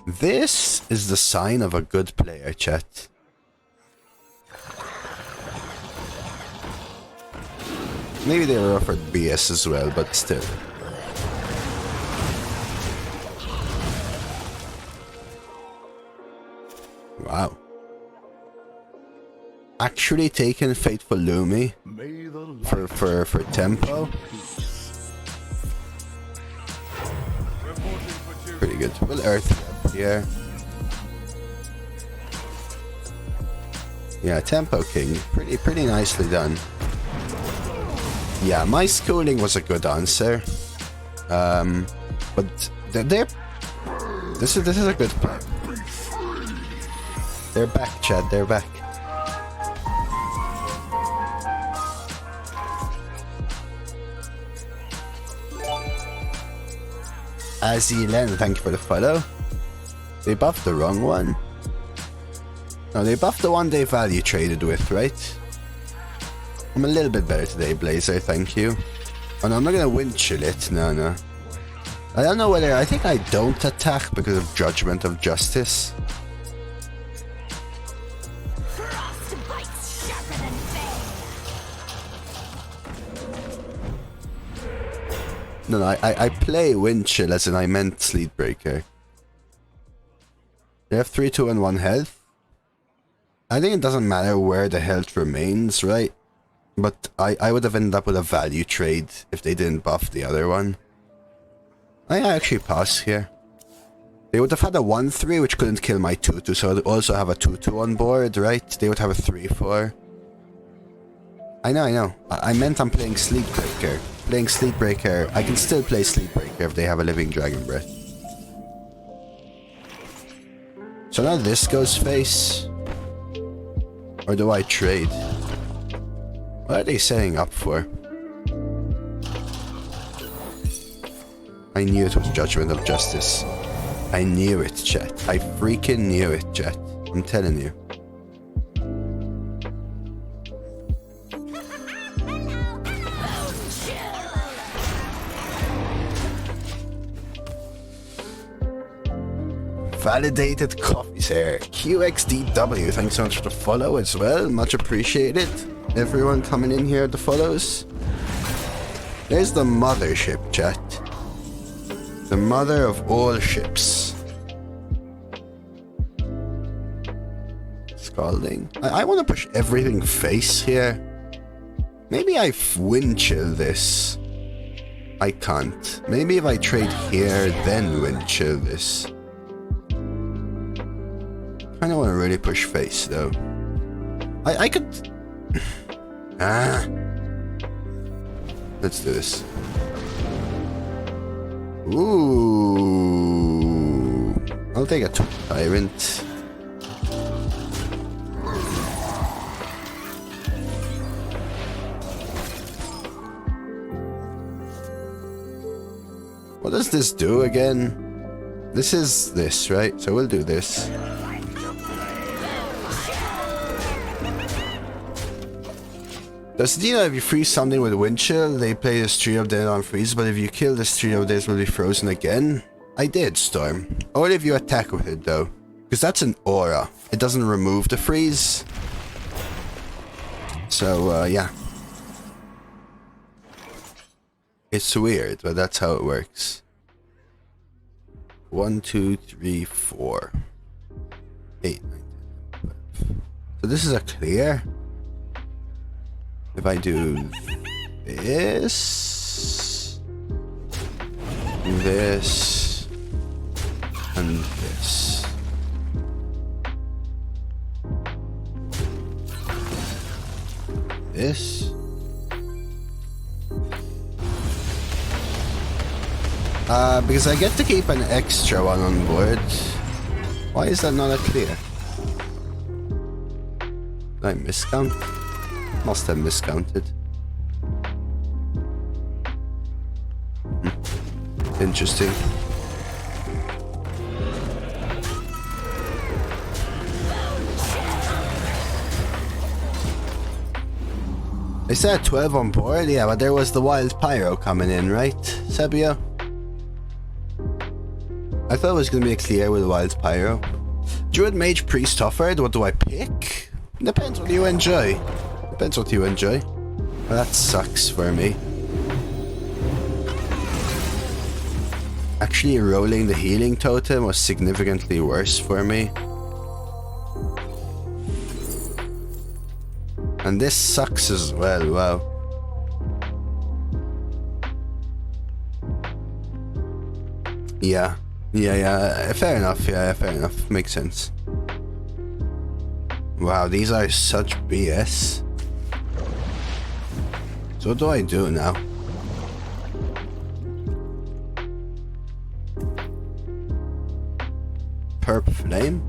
This is the sign of a good player, chat. Maybe they were offered BS as well, but still. Wow. Actually taking Fateful Lumi for tempo. Pretty good. We'll Earth up here. Yeah, Tempo King. Pretty nicely done. Yeah, my schooling was a good answer. But this is a good play. They're back, Chad, they're back. Azilen, thank you for the follow. They buffed the wrong one. No, they buffed the one they value traded with, right? I'm a little bit better today, Blazer, thank you. Oh no, I'm not gonna wind chill it, no. I don't know whether, I think I don't attack because of Judgment of Justice. Frostbite's sharper than bane. No, I play wind chill as in I meant Sleetbreaker. They have 3, 2, and 1 health. I think it doesn't matter where the health remains, right? But I would have ended up with a value trade if they didn't buff the other one. I actually pass here. They would have had a 1-3 which couldn't kill my 2-2, so I'd also have a 2-2 on board, right? They would have a 3-4. I know. I meant I'm playing Sleepbreaker. Playing Sleepbreaker, I can still play Sleepbreaker if they have a Living Dragon Breath. So now this goes face. Or do I trade? What are they setting up for? I knew it was Judgment of Justice. I knew it, chat. I freaking knew it, chat. I'm telling you. Validated coffees here. QXDW, thanks so much for the follow as well. Much appreciated. Everyone coming in here, the follows. There's the mothership, chat. The mother of all ships. Let's Scalding. I want to push everything face here. Maybe I wind chill this. I can't. Maybe if I trade here, then wind chill this. I don't want to really push face though. I could... Let's do this. Ooh. I'll take a Tyrant. What does this do again? This is this, right? So we'll do this. Does you know if you freeze something with wind chill, they play this trio of dead on freeze, but if you kill this trio of days will be frozen again? I did, Storm. Only if you attack with it though. Because that's an aura. It doesn't remove the freeze. So yeah. It's weird, but that's how it works. 1, 2, 3, 4. 8, 9, 10, 11. So this is a clear. If I do this, this, and this. This. Because I get to keep an extra one on board. Why is that not a clear? Did I miscount? Must have miscounted. Interesting. They said 12 on board, yeah, but there was the wild pyro coming in, right, Sebio? I thought it was gonna be a clear with wild pyro. Druid, mage, priest, offered. What do I pick? Depends what you enjoy. Depends what you enjoy. Well, that sucks for me. Actually, rolling the healing totem was significantly worse for me. And this sucks as well, wow. Yeah, fair enough, fair enough. Makes sense. Wow, these are such BS. So what do I do now? Perp flame?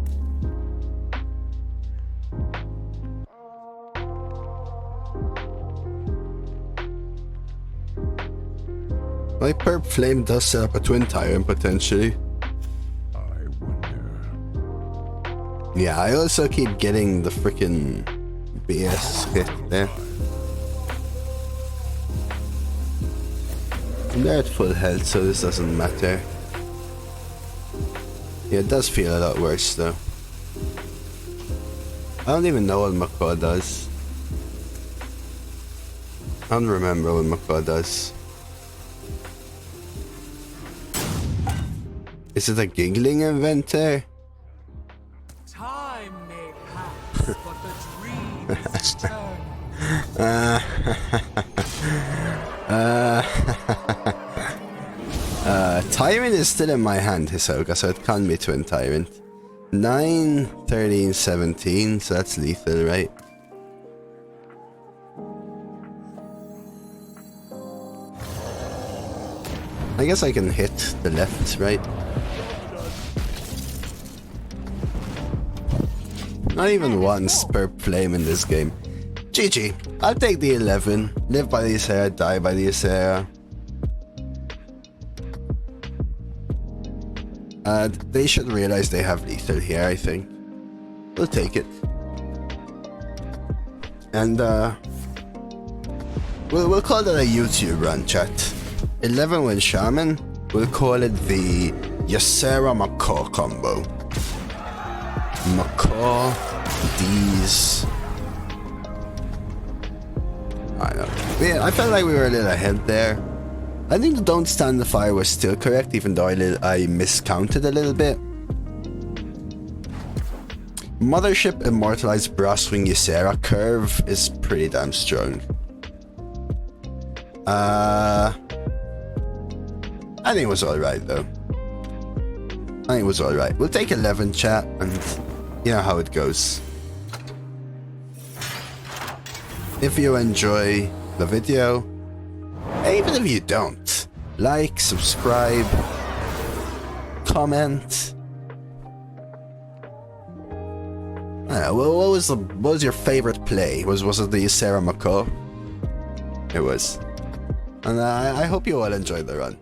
My perp flame does set up a twin tyrant potentially. I wonder. Yeah, I also keep getting the freaking BS hit there. They're at full health, so this doesn't matter. Yeah, it does feel a lot worse though. I don't even know what Macaw does. I don't remember what Macaw does. Is it a giggling inventor? Time may pass, but the dream is eternal. Tyrant is still in my hand, Hisoka, so it can't be Twin Tyrant. 9, 13, 17, so that's lethal, right? I guess I can hit the left, right? Not even once per flame in this game. GG. I'll take the 11. Live by the Ysera, die by the Ysera. They should realize they have lethal here, I think. We'll take it. And we'll call that a YouTube run, chat. 11 with Shaman. We'll call it the Ysera Macaw combo. Macaw, these. I don't know. Yeah, I felt like we were a little ahead there. I think the Don't Stand the Fire was still correct, even though I miscounted a little bit. Mothership Immortalized Brasswing Ysera curve is pretty damn strong. I think it was alright though. I think it was alright. We'll take 11 chat and you know how it goes. If you enjoy the video, even if you don't, like, subscribe, comment. I don't know, what was your favorite play? Was it the Ysera Macaw? It was. And I hope you all enjoyed the run.